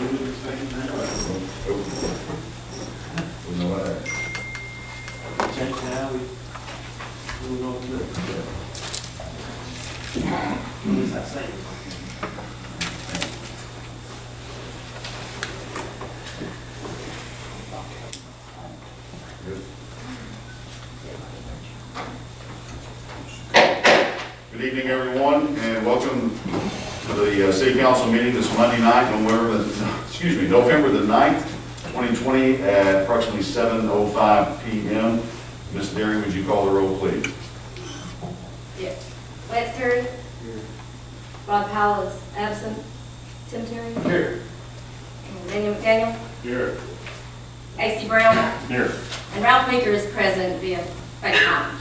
We know what that. Check now, we move on to it. What does that say? Good evening, everyone, and welcome to the City Council meeting this Monday night, November the 9th, 2020, at approximately 7:05 p.m. Ms. Derry, would you call the roll, please? Yes. Lance Terry. Rod Powell is absent. Tim Terry. Here. Daniel McDaniel. Here. AC Brown. Here. And Ralph Meeker is present via FaceTime.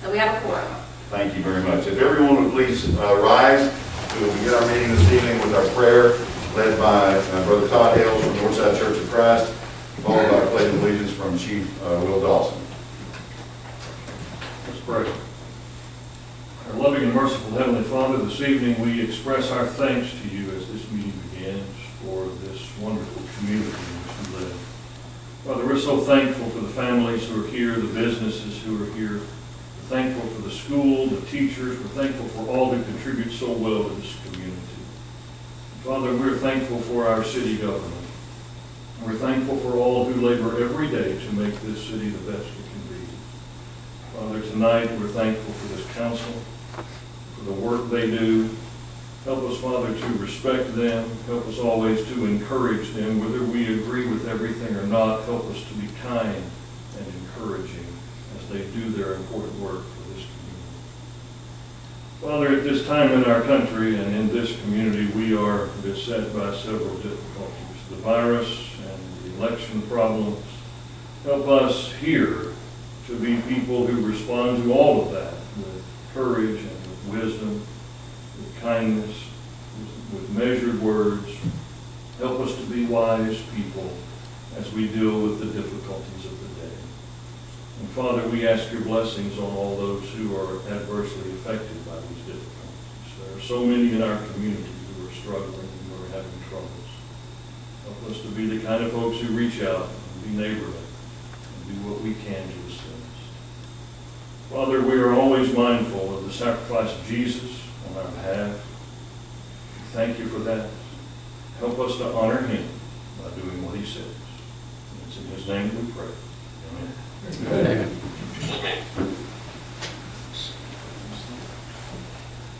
So we have a quorum. Thank you very much. If everyone would please rise, we will begin our meeting this evening with our prayer led by Brother Todd Hales from Northside Church of Christ, followed by a pledge of allegiance from Chief Will Dawson. Let's pray. Our loving and merciful Heavenly Father, this evening we express our thanks to you as this meeting begins for this wonderful community in which we live. Father, we're so thankful for the families who are here, the businesses who are here. We're thankful for the school, the teachers. We're thankful for all who contribute so well to this community. Father, we're thankful for our city government. We're thankful for all who labor every day to make this city the best it can be. Father, tonight we're thankful for this council, for the work they do. Help us, Father, to respect them. Help us always to encourage them. Whether we agree with everything or not, help us to be kind and encouraging as they do their important work for this community. Father, at this time in our country and in this community, we are beset by several difficulties. The virus and the election problems. Help us here to be people who respond to all of that with courage and with wisdom, with kindness, with measured words. Help us to be wise people as we deal with the difficulties of the day. And Father, we ask your blessings on all those who are adversely affected by these difficulties. There are so many in our community who are struggling and who are having troubles. Help us to be the kind of folks who reach out and be neighborly and do what we can to assist. Father, we are always mindful of the sacrifice of Jesus on our behalf. Thank you for that. Help us to honor him by doing what he says. It's in his name we pray. Amen. Amen.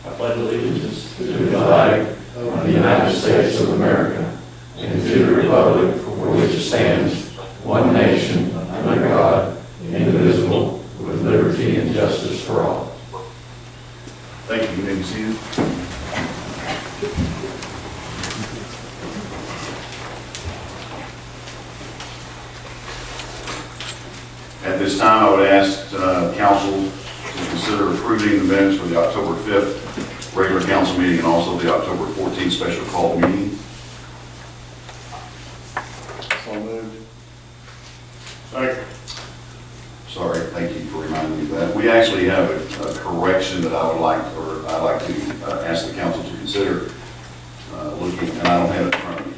I pledge allegiance to the flag of the United States of America and to the republic for which it stands, one nation, under God, indivisible, with liberty and justice for all. Thank you. You may be seated. At this time, I would ask council to consider approving the minutes for the October 5th regular council meeting and also the October 14th special call meeting. So moved. Second. Sorry, thank you for reminding me of that. We actually have a correction that I'd like to ask the council to consider looking, and I don't have it in front of me.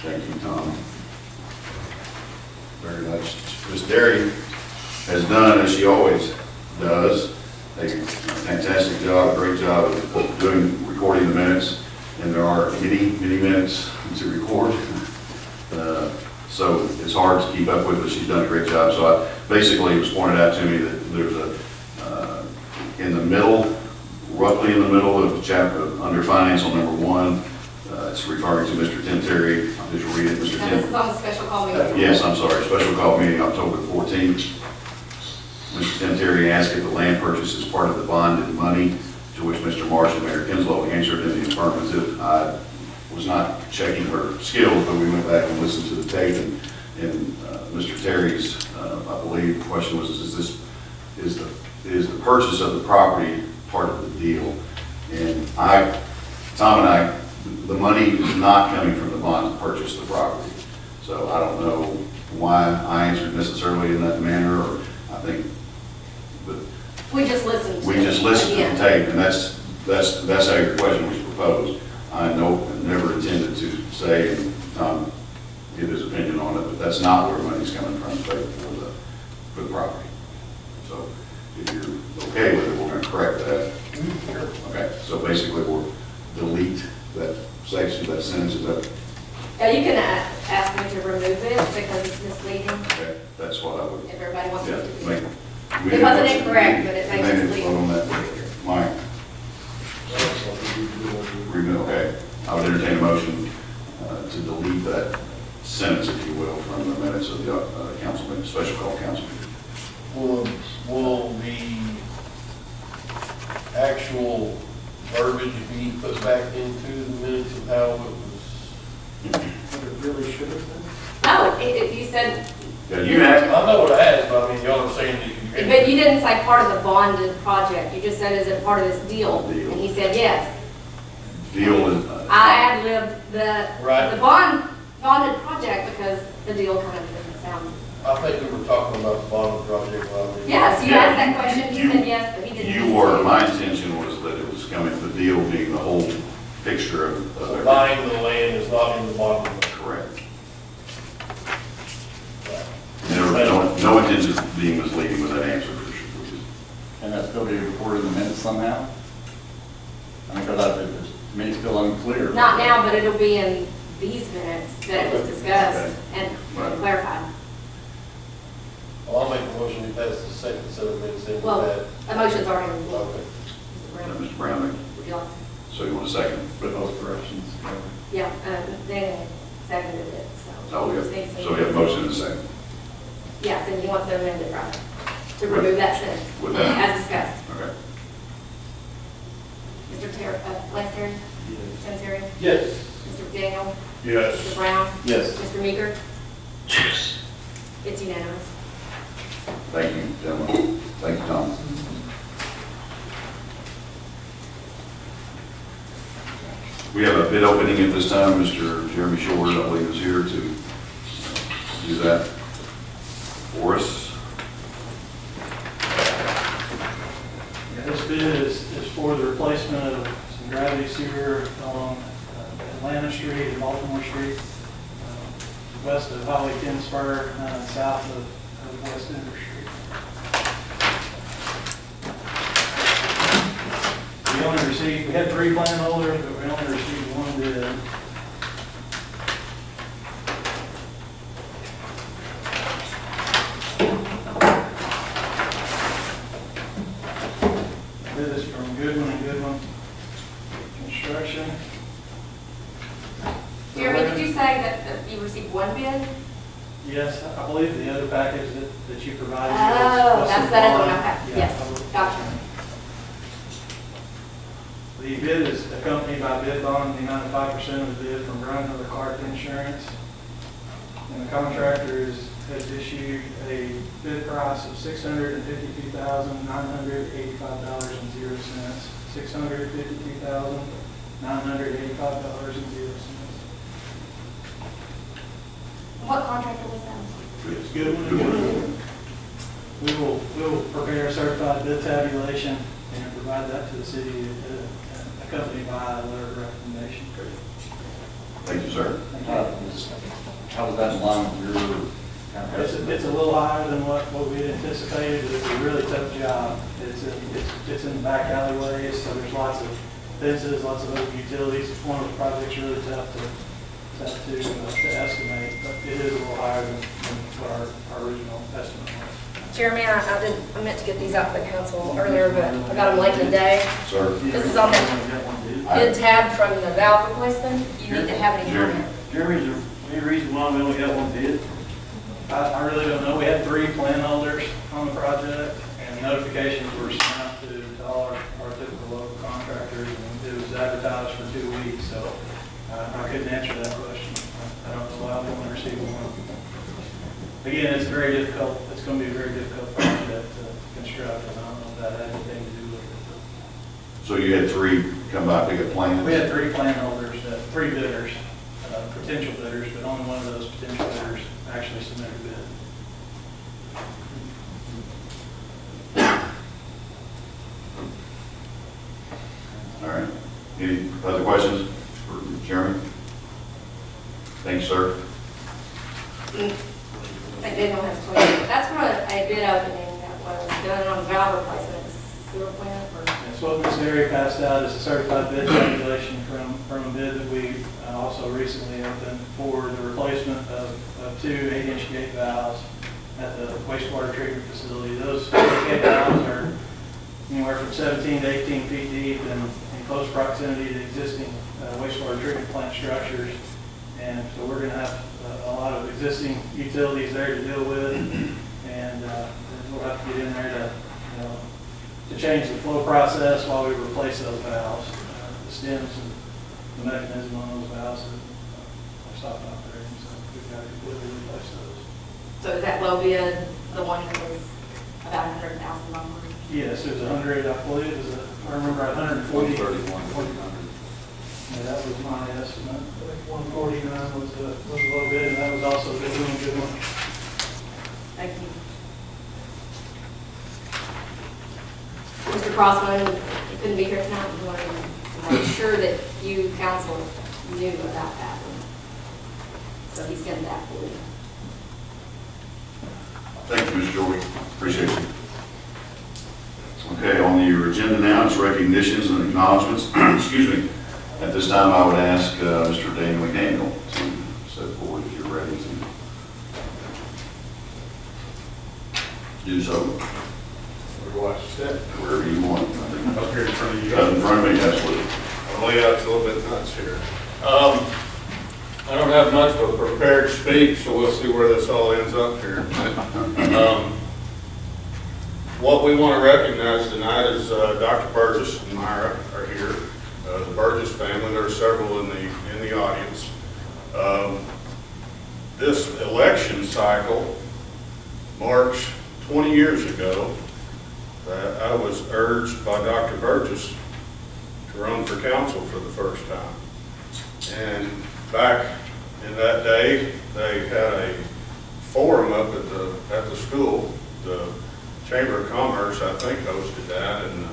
Thank you, Tom. Very much. Ms. Derry has done, as she always does, a fantastic job, great job of recording the minutes, and there are many minutes to record. So it's hard to keep up with, but she's done a great job. So basically it was pointed out to me that there's in the middle, roughly in the middle of chapter under finance on number 1, it's referring to Mr. Tim Terry. I'll just read it, Mr. Tim. This is on the special call meeting. Yes, I'm sorry, special call meeting October 14th. Mr. Tim Terry asked if the land purchase is part of the bonded money, to which Mr. Marsh and Mayor Kinslow answered in the affirmative. I was not checking her skills, but we went back and listened to the tape, and Mr. Terry's, I believe, the question was, is the purchase of the property part of the deal? And Tom and I, the money is not coming from the bond to purchase the property. So I don't know why I answered necessarily in that manner, or I think, but We just listened to we just listened to the tape, and that's how your question was proposed. I know, never delete that section, that sentence, is that, Yeah, you can ask me to remove it because it's misleading, okay, that's what I would, if everybody wants yeah, it to be. make. It wasn't incorrect, but it We makes made it it legal. vote on that, Mike, remove, okay. I would entertain a motion to delete that sentence, if you will, from the minutes of the council meeting, special call council meeting. Will the actual verbiage be put back into the minutes of how it was? What it really should have been. No, you said, Yeah, you have, I know what I asked, but I mean, y'all are saying that you can. but you didn't say part of the bonded project. You just said, is it part of this deal? Deal. And he said, yes. deal is, I ad-libbed the Right. bonded project because the deal kind of doesn't sound. I think we were talking about the bottom project. Yes, you Yeah, asked that question, he you- said yes, but he didn't. you were, my intention was that it was coming, the deal being the whole picture of everything. Buying the land is not in the bottom. Correct. There was no intention of being misleading with that answer, for sure, which is, And that's still be recorded in the minutes somehow? I think that it may still unclear. Not now, but it'll be in these minutes that it was discussed and Right. clarified. Well, I'll make a motion to pass the second set of minutes in with Well, that. a motion's already on the floor. Okay. Mr. Brown, Mr. Brown, would you like? so you want a second? With those corrections. Yeah, Dana seconded it, so. Oh, Just need yeah, some- so we have a motion and a second. Yes, and he wants to amend it, right? To remove that sentence, With that, as discussed. okay. Mr. Lance Terry? Tim Terry? Yes. Mr. Daniel? Yes. Mr. Brown? Yes. Mr. Meeker? Yes. It's unanimous. Thank you, gentlemen. Thank you, Tom. We have a bid opening at this time. Mr. Jeremy Short, I believe, is here to do that for us. Yeah, this bid is for the replacement of some gravity sewer along Atlanta Street and Baltimore Street, west of Holly Ken Spur, south of West Denver Street. We only received, we had 3 plan holders, but we only received 1 bid. Bid is from Goodwin and Goodwin Construction. Jeremy, did you say that you received 1 bid? Yes, I believe the other package that you provided. Oh, was that's that other one, supply. okay, Yeah, yes, I will- gotcha. The bid is accompanied by a bid bond in the amount of 5% of the bid from Greenwood Clark Insurance. And the contractor has issued a bid price of $652,985.00. $652,985.00. What contractor was that? It's good one. We will prepare a certified bid tabulation and provide that to the city, accompanied by a letter of recommendation. Thank you, sir. How was that in line with your? It's a little higher than what we had anticipated, but it's a really tough job. It's in the back alleyways, so there's lots of fences, lots of other utilities. It's one of the projects really tough to estimate, but it is a little higher than what our original estimate was. Jeremy, I meant to get these out to the council earlier, but I got them late in the day. Sir? This is on the bid tab from the valve replacement. You need to have it in Jeremy. comment. Jeremy, is there any reason why we only got 1 bid? I really don't know. We had 3 plan holders on the project, and notifications were sent out to all our typical local contractors, and it was advertised for 2 weeks, so I couldn't answer that question. I don't know why we only received 1. Again, it's going to be a very difficult project to construct, and I don't know if that had anything to do with it. So you had 3 come by, pick up plans? We had 3 plan holders, 3 bidders, potential bidders, but only one of those potential bidders actually submitted a bid. All right. Any other questions for Jeremy? Thanks, sir. I did not have 20. That's for a bid opening that was done on valve replacement, sewer plant or? Yes, so what Ms. Derry passed out is a certified bid calculation from a bid that we also recently opened for the replacement of 2 8-inch gate valves at the wastewater treatment facility. Those gate valves are anywhere from 17 to 18 feet deep and in close proximity to existing wastewater treatment plant structures. And so we're going to have a lot of existing utilities there to deal with, and we'll have to get in there to, to change the flow process while we replace those valves. The stems and the mechanism on those valves are stopped operating, so we've got to completely replace those. So is that low bid the one that was about $100,000? Yes, it was 100, I believe it was, I remember 140. 131, Yeah, that was my estimate. 149 was the low bid, and that was also a good one. Thank you. Mr. Crossman, you couldn't be here tonight. We wanted to make sure that you, council, knew about that one. So he sent that for you. Thank you, Ms. Joy. Appreciate it. Okay, on your agenda now is recognitions and acknowledgements. Excuse me. At this time, I would ask Mr. Daniel McDaniel to step forward if you're ready to do so. Where do I step? Wherever you want. Up here in front of you. Up in front of me, absolutely. The layout's a little bit nuts here. I don't have much of a prepared speech, so we'll see where this all ends up here. What we want to recognize tonight is Dr. Burgess and Myra are here. The Burgess family. There are several in the audience. This election cycle marks 20 years ago that I was urged by Dr. Burgess to run for council for the first time. And back in that day, they had a forum up at the school. The Chamber of Commerce, I think, hosted that, and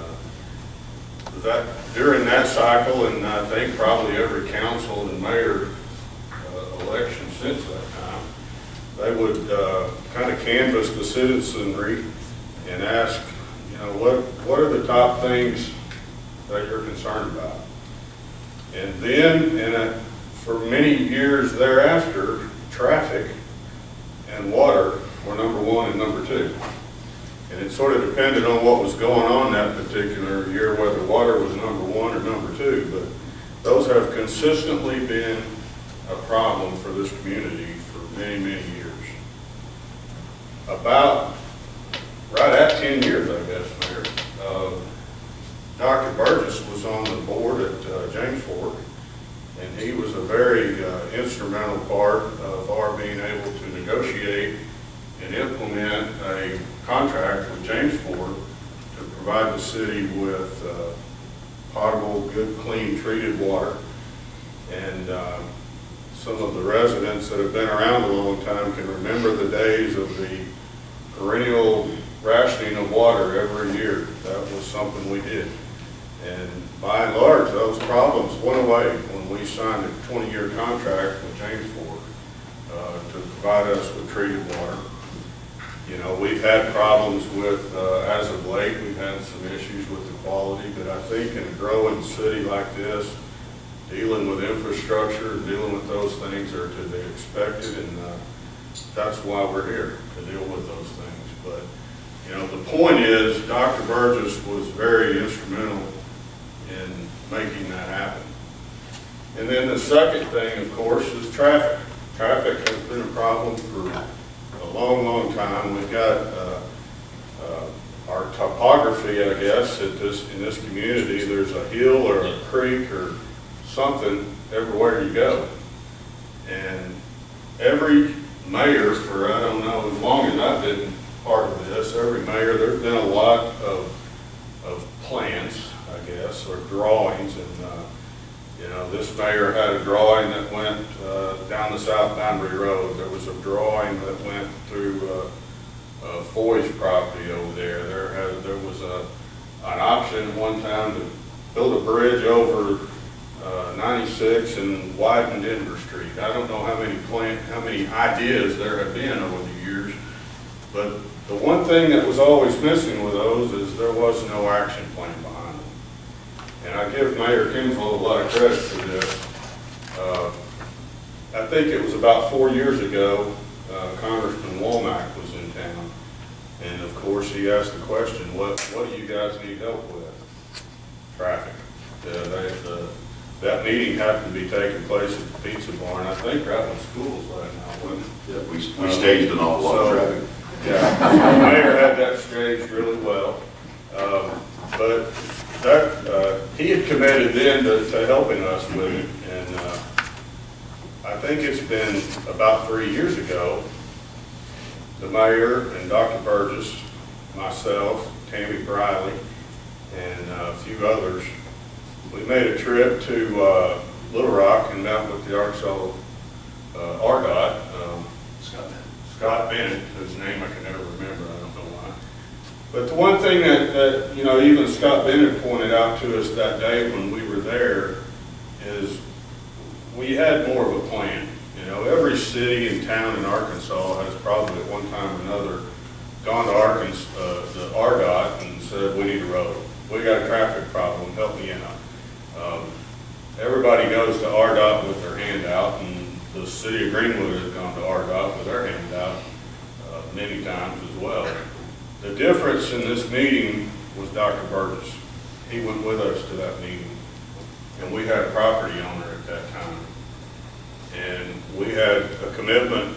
that during that cycle, and I think probably every council and mayor election since that time, they would kind of canvass the citizenry and ask, what are the top things that you're concerned about? And then, for many years thereafter, traffic and water were number 1 and number 2. And it sort of depended on what was going on that particular year, whether water was number 1 or number 2. But those have consistently been a problem for this community for many, many years. About right at 10 years, I guess, Mayor, Dr. Burgess was on the board at James Fork, and he was a very instrumental part of our being able to negotiate and implement a contract with James Fork to provide the city with potable, good, clean, treated water. And some of the residents that have been around a long time can remember the days of the perennial rationing of water every year. That was something we did. And by and large, those problems went away when we signed a 20-year contract with James Fork to provide us with treated water. We've had problems with, as of late, we've had some issues with the quality, but I think in a growing city like this, dealing with infrastructure and dealing with those things are to be expected, and that's why we're here, to deal with those things. But, the point is, Dr. Burgess was very instrumental in making that happen. And then the second thing, of course, is traffic. Traffic has been a problem for a long, long time. We've got our topography, I guess, in this community. There's a hill or a creek or something everywhere you go. And every mayor, for I don't know, as long as I've been part of this, every mayor, there's been a lot of plans, I guess, or drawings. And this mayor had a drawing that went down the South Boundary Road. There was a drawing that went through Foy's property over there. There was an option one time to build a bridge over 96 and widen Denver Street. I don't know how many ideas there have been over the years, but the one thing that was always missing with those is there was no action plan behind them. And I give Mayor Kinslow a lot of credit for this. I think it was about 4 years ago, Congressman Womack was in town. And of course, he asked the question, what do you guys need help with? Traffic. That meeting happened to be taking place at the Pizza Barn, I think right when school was right now, wasn't it? Yeah, we staged an awful lot of traffic. Yeah, the mayor had that staged really well. But he had committed then to helping us with it. And I think it's been about 3 years ago, the mayor and Dr. Burgess, myself, Tammy Briley, and a few others, we made a trip to Little Rock and met with the Arkansas RDOT, Scott Bennett, whose name I can never remember, I don't know why. But the one thing that even Scott Bennett pointed out to us that day when we were there is we had more of a plan. You know, every city and town in Arkansas has probably at one time or another gone to the RDOT and said, we need a road. We got a traffic problem, help me out. Everybody goes to RDOT with their hand out, and the city of Greenwood has gone to RDOT with their hand out many times as well. The difference in this meeting was Dr. Burgess. He went with us to that meeting, and we had a property owner at that time. And we had a commitment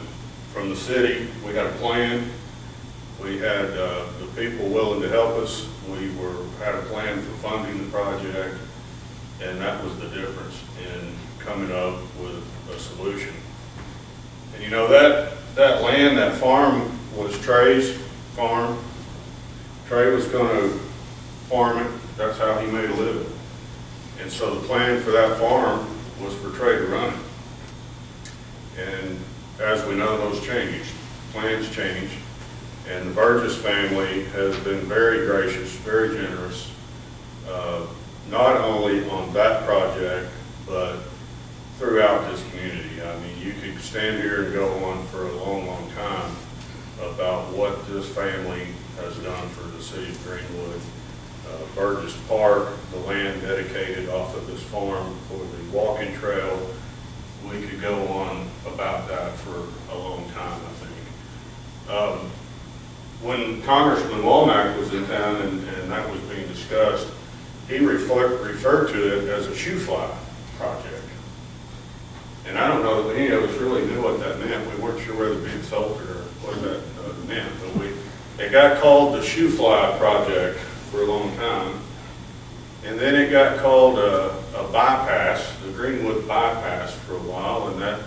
from the city. We had a plan. We had the people willing to help us. We had a plan for funding the project, and that was the difference in coming up with a solution. And you know, that land, that farm was Trey's farm. Trey was going to farm it. That's how he made a living. And so the plan for that farm was for Trey to run it. And as we know, those changed. Plans changed. And the Burgess family has been very gracious, very generous, not only on that project, but throughout this community. I mean, you could stand here and go on for a long, long time about what this family has done for the city of Greenwood. Burgess Park, the land dedicated off of this farm for the walking trail. We could go on about that for a long time, I think. When Congressman Womack was in town and that was being discussed, he referred to it as a shoe fly project. And I don't know that any of us really knew what that meant. We weren't sure whether to be insulted or what that meant, but it got called the shoe fly project for a long time. And then it got called a bypass, the Greenwood bypass for a while, and that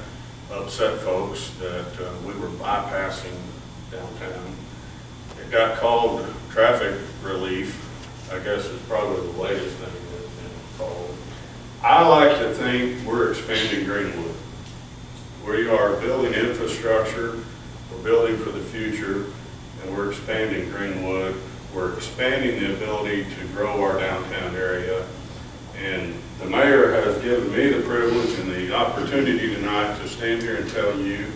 upset folks that we were bypassing downtown. It got called traffic relief, I guess is probably the latest thing that's been called. I like to think we're expanding Greenwood. We are building infrastructure, we're building for the future, and we're expanding Greenwood. We're expanding the ability to grow our downtown area. And the mayor has given me the privilege and the opportunity tonight to stand here and tell you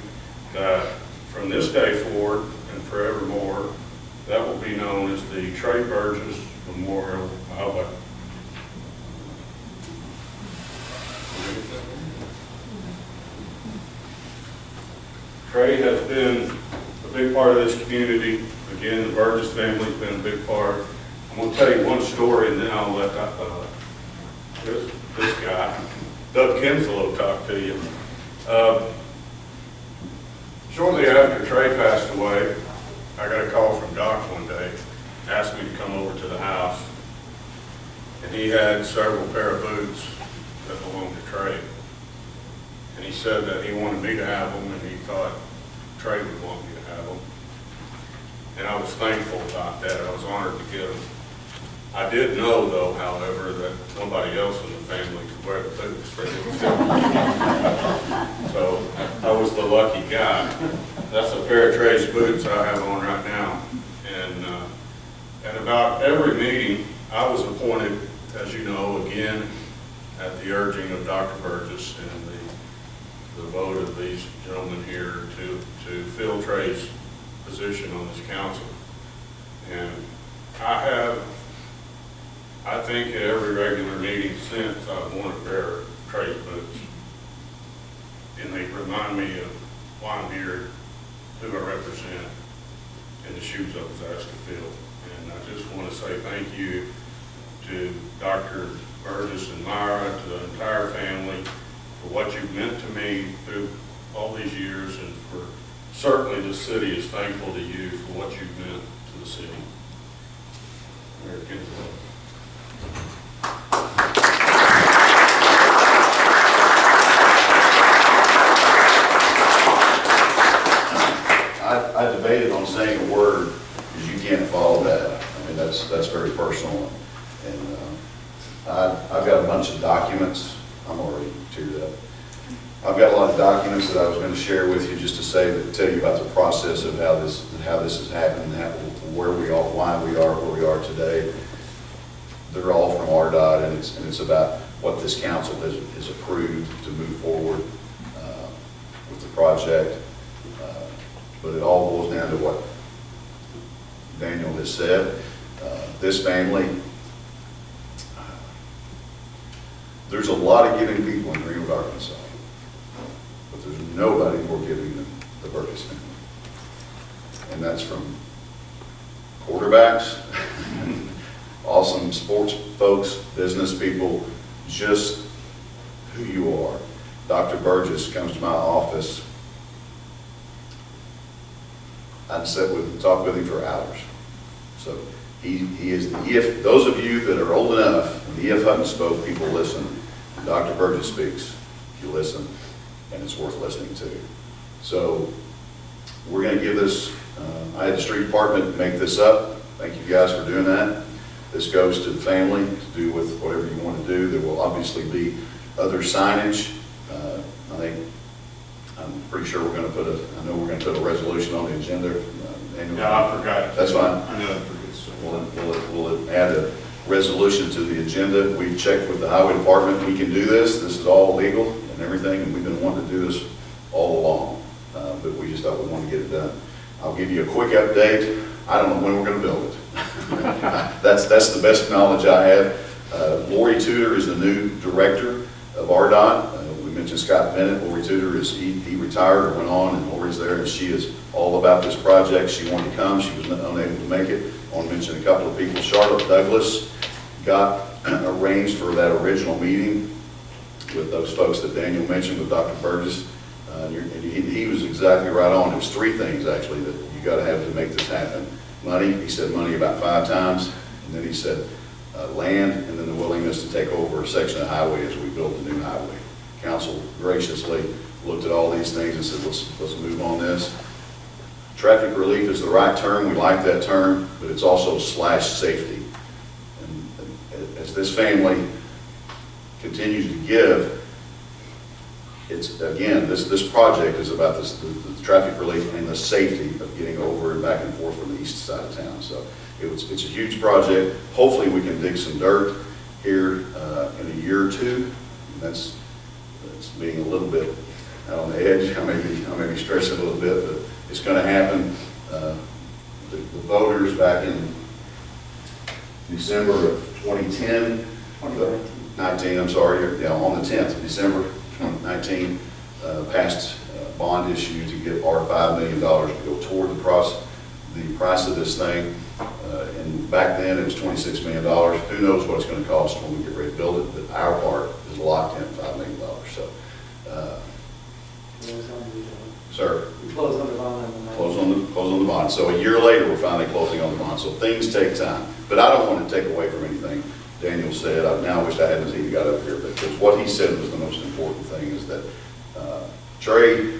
that from this day forward and forevermore, that will be known as the Trey Burgess Memorial Highway. Trey has been a big part of this community. Again, the Burgess family's been a big part. I'm going to tell you one story, and then I'll let this guy, Doug Kinslow, talk to you. Shortly after Trey passed away, I got a call from Doc one day, asked me to come over to the house, and he had several pair of boots that belonged to Trey. And he said that he wanted me to have them, and he thought Trey would want me to have them. And I was thankful about that. I was honored to get them. I did know, though, however, that nobody else in the family could wear the boots. So I was the lucky guy. That's a pair of Trey's boots I have on right now. And at about every meeting, I was appointed, as you know, again, at the urging of Dr. Burgess and the vote of these gentlemen here to fill Trey's position on this council. And I have I think at every regular meeting since, I've worn a pair of trade boots. And they remind me of why I'm here, who I represent, and the shoes I was asked to fill. And I just want to say thank you to Dr. Burgess and Myra, to the entire family, for what you've meant to me through all these years, and for certainly the city is thankful to you for what you've meant to the city. Mayor Kinslow. I debated on saying a word, because you can't follow that. I mean, that's very personal. And I've got a bunch of documents. I'm already teared up. I've got a lot of documents that I was going to share with you, just to tell you about the process of how this has happened, where we are, why we are where we are today. They're all from RDOT, and it's about what this council has approved to move forward with the project. But it all boils down to what Daniel has said. This family, there's a lot of giving people in Greenwood, Arkansas, but there's nobody more giving than the Burgess family. And that's from quarterbacks, awesome sports folks, business people, just who you are. Dr. Burgess comes to my office. I'd sit with him, talk with him for hours. So he is the EF. Those of you that are old enough, when E.F. Hutton spoke, people listen. Dr. Burgess speaks, you listen, and it's worth listening to. So we're going to give this. I had the street department make this up. Thank you guys for doing that. This goes to the family to do with whatever you want to do. There will obviously be other signage. I'm pretty sure we're going to put I know we're going to put a resolution on the agenda. Yeah, I forgot. That's fine. I know I forget. So. We'll add a resolution to the agenda. We've checked with the highway department. We can do this. This is all legal and everything, and we've been wanting to do this all along. But we just thought we wanted to get it done. I'll give you a quick update. I don't know when we're going to build it. That's the best knowledge I have. Lori Tudor is the new director of RDOT. We mentioned Scott Bennett. Lori Tudor he retired or went on, and Lori's there, and she is all about this project. She wanted to come. She was unable to make it. I want to mention a couple of people. Charlotte Douglas got arranged for that original meeting with those folks that Daniel mentioned with Dr. Burgess. He was exactly right on. There's three things actually that you got to have to make this happen. Money, he said money about 5 times, and then he said land, and then the willingness to take over a section of highway as we build the new highway. Council graciously looked at all these things and said, let's move on this. Traffic relief is the right term. We like that term, but it's also /safety. And as this family continues to give, it's again, this project is about the traffic relief and the safety of getting over and back and forth from the east side of town. So it's a huge project. Hopefully we can dig some dirt here in a year or two. And that's being a little bit out on the edge. I may be stressing a little bit, but it's going to happen. The voters back in December of 2010, 19, I'm sorry, yeah, on the 10th of December 2019, passed a bond issue to get our $5 million to go toward the price of this thing. And back then it was $26 million. Who knows what it's going to cost when we get ready to build it, but our part is locked in at $5 million. So, sir? We close on the bond. Close on the bond. So a year later, we're finally closing on the bond. So things take time. But I don't want to take away from anything Daniel said. I now wish I hadn't even got up here, because what he said was the most important thing, is that Trey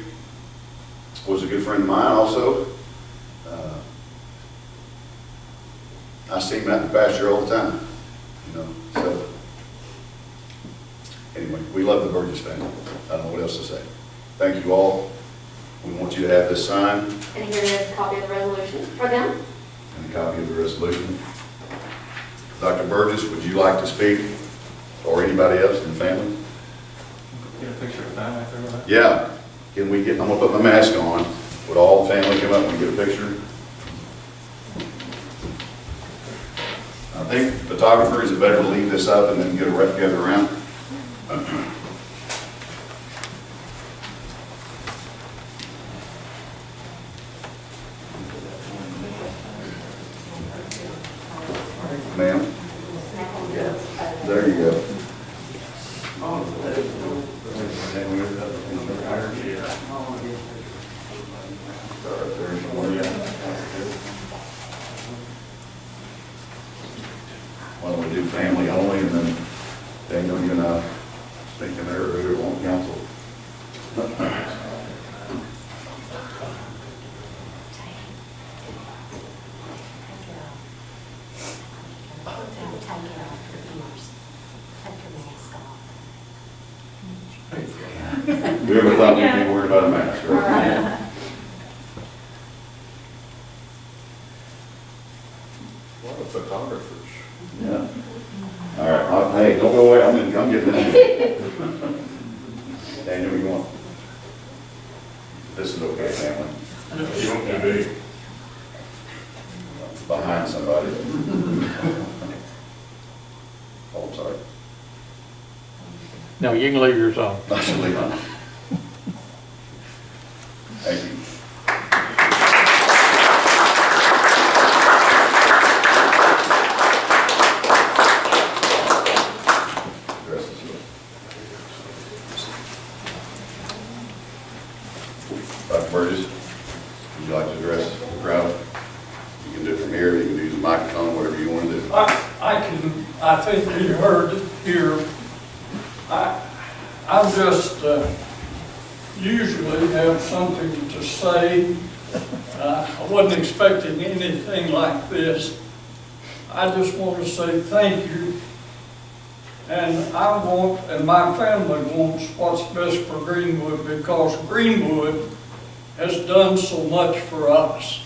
was a good friend of mine also. I see him out in the pasture all the time, you know. So anyway, we love the Burgess family. I don't know what else to say. Thank you all. We want you to have this signed. And here is a copy of the resolution for them. And a copy of the resolution. Dr. Burgess, would you like to speak, or anybody else in the family? Get a picture of that after that? Yeah. Can we get? I'm gonna put my mask on. Would all the family come up and get a picture? think photographer, is it better to leave this up and then get a rep together around? Ma'am? There you go. Why don't we do family only, and then Daniel, you and I speak in there, who it won't counsel. We ever thought we'd be worried about a mask, right? A lot of photographers. Yeah. All right, hey, don't go away, I'm getting in. Daniel, you want? This is okay, family. You want to be? Behind somebody. Oh, I'm sorry. No, you can leave yours on. I should leave on. Thank you. Dr. Burgess, would you like to address the crowd? You can do it from here, you can use the microphone, whatever you want to do. I think you heard it here. I'm just, usually have something to say. I wasn't expecting anything like this. I just want to say thank you. And I want, and my family wants what's best for Greenwood, because Greenwood has done so much for us.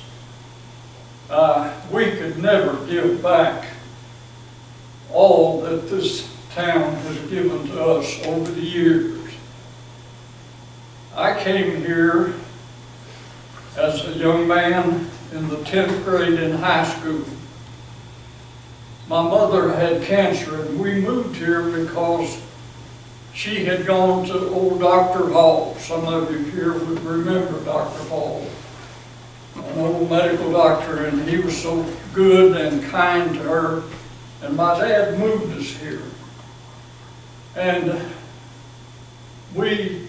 We could never give back all that this town has given to us over the years. I came here as a young man in the 10th grade in high school. My mother had cancer, and we moved here because she had gone to old Dr. Hall. Some of you here would remember Dr. Hall, an old medical doctor, and he was so good and kind to her. And my dad moved us here. And we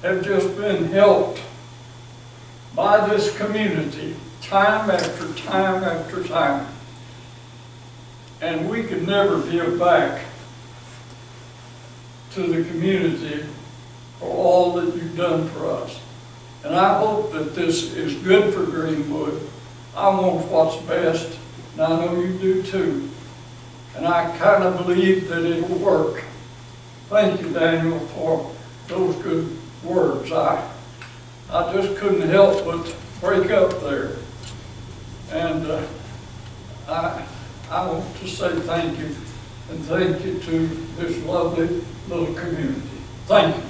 have just been helped by this community time after time after time. And we could never give back to the community for all that you've done for us. And I hope that this is good for Greenwood. I want what's best, and I know you do too. And I kind of believe that it'll work. Thank you, Daniel, for those good words. I just couldn't help but break up there. And I want to say thank you, and thank you to this lovely little community. Thank you.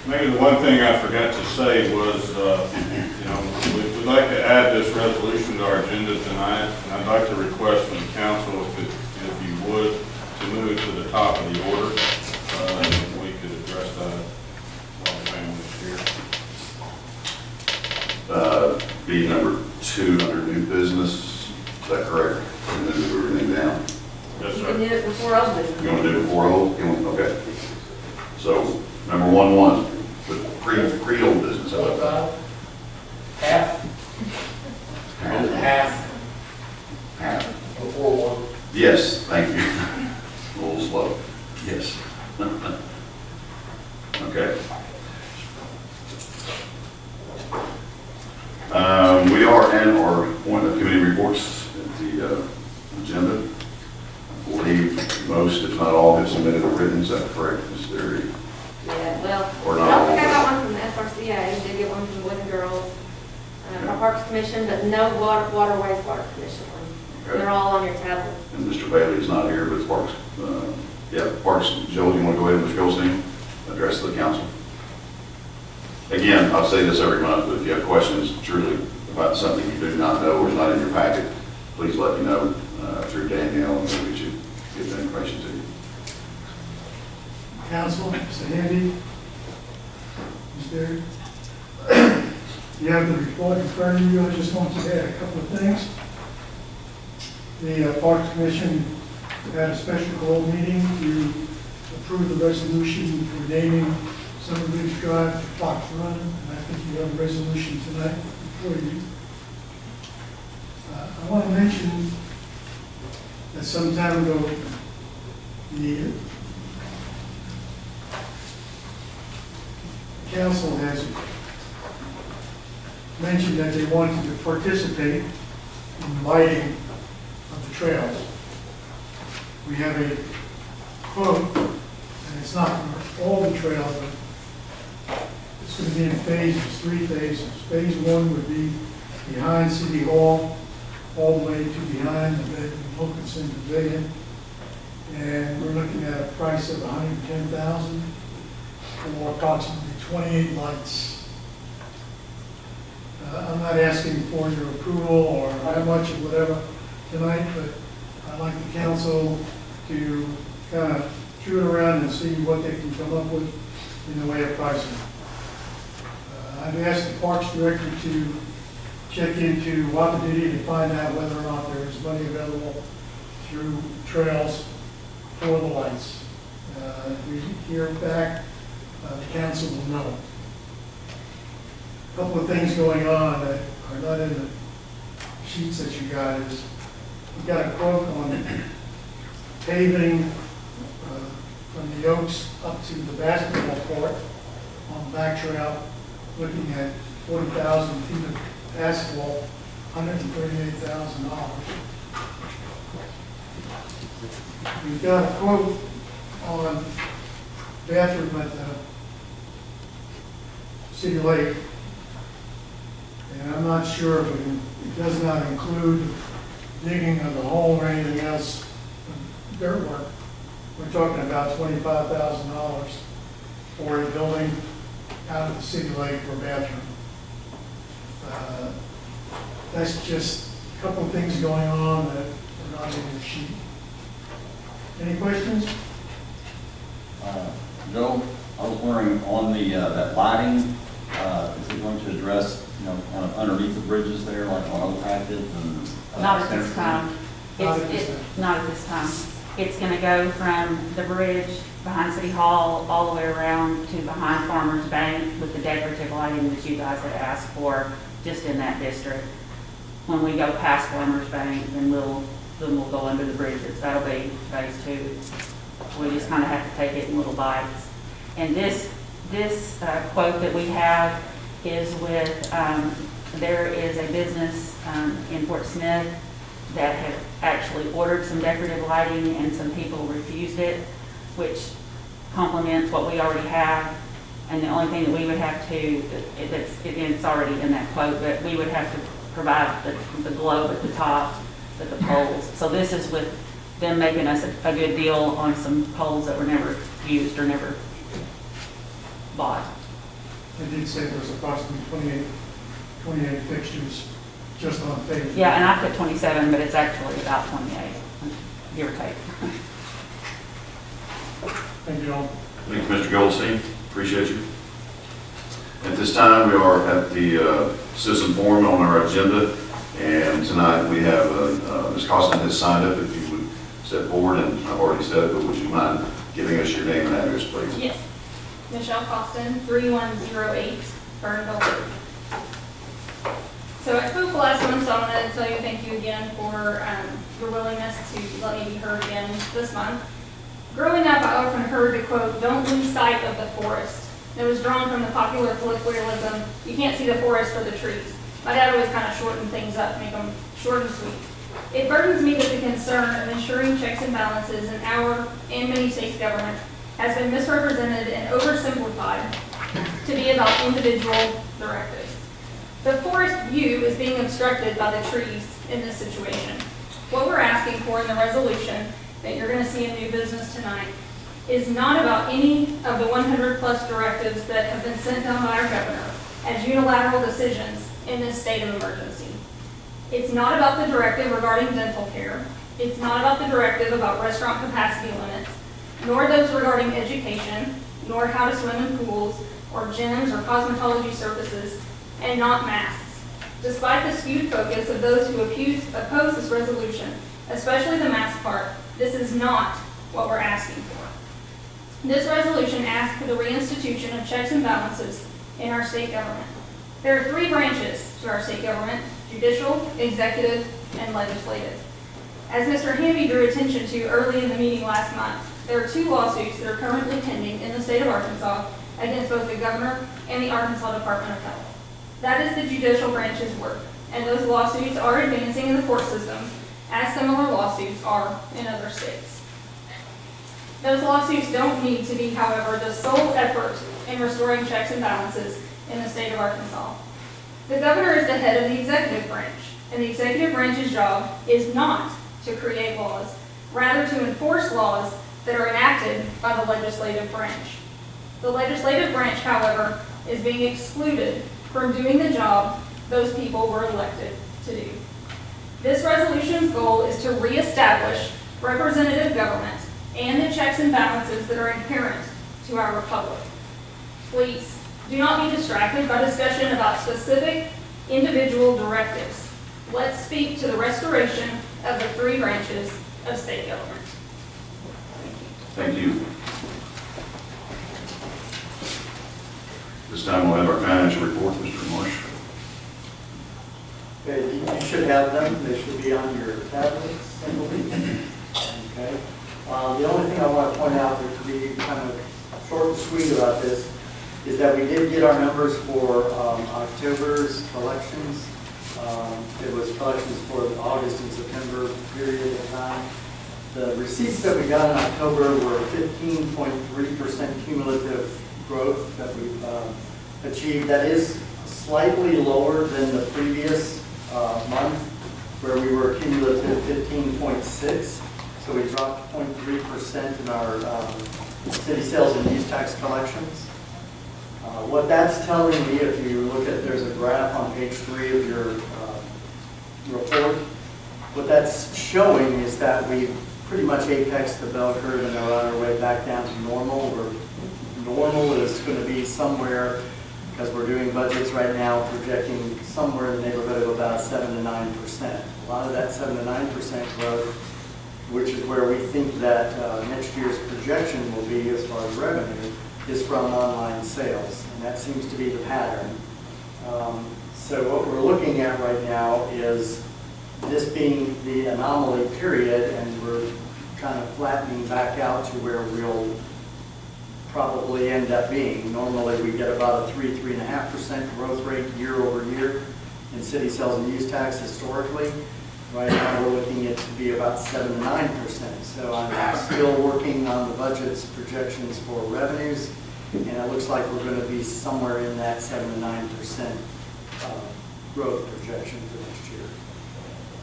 Maybe the one thing I forgot to say was, we'd like to add this resolution to our agenda tonight, and I'd like to request from the council, if you would, to move it to the top of the order. We could address that while the family's here. Be number 2 under new business, is that correct? And then move everything down. Yes, You sir. can do it before old business. You want to do it before old? Okay. So, number 1-1, with pre-old business, how about that? Half Half. before one. Yes, thank you. A little slow. Yes. Okay. We are in our point of committee reports at the agenda. I believe most, if not all, have submitted a written. Is that correct, Ms. Derry? Yeah, well, Or I not don't think I all. got one from the SRCA, did get one from the Wood and Girls, our Parks Commission, but no Wastewater Commission one. Okay. They're all on your tablet. And Mr. Bailey is not here, but Parks, Parks, Joel, you want to go ahead, Mr. Goldstein, address the council? Again, I'll say this every month, but if you have questions truly about something you do not know or is not in your packet, please let me know through Danielle, and we'll get the information to you. Council, Mr. Handy, Ms. Derry. You have the report in front of you. I just want to add a couple of things. The Parks Commission had a special call meeting to approve the resolution for naming Summer Ridge Drive to Fox Run, and I think you have a resolution tonight before you. I want to mention that some time ago, the council has mentioned that they wanted to participate in lighting of the trails. We have a quote, and it's not for all the trails, but it's going to be in phases, 3 phases. Phase 1 would be behind City Hall, all the way to behind the Wilkinson Pavilion. And we're looking at a price of $110,000 for approximately 28 lights. I'm not asking for your approval or how much or whatever tonight, but I'd like the council to kind of chew it around and see what they can come up with in the way of pricing. I've asked the Parks Director to check into Wapatiti to find out whether or not there is money available through trails for the lights. If we hear back, the council will know. A couple of things going on that are not in the sheets that you got is, we got a quote on paving from the Oaks up to the basketball court on the back trail, looking at 40,000 feet of asphalt, $138,000. We've got a quote on bathroom at the City Lake, and I'm not sure if it does not include digging of the hole or anything else, dirt work. We're talking about $25,000 for a building out of the City Lake for a bathroom. That's just a couple of things going on that are not in the sheet. Any questions? Joe, I was wondering on the that lighting, is it going to address, kind of underneath the bridges there, like on Oak Rapids and? Not at this time. Not at this time. Not at this time. It's going to go from the bridge behind City Hall all the way around to behind Farmers Bank with the decorative lighting that you guys had asked for just in that district. When we go past Farmers Bank, then we'll go under the bridges. That'll be phase 2. We just kind of have to take it in little bites. And this quote that we have is with, there is a business in Fort Smith that have actually ordered some decorative lighting and some people refused it, which complements what we already have. And the only thing that we would have to, it's already in that quote, but we would have to provide the globe at the top with the poles. So this is with them making us a good deal on some poles that were never used or never bought. They did say there's approximately 28 fixtures just on phase. Yeah, and I put 27, but it's actually about 28, give or take. Thank you all. Thank you, Mr. Goldstein. Appreciate you. At this time, we are at the citizen forum on our agenda, and tonight we have Ms. Costin has signed up. If you would step forward, and I've already said it, but would you mind giving us your name and address, please? Yes. Michelle Costin, 3108 Burnville Road. So I spoke last month, so I'm going to tell you thank you again for your willingness to let me be heard again this month. Growing up, I often heard the quote, "Don't lose sight of the forest." It was drawn from the popular colloquialism, "You can't see the forest for the trees." My dad always kind of shortened things up, make them short and sweet. It burdens me that the concern of ensuring checks and balances in our and many states' government has been misrepresented and oversimplified to be about individual directives. The forest view is being obstructed by the trees in this situation. What we're asking for in the resolution that you're going to see in new business tonight is not about any of the 100+ directives that have been sent down by our governor as unilateral decisions in this state of emergency. It's not about the directive regarding dental care. It's not about the directive about restaurant capacity limits, nor those regarding education, nor how to swim in pools, or gyms or cosmetology services, and not masks. Despite the skewed focus of those who oppose this resolution, especially the mask part, this is not what we're asking for. This resolution asks for the reinstitution of checks and balances in our state government. There are 3 branches to our state government: judicial, executive, and legislative. As Mr. Hamby drew attention to early in the meeting last month, there are 2 lawsuits that are currently pending in the state of Arkansas against both the governor and the Arkansas Department of Health. That is the judicial branch's work, and those lawsuits are advancing in the court system as similar lawsuits are in other states. Those lawsuits don't need to be, however, the sole effort in restoring checks and balances in the state of Arkansas. The governor is the head of the executive branch, and the executive branch's job is not to create laws, rather to enforce laws that are enacted by the legislative branch. The legislative branch, however, is being excluded from doing the job those people were elected to do. This resolution's goal is to reestablish representative government and the checks and balances that are inherent to our republic. Please do not be distracted by discussion about specific individual directives. Let's speak to the restoration of the 3 branches of state government. Thank you. This time we'll have our financial report, Mr. Marsh. Okay, you should have them. They should be on your tablets, I believe. Okay. The only thing I want to point out, to be kind of short and sweet about this, is that we did get our numbers for October's collections. It was collections for the August and September period of time. The receipts that we got in October were 15.3% cumulative growth that we've achieved. That is slightly lower than the previous month, where we were cumulative 15.6. So we dropped 0.3% in our city sales and use tax collections. What that's telling me, if you look at, there's a graph on page 3 of your report. What that's showing is that we've pretty much apexed the bell curve and are on our way back down to normal. Normal is going to be somewhere, because we're doing budgets right now, projecting somewhere in the neighborhood of about 7 to 9%. A lot of that 7 to 9% growth, which is where we think that next year's projection will be as far as revenue, is from online sales, and that seems to be the pattern. So what we're looking at right now is this being the anomaly period, and we're kind of flattening back out to where we'll probably end up being. Normally we get about a 3.5% growth rate year over year in city sales and use tax historically. Right now we're looking at to be about 7 to 9%. So I'm still working on the budget's projections for revenues, and it looks like we're going to be somewhere in that 7 to 9% growth projection for next year.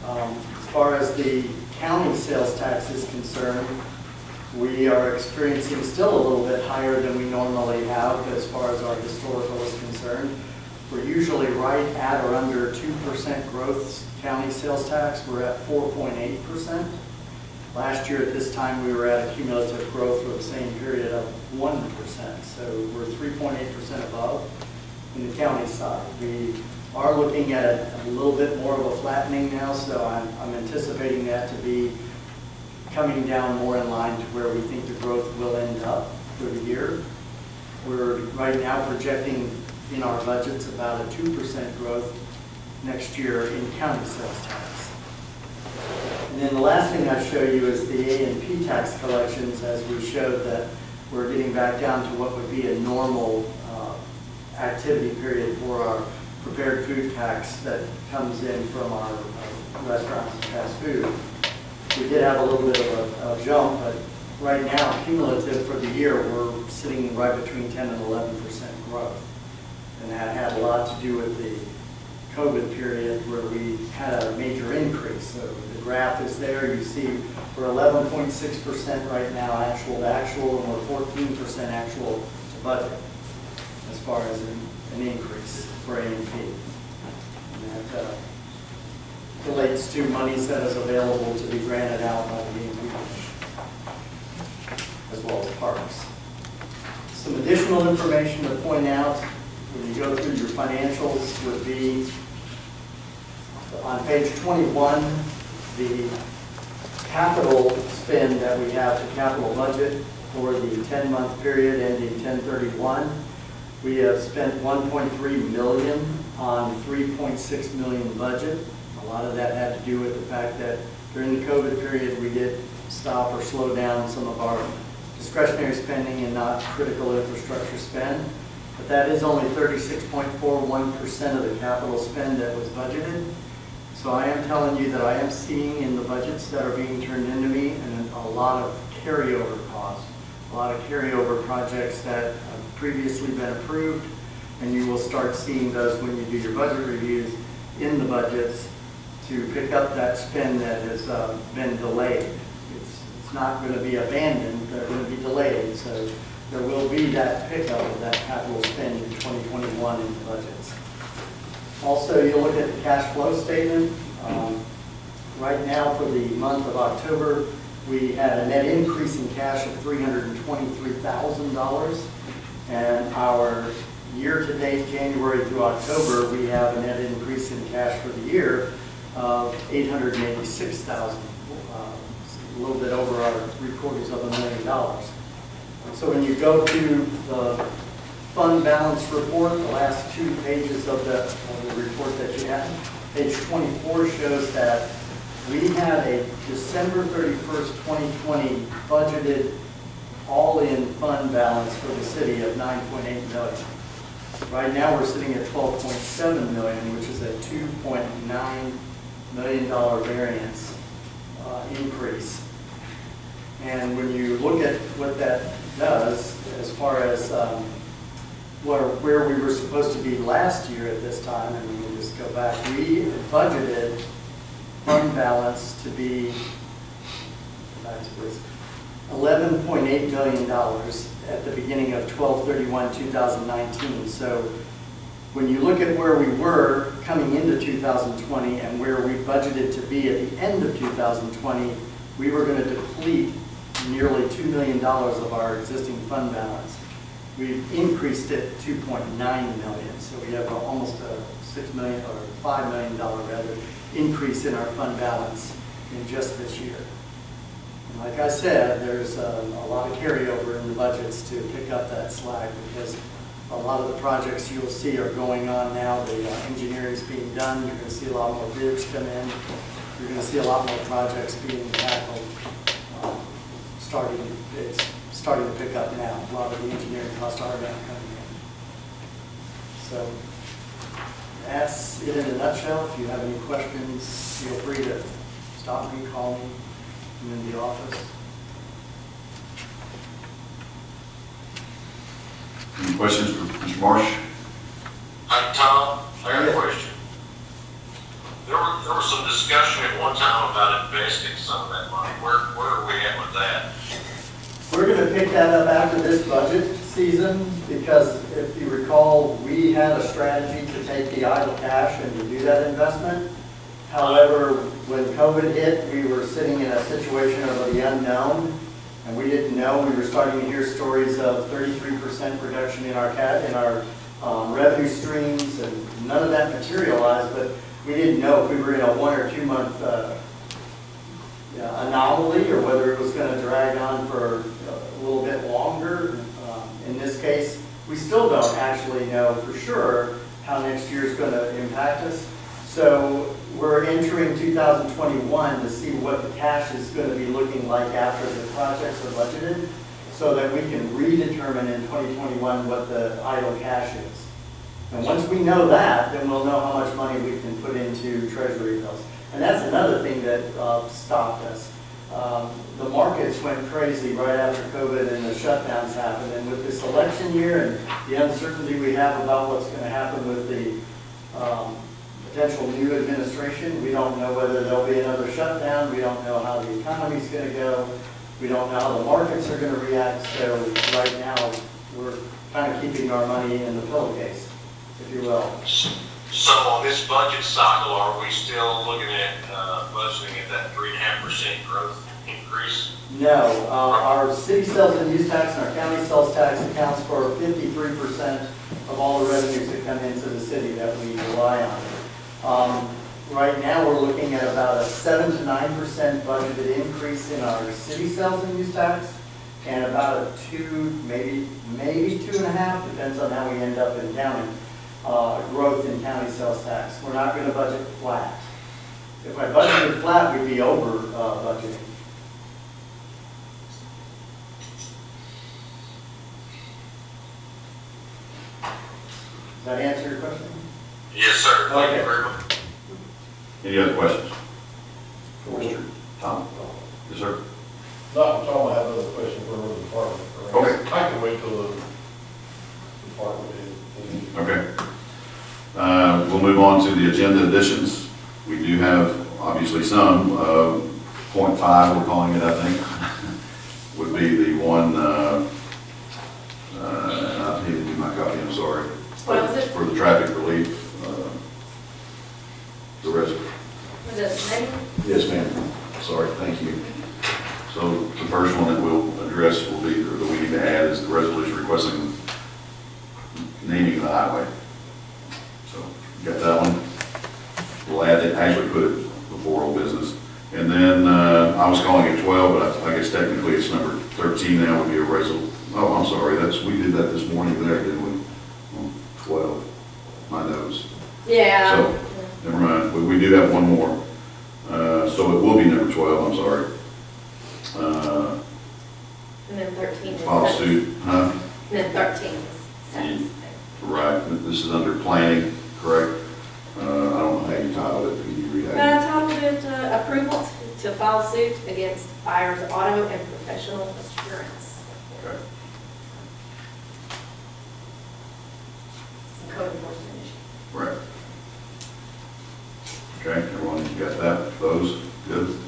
As far as the county sales tax is concerned, we are experiencing still a little bit higher than we normally have as far as our historical is concerned. We're usually right at or under 2% growth county sales tax. We're at 4.8%. Last year at this time we were at a cumulative growth for the same period of 1%. So we're 3.8% above in the county side. We are looking at a little bit more of a flattening now, so I'm anticipating that to be coming down more in line to where we think the growth will end up for the year. We're right now projecting in our budgets about a 2% growth next year in county sales tax. And then the last thing I show you is the A&P tax collections, as we showed that we're getting back down to what would be a normal activity period for our prepared food tax that comes in from our restaurants and fast food. We did have a little bit of a jump, but right now, cumulative for the year, we're sitting right between 10 and 11% growth. And that had a lot to do with the COVID period where we had a major increase. So the graph is there. You see we're 11.6% right now actual to actual, and we're 14% actual to budget as far as an increase for A&P. And that relates to monies that is available to be granted out by the A&P Commission, as well as parks. Some additional information to point out when you go through your financials would be on page 21, the capital spend that we have to capital budget for the 10-month period ending 10/31. We have spent $1.3 million on $3.6 million budget. A lot of that had to do with the fact that during the COVID period, we did stop or slow down some of our discretionary spending and not critical infrastructure spend. But that is only 36.41% of the capital spend that was budgeted. So I am telling you that I am seeing in the budgets that are being turned into me and a lot of carryover costs, a lot of carryover projects that have previously been approved, and you will start seeing those when you do your budget reviews in the budgets to pick up that spend that has been delayed. It's not going to be abandoned, they're going to be delayed. So there will be that pickup of that capital spend in 2021 in the budgets. Also, you'll look at the cash flow statement. Right now, for the month of October, we had a net increase in cash of $323,000. And our year-to-date, January through October, we have a net increase in cash for the year of $886,000, a little bit over our $750,000. So when you go to the fund balance report, the last 2 pages of the report that you have, page 24 shows that we had a December 31st, 2020 budgeted all-in fund balance for the city of $9.8 million. Right now we're sitting at $12.7 million, which is a $2.9 million variance increase. And when you look at what that does, as far as where we were supposed to be last year at this time, and we can just go back, we budgeted fund balance to be, back to this, $11.8 million at the beginning of 12/31/2019. So when you look at where we were coming into 2020 and where we budgeted to be at the end of 2020, we were going to deplete nearly $2 million of our existing fund balance. We've increased it $2.9 million, so we have almost a $6 million or $5 million rather increase in our fund balance in just this year. And like I said, there's a lot of carryover in the budgets to pick up that slack because a lot of the projects you'll see are going on now. The engineering is being done. You're going to see a lot more bids come in. You're going to see a lot more projects being tackled. It's starting to pick up now. A lot of the engineering costs are now coming in. So that's it in a nutshell. If you have any questions, feel free to stop me, call me. I'm in the office. Any questions for Mr. Marsh? Hi, Tom. I got a question. There was some discussion at one time about investing some of that money. Where are we at with that? We're going to pick that up after this budget season because if you recall, we had a strategy to take the idle cash and to do that investment. However, when COVID hit, we were sitting in a situation of the unknown, and we didn't know. We were starting to hear stories of 33% reduction in our revenue streams, and none of that materialized. But we didn't know if we were in a 1 or 2 month anomaly or whether it was going to drag on for a little bit longer. In this case, we still don't actually know for sure how next year is going to impact us. So we're entering 2021 to see what the cash is going to be looking like after the projects are budgeted so that we can redetermine in 2021 what the idle cash is. And once we know that, then we'll know how much money we can put into treasury bills. And that's another thing that stopped us. The markets went crazy right after COVID and the shutdowns happened. And with this election year and the uncertainty we have about what's going to happen with the potential new administration, we don't know whether there'll be another shutdown. We don't know how the economy's going to go. We don't know how the markets are going to react. So right now, we're kind of keeping our money in the pillowcase, if you will. So on this budget cycle, are we still looking at budgeting at that 3.5% growth increase? No, our city sales and use tax and our county sales tax accounts for 53% of all the revenues that come into the city that we rely on. Right now, we're looking at about a 7 to 9% budgeted increase in our city sales and use tax, and about a 2, maybe 2.5, depends on how we end up in county, growth in county sales tax. We're not going to budget flat. If I budgeted flat, we'd be over budgeting. Does that answer your question? Yes, sir. Thank you very much. Any other questions? Mr. Tom? Yes, sir. Not Tom, I have another question for the department. Okay. I can wait till the department is. Okay. We'll move on to the agenda additions. We do have obviously some, 0.5 we're calling it, I think, would be the one, I need to do my copy, I'm sorry. What was it? For the traffic relief, the rest. Was it name? Yes, ma'am. Sorry, thank you. So the first one that we'll address will be, or that we need to add, is the resolution requesting naming the highway. So you got that one? We'll add it, actually put it before old business. And then I was calling it 12, but I guess technically it's number 13 now would be a resolution. Oh, I'm sorry, we did that this morning there, didn't we? 12, my notes. Yeah. So, never mind, we do have one more. So it will be number 12, I'm sorry. And then 13 is File sentence. suit, huh? And then 13 is sentence. Right, this is under planning, correct? I don't know how you titled it, can you read that? Titled it approval to file suit against buyer's auto and professional assurance. Okay. It's a code enforcement issue. Right. Okay, everyone got that, those, good?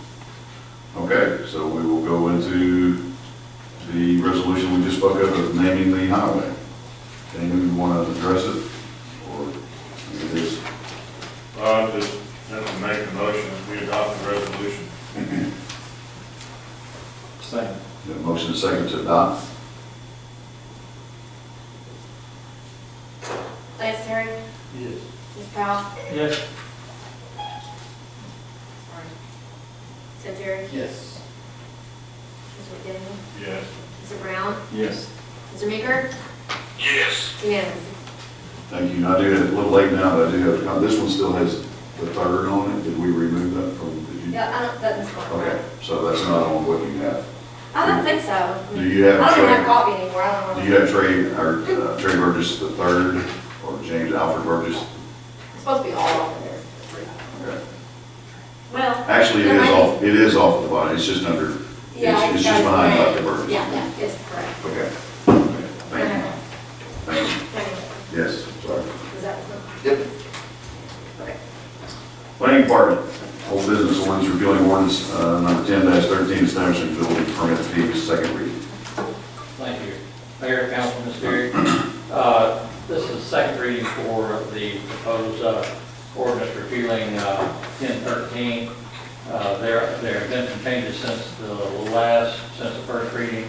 Okay, so we will go into the resolution we just spoke of naming the highway. Anyone want to address it? Or it is? Just have to make a motion that we adopt the resolution. Second. The motion is second to adopt. Lance Terry? Yes. Ms. Powell? Yes. Tim Terry? Yes. Mr. McDaniel? Yes. Mr. Brown? Yes. Mr. Meeker? Yes. Unanimous. Thank you. I do have, a little late now, but I do have, this one still has the third on it. Did we remove that from, did you? Yeah, I don't, doesn't work. Okay, so that's not on what you have. I don't think so. Do you have I don't even have trade- a copy anymore, I don't know. Do you have Trey Burgess the third, or James Alfred Burgess? It's supposed to be all off of there. Okay. Well. Actually, there might it is off the bottom, it's just under, be- Yeah, it's just behind Dr. Burgess. Yeah, it's correct. Okay. Okay. Thank you. Thank you. Thank you. Yes, sorry. Is that one? Yep. Okay. Planning Department, old business ordinance repealing ordinance number 10-13, establishing building permit fees, second reading. Thank you. Mayor, Council, Ms. Terry. This is second reading for the proposed ordinance repealing 1013. There have been some changes since the first reading.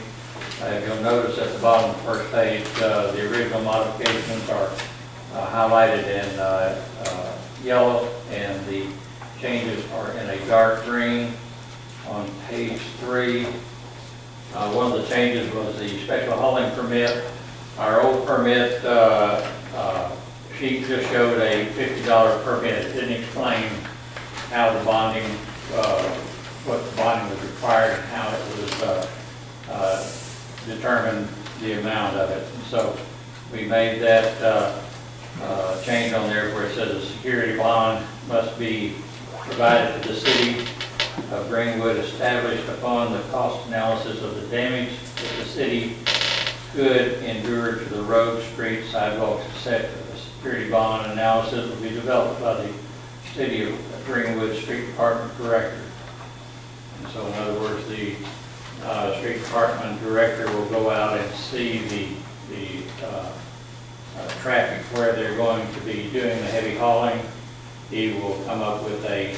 You'll notice at the bottom of the first page, the original modifications are highlighted in yellow, and the changes are in a dark green. On page 3, one of the changes was the special hauling permit. Our old permit sheet just showed a $50 permit. It didn't explain how the bonding, what the bonding was required and how it was determined the amount of it. And so we made that change on there where it says a security bond must be provided to the city of Greenwood established upon the cost analysis of the damage that the city could endure to the roads, streets, sidewalks, etc. The security bond analysis will be developed by the city of Greenwood Street Department Director. And so in other words, the street department director will go out and see the traffic where they're going to be doing the heavy hauling. He will come up with a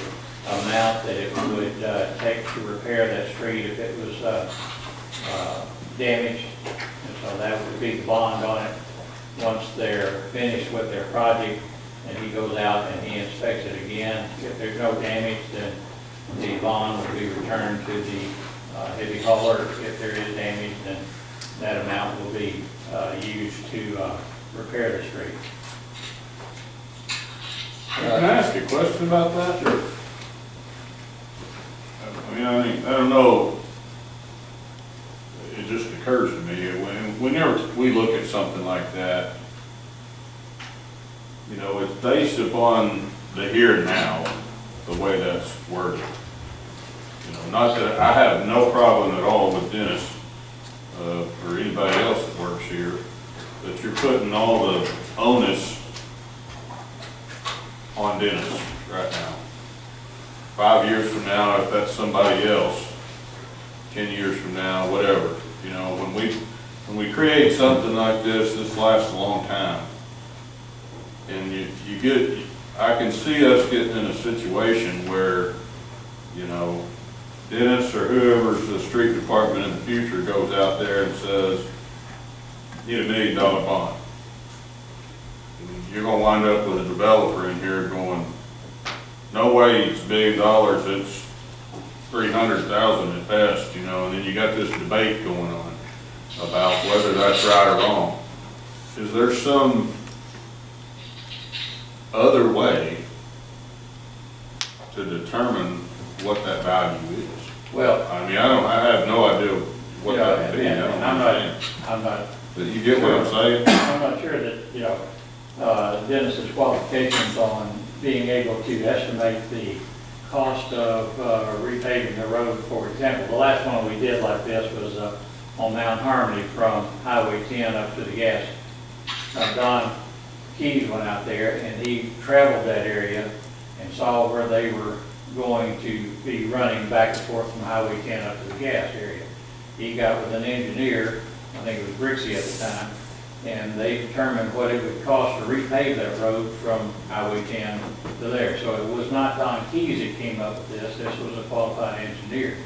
amount that it would take to repair that street if it was damaged. And so that would be the bond on it. Once they're finished with their project, and he goes out and he inspects it again. If there's no damage, then the bond will be returned to the heavy hauler. If there is damage, then that amount will be used to repair the street. Can I ask you a question about that? Sure. I don't know, it just occurs to me, whenever we look at something like that, you know, it's based upon the here and now, the way that's worded. You know, not that I have no problem at all with Dennis, or anybody else that works here, but you're putting all the onus on Dennis right now. 5 years from now, if that's somebody else, 10 years from now, whatever, you know, when we create something like this lasts a long time. And I can see us getting in a situation where, you know, Dennis or whoever's the street department in the future goes out there and says, need $1 million bond. And you're gonna wind up with a developer in here going, no way it's $1 million, it's 300,000 at best, you know, and then you got this debate going on about whether that's right or wrong. Is there some other way to determine what that value is? Well, I mean, I have no idea what that would be. I'm not. But you get what I'm saying? I'm not sure that, you know, Dennis's qualifications on being able to estimate the cost of repaving the road, for example. The last one we did like this was on Mount Harmony from Highway 10 up to the gas. Don Keys went out there and he traveled that area and saw where they were going to be running back and forth from Highway 10 up to the gas area. He got with an engineer, I think it was Brixie at the time, and they determined what it would cost to repave that road from Highway 10 to there. So it was not Don Keys that came up with this. This was a qualified engineer.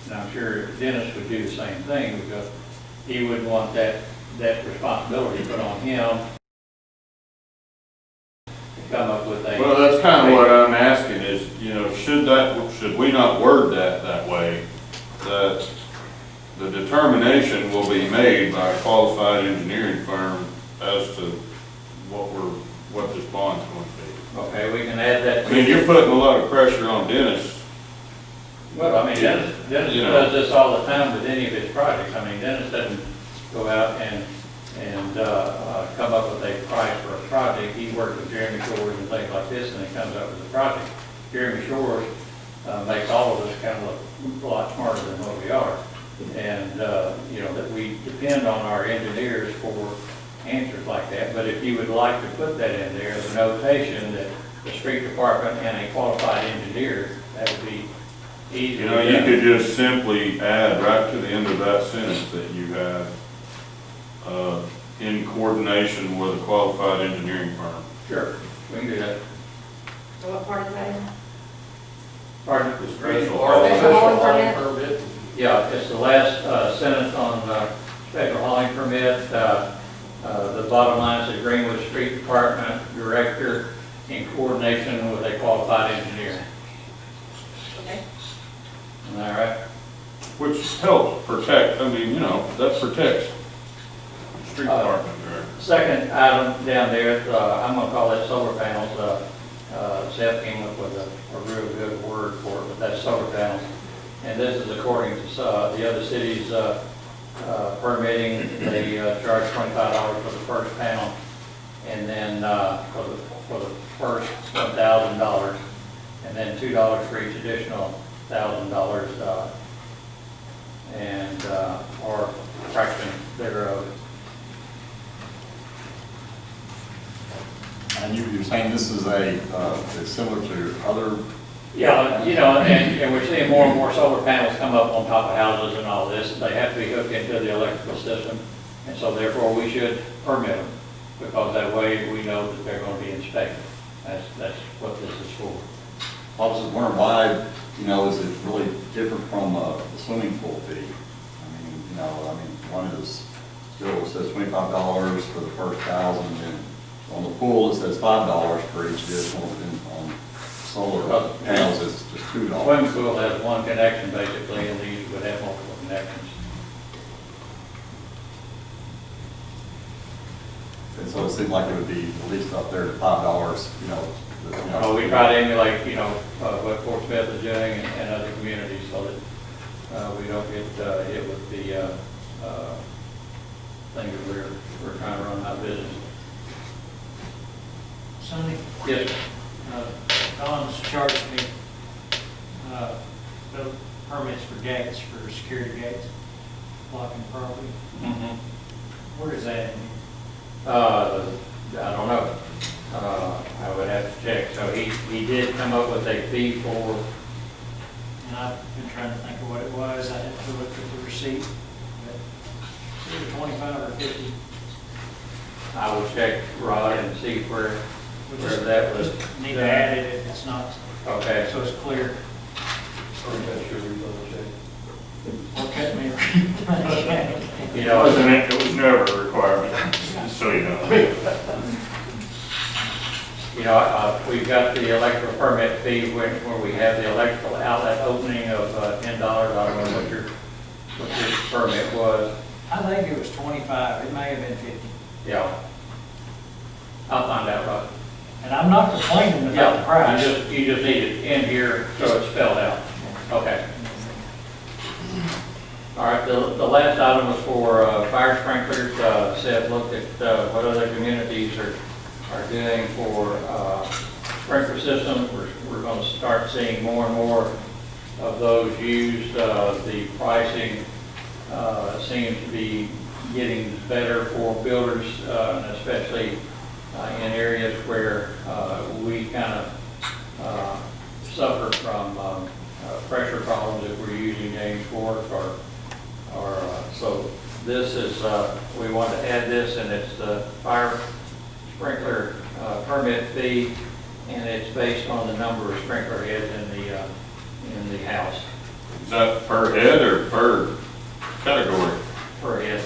And I'm sure Dennis would do the same thing, because he wouldn't want that responsibility put on him to come up with a... Well, that's kind of what I'm asking is, you know, should we not word that way, that the determination will be made by a qualified engineering firm as to what this bond's going to be? Okay, we can add that. I mean, you're putting a lot of pressure on Dennis. Well, I mean, Dennis you know, does this all the time with any of his projects. I mean, Dennis doesn't go out and come up with a price for a project. He works with Jeremy Shores and things like this, and he comes up with a project. Jeremy Shores makes all of us kind of look a lot smarter than what we are. And, you know, that we depend on our engineers for answers like that. But if you would like to put that in there, the notation that the street department and a qualified engineer, that would be easy. You know, you could just simply add right to the end of that sentence that you have in coordination with a qualified engineering firm. Sure, we can do that. So what part is that in? Pardon? The special hauling permit? Yeah, it's the last sentence on special hauling permit. The bottom line says Greenwood Street Department Director in coordination with a qualified engineer. Okay. All right. Which helps protect, I mean, you know, that protects the street department there. Second item down there, I'm going to call that solar panels. Seth came up with a real good word for it, but that's solar panels. And this is according to the other cities permitting. They charge $25 for the first panel, and then for the first $1,000, and then $2 for each additional $1,000, and or fraction thereof. And you're saying this is it's similar to other? Yeah, you know, and we're seeing more and more solar panels come up on top of houses and all this. They have to be hooked into the electrical system, and so therefore we should permit them, because that way we know that they're going to be inspected. That's what this is for. I was just wondering why, you know, is it really different from the swimming pool fee? I mean, you know, one is still says $25 for the first 1,000, and on the pool it says $5 for each additional, and on solar panels it's just $2. Swimming pool has one connection basically, and these would have multiple connections. And so it seemed like it would be at least up there to $5, you know. We try to emulate, you know, what Fort Smith is doing and other communities, so that we don't get hit with the thing that we're trying to run out of business. Sonny, Yes, Don's charged me permits for gates, for security gates, blocking property. Where is that in here? I don't know. I would have to check. So he did come up with a fee for. And I've been trying to think of what it was. I had to look at the receipt. But either 25 or 50. I will check Rod and see where that was. Just need to add it if it's not. Okay. So it's clear. Or cut me. You know, It was never a requirement, just so you know. You know, we've got the electrical permit fee where we have the electrical outlet opening of $10. I don't know what your permit was. I think it was 25. It may have been 50. Yeah. I'll find out, Rod. And I'm not complaining about the price. You just need it in here so it's spelled out. Okay. All right, the last item was for fire sprinklers. Seth looked at what other communities are doing for sprinkler systems. We're going to start seeing more and more of those used. The pricing seems to be getting better for builders, and especially in areas where we kind of suffer from pressure problems if we're using James Fork or so this is, we want to add this, and it's the fire sprinkler permit fee, and it's based on the number of sprinkler heads in the house. Is that per head or per category? Per head.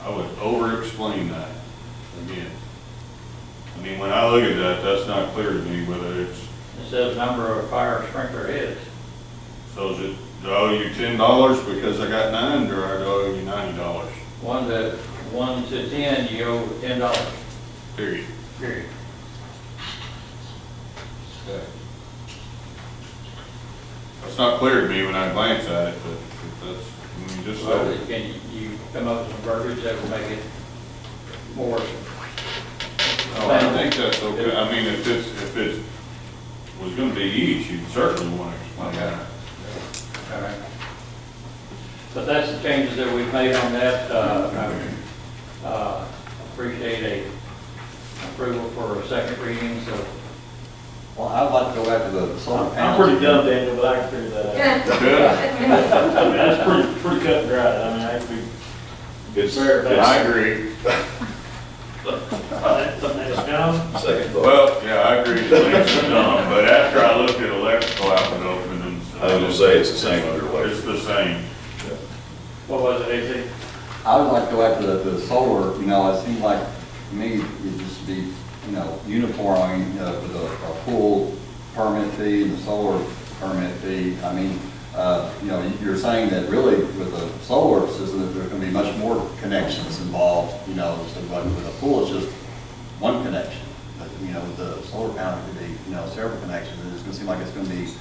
I would over-explain that again. I mean, when I look at that, that's not clear to me whether it's. It says number of fire sprinkler heads. So is it, do I owe you $10 because I got 9, or I owe you $90? 1 to 10, you owe $10. Period. Period. Okay. That's not clear to me when I glance at it, but that's, I mean, just Well, so. can you come up with some verbiage that will make it more? No, I think that's okay. I mean, if it was gonna be each, you'd certainly want to explain that. All right. But that's the changes that we've made on that. I appreciate a approval for a second reading, so. Well, I'd like to go back to the solar panels. I'm pretty dumb, Daniel, but I can figure that out. Good? I mean, that's pretty cut and dry. I mean, I can be fair. I agree. That's dumb. Second thought. Well, yeah, I agree, it's dumb, but after I looked at electrical outlet openings. I was gonna say it's the same under electrical. It's the same. What was it, AC? I would like to go back to the solar, you know, it seemed like to me it'd just be, you know, uniforming with a pool permit fee and the solar permit fee. I mean, you know, you're saying that really with the solar system that there's going to be much more connections involved, you know, so but with a pool it's just one connection. But, you know, with the solar panel could be, you know, several connections. It's going to seem like it's going to be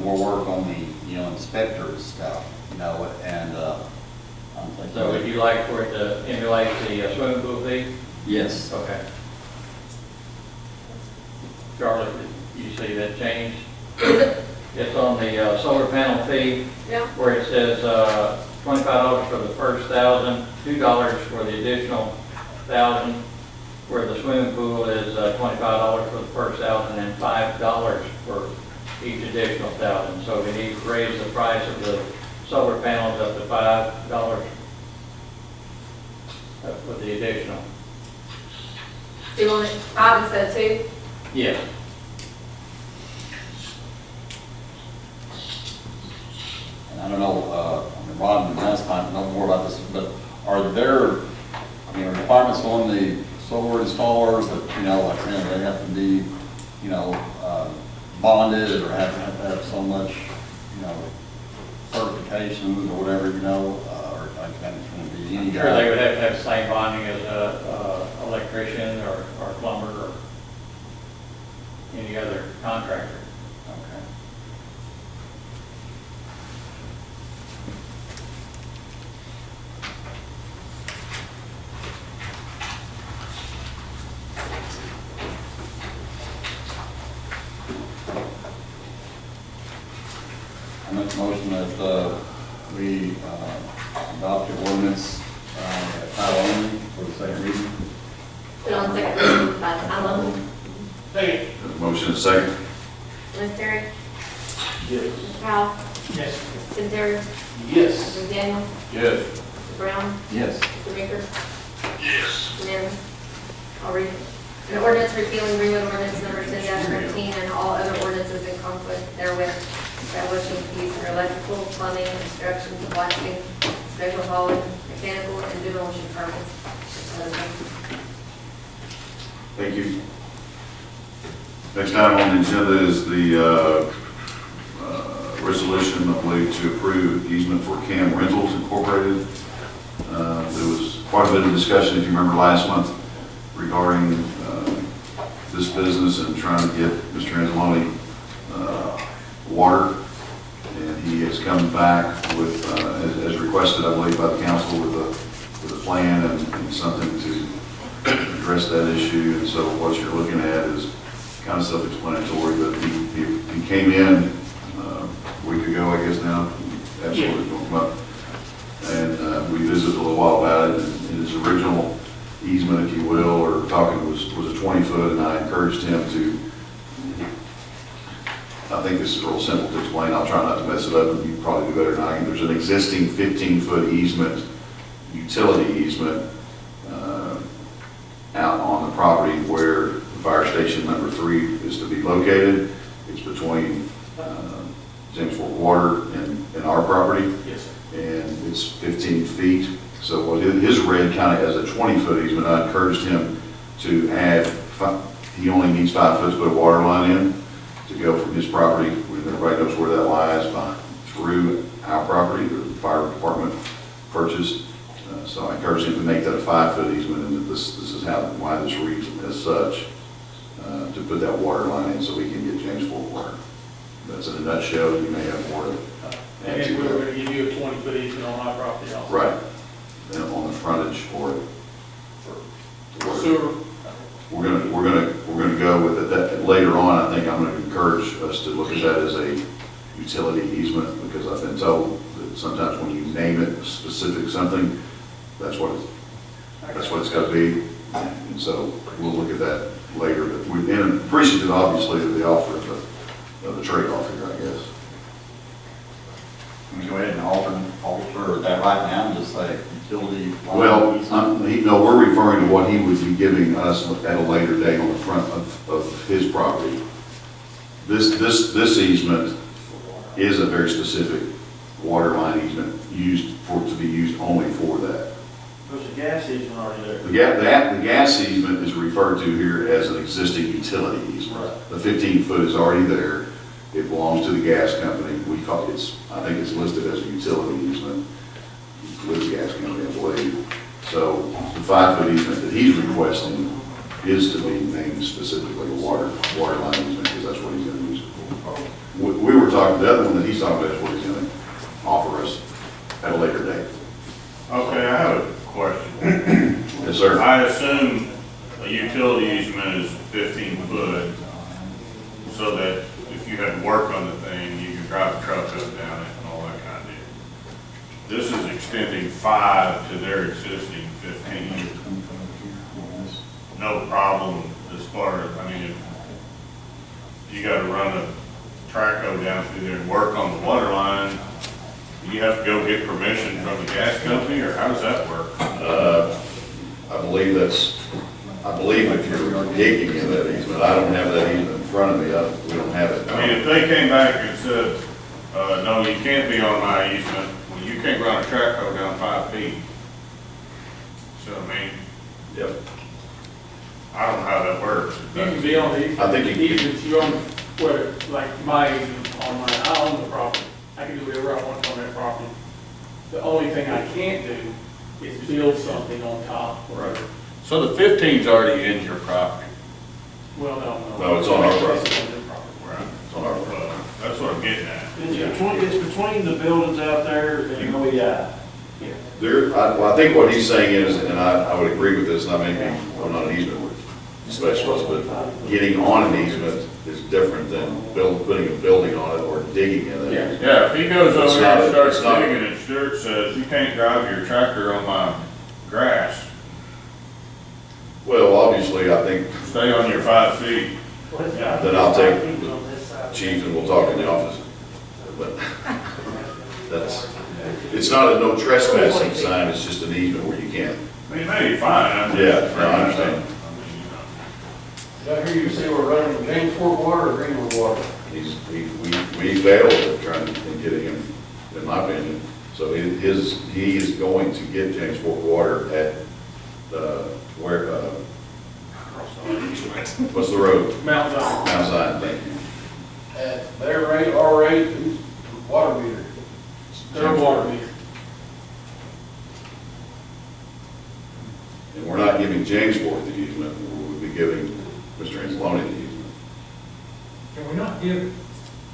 more work on the, you know, inspectors stuff, you know, and I'm thinking. So would you like for it to emulate the swimming pool fee? Yes. Okay. Charlotte, you see that change? It's on the solar panel fee, Yeah. where it says $25 for the first 1,000, $2 for the additional 1,000, where the swimming pool is $25 for the first 1,000 and $5 for each additional 1,000. So we need to raise the price of the solar panels up to $5 for the additional. Do you want it 5 instead of 2? Yes. And I don't know, I mean, Ron and Dennis might know more about this, but are there, I mean, requirements on the solar installers that, you know, like, you know, they have to be, you know, bonded or have to have so much, you know, certifications or whatever, you know, or I think it's going to be any guy? Sure, they would have to have the same bonding as a electrician or plumber or any other contractor. Okay. I make a motion that we adopt the ordinance by title only for the second reading. Put on second reading by title only. Second. There's a motion and a second. Ms. Terry? Yes. Mr. Powell? Yes. Mr. Terry? Yes. Mr. Daniel? Yes. Mr. Brown? Yes. Mr. Baker? Yes. Unanimous. I'll read it. An ordinance repealing Greenwood ordinance number 10-13 and all other ordinances in conflict therewith, establishing fees for electrical, plumbing, construction, blasting, special hauling, mechanical, and demolition permits. Thank you. Next item on the agenda is the resolution, I believe, to approve easement for Cam Rentals Incorporated. There was quite a bit of discussion, if you remember last month, regarding this business and trying to get Mr. Anzalone water. And he has come back with, as requested, I believe, by the council with a plan and something to address that issue. And so what you're looking at is kind of self-explanatory, but he came in a week ago, I guess now, absolutely don't come up. And we visited a little while about it, and his original easement, if you will, or talking was a 20-foot, and I encouraged him to, I think this is real simple to explain, I'll try not to mess it up, and you probably do better than I can. There's an existing 15-foot easement, utility easement, out on the property where the fire station number 3 is to be located. It's between James Fork Water and our property. Yes, sir. And it's 15 feet. So what his read kind of as a 20-foot easement, I encouraged him to add, he only needs 5 foot to put a water line in to go from his property, everybody knows where that lies, through our property, or the fire department purchased. So I encouraged him to make that a 5-foot easement, and this is why this reads as such, to put that water line in so we can get James Fork water. That's in a nutshell. You may have more to add And to we're that. going to give you a 20-foot easement on my property also. Right. And on the frontage for it. Sewer. We're gonna go with it. That later on, I think I'm gonna encourage us to look at that as a utility easement, because I've been told that sometimes when you name it specific something, that's what it's got to be. And so we'll look at that later. But we're appreciative, obviously, of the offer of the trade-off here, I guess. Can we go ahead and alter that right now and just say utility? Well, no, we're referring to what he would be giving us at a later date on the front of his property. This easement is a very specific water line easement to be used only for that. There's a gas easement already there. The gas easement is referred to here as an existing utility easement. Right. The 15 foot is already there. It belongs to the gas company. I think it's listed as a utility easement with the gas company, I believe. So the 5-foot easement that he's requesting is to be named specifically a water line easement, because that's what he's going to use it for. We were talking, the other one that he's talking about is what he's going to offer us at a later date. Okay, I have a question. Yes, sir. I assume a utility easement is 15 foot, so that if you had to work on the thing, you could drive a truck up down it and all that kind of deal. This is extending 5 to their existing 15. No problem as far as, I mean, if you gotta run a track go down through there and work on the water line, do you have to go get permission from the gas company, or how does that work? I believe if you're digging in that easement, I don't have that easement in front of me, we don't have it. I mean, if they came back and said, no, you can't be on my easement, well, you can't run a track go down 5 feet. So, I mean, Yep. I don't know how that works. You can be on the, I think you- easements, you own, whether, like my easement on mine, I own the property. I can do whatever I want on that property. The only thing I can't do is build something on top. Right. So the 15's already in your property? Well, no. No, it's on our property. It's on their property. Right. It's on our property. That's what I'm getting at. It's between the buildings out there and OEI. I think what he's saying is, and I would agree with this, and I'm not an easement specialist, but getting on an easement is different than putting a building on it or digging in it. Yeah, if he goes It's over not- there and starts it's not- digging and Stuart says, you can't drive your tractor on my grass, Well, obviously, I think stay on your 5 feet. then I'll take the chief and we'll talk in the office. But it's not a no trespassing sign, it's just an easement where you can't. I mean, it may be fine. Yeah, no, I understand. Did I hear you say we're running James Fork water or Greenwood water? We failed at trying to get him, in my opinion. So he is going to get James Fork water at, what's the road? Mount Zion. Mount Zion, thank you. At their rate, our rate, who's water meter? Their water meter. And we're not giving James Fork the easement, we'll be giving Mr. Anzalone the easement. Can we not give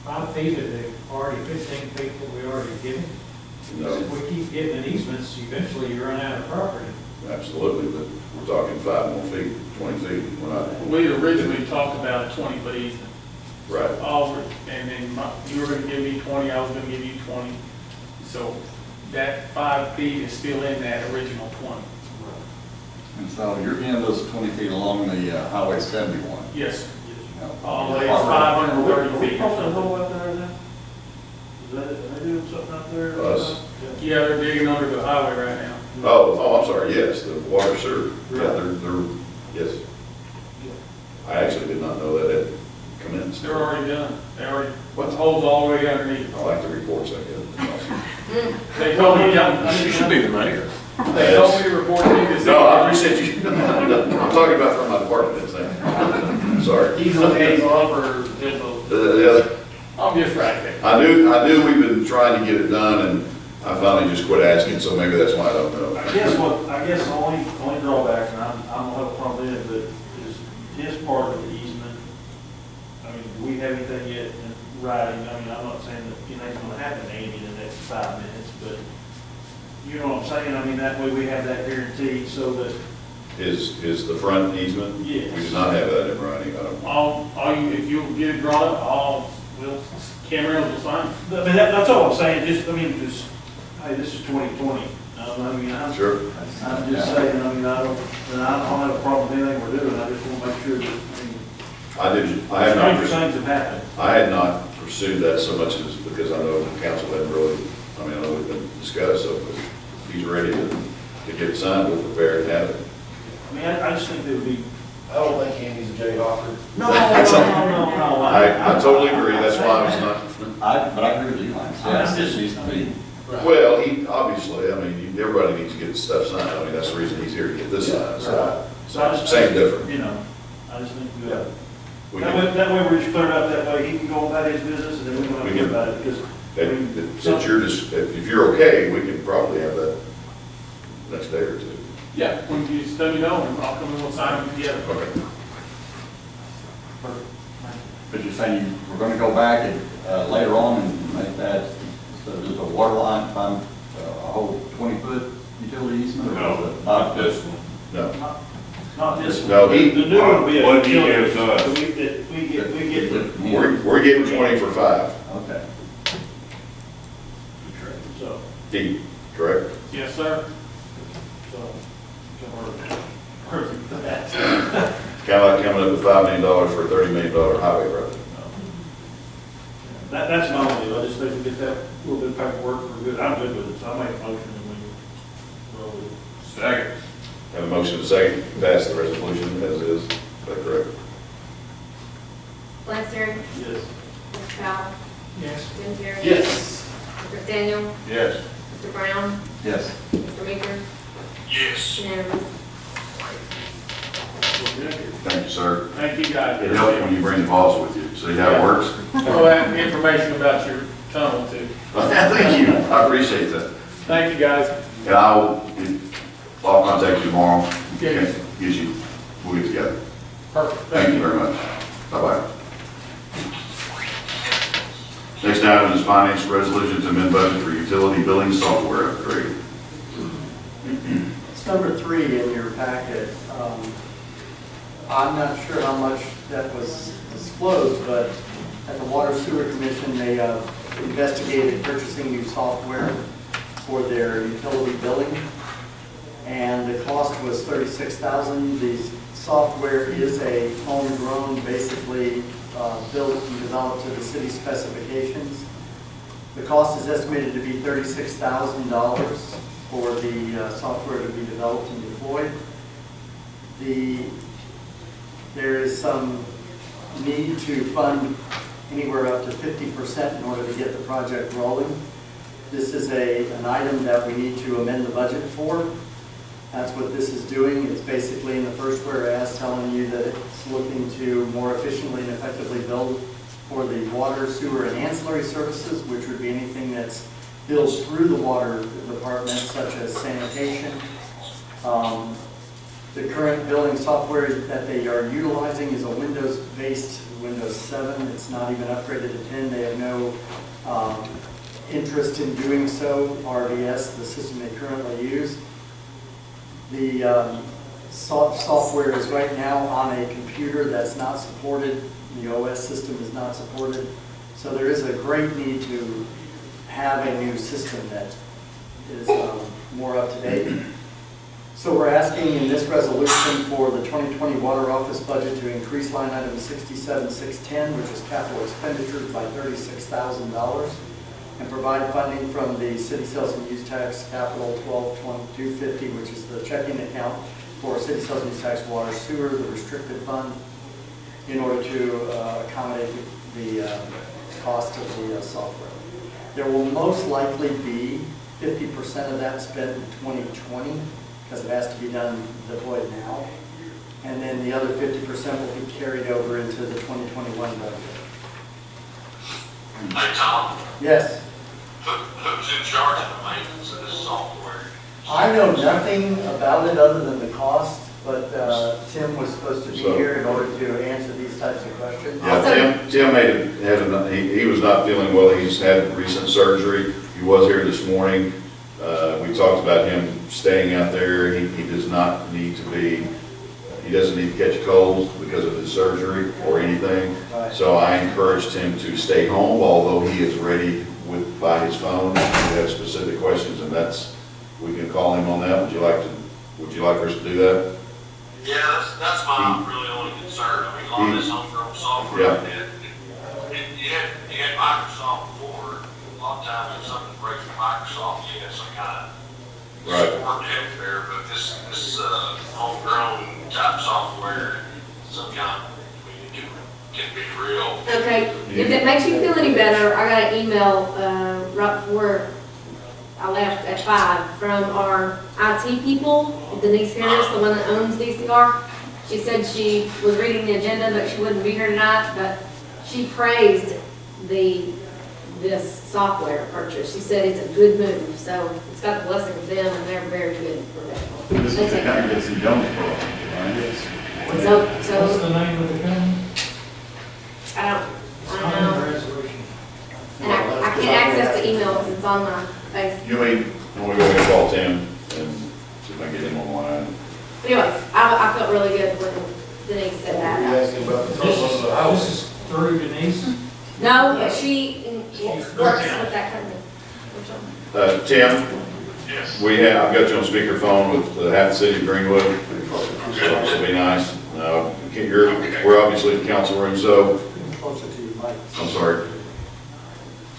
5 feet of the already 15 feet that we already given? No. If we keep giving easements, eventually you run out of property. Absolutely, but we're talking 5 more feet, 20 feet. We're not. We originally talked about a 20-foot easement. Right. And then you were gonna give me 20, I was gonna give you 20. So that 5 feet is still in that original 20. And so your end is 20 feet along the Highway 71. Yes. Now, All the way to 530 feet or Pumping a something. hole out there then? Is that, are they doing something out there? Us? Yeah, they're digging under the highway right now. Oh, I'm sorry, yes, the water sewer. Yeah, they're, yes. I actually did not know that had commenced. They're already done. They already, What? the hole's all the way underneath. I like the reports I get. They told me, You should be the mayor. they told me to report to you this No, I evening. appreciate you. I'm talking about from my department, it's saying. Sorry. He's on the or digital. The I'm just right there. I knew we've been trying to get it done, and I finally just quit asking, so maybe that's why I don't know. I guess the only drawback, and I don't have a problem with it, but is his part of the easement. I mean, do we have anything yet in writing? I mean, I'm not saying that, it's gonna happen maybe in the next 5 minutes, but you know what I'm saying? I mean, that way we have that guaranteed so that. Is the front easement? Yes. We do not have that in writing, I don't. All you, if you get it drawn up, Cameron will sign it. I mean, that's all I'm saying, just, hey, this is 2020. I'm Sure. I'm just saying, I don't have a problem with anything we're doing, I just want to make sure that, I have stranger not, things have happened. I had not pursued that so much as because I know the council hadn't really, I know we've been discussed, so if he's ready to get it signed, we're prepared to have it. I mean, I just think it would be. I don't think Andy's a jayhawker. No. I totally agree, that's why I was not. But I agree with you, Lance. Yes, this needs to be. Well, he, obviously, everybody needs to get stuff signed, that's the reason he's here to get this signed, so. Same difference. I just think we got. We That way we just clear it up that way, he can go about his business and then we don't have to worry about it, because. If you're okay, we can probably have that next day or two. Yeah, when you just let me know, and I'll come and we'll sign them together. Okay. But you're saying we're going to go back and later on and make that, instead of just a water line, find a whole 20-foot utility easement? No, not this one. No. Not this one. No, The new one will be a what he utility. gives us. We get. We're we're getting 20 for 5. Okay. So, D, correct? yes, sir. So, perfect for that. Kind of like coming up with $5 million for a $30 million highway project. That's my only deal. I just think we get that little bit of paperwork, we're good. I'm good with it, so I'll make a motion and we roll with it. Second. Have a motion and a second to pass the resolution as is. Is that correct? Lance Terry, Yes. Mr. Powell, Yes. Jim Terry. Yes. Mr. Daniel, Yes. Mr. Brown, Yes. Mr. Meeker, Yes. unanimous. Thank you, sir. Thank you, guys. It helps when you bring the boss with you. See how it works? Oh, and information about your tunnel too. Thank you. I appreciate that. Thank you, guys. And I'll contact you tomorrow. Yes. We'll get together. Perfect. Thank you very much. Bye-bye. Next item is finance resolution to amend budget for utility billing software upgrade. It's number 3 in your packet. I'm not sure how much that was disclosed, but at the Water Sewer Commission, they investigated purchasing new software for their utility billing, and the cost was $36,000. The software is a homegrown, basically built and developed to the city specifications. The cost is estimated to be $36,000 for the software to be developed and deployed. There is some need to fund anywhere up to 50% in order to get the project rolling. This is an item that we need to amend the budget for. That's what this is doing. It's basically in the first whereas telling you that it's looking to more efficiently and effectively bill for the water, sewer, and ancillary services, which would be anything that's billed through the water department, such as sanitation. The current billing software that they are utilizing is a Windows-based Windows 7. It's not even upgraded to 10. They have no interest in doing so. RDS, the system they currently use. The software is right now on a computer that's not supported. The OS system is not supported. So there is a great need to have a new system that is more up to date. So we're asking in this resolution for the 2020 water office budget to increase line item 67610, which is capital expenditures, by $36,000, and provide funding from the city sales and use tax capital 122250, which is the checking account for city sales and use tax, water, sewer, the restricted fund, in order to accommodate the cost of the software. There will most likely be 50% of that spent in 2020, because it has to be deployed now. And then the other 50% will be carried over into the 2021 budget. Hey, Tom, Yes, who's in charge of the maintenance of this software? I know nothing about it other than the cost, but Tim was supposed to be here in order to answer these types of questions. Yeah, Tim he was not feeling well. He's had recent surgery. He was here this morning. We talked about him staying out there. He does not need to be, he doesn't need to catch a cold because of his surgery or anything. Right. So I encouraged him to stay home, although he is ready by his phone. If you have specific questions, and we can call him on that. Would you like for us to do that? Yeah, that's my really only concern. I mean, a lot of this homegrown software, you had Microsoft before. A lot of times when something breaks with Microsoft, you have some kind of support help there, but this homegrown type software, some kind of, it can be real. Okay, if it makes you feel any better, I got an email right before I left at 5 from our IT people, Denise Harris, the one that owns DCR. She said she was reading the agenda, but she wouldn't be here tonight, but she praised this software purchase. She said it's a good move, so it's got the blessing of them, and they're very good professionals. This is the company that's in Jonesboro, right? So, What's the name of the company? I don't know. And I can't access the email because it's on my face. You mean, when we go ahead and call Tim and see if I can get him on the line? Anyways, I felt really good when Denise said Are that. you asking about the total of the house? This is through Denise? No, but she works with that company. Tim, Yes. I've got you on speakerphone with half the city of Greenwood. It'll be nice. We're obviously the council room, so, Closer to your mic. I'm sorry.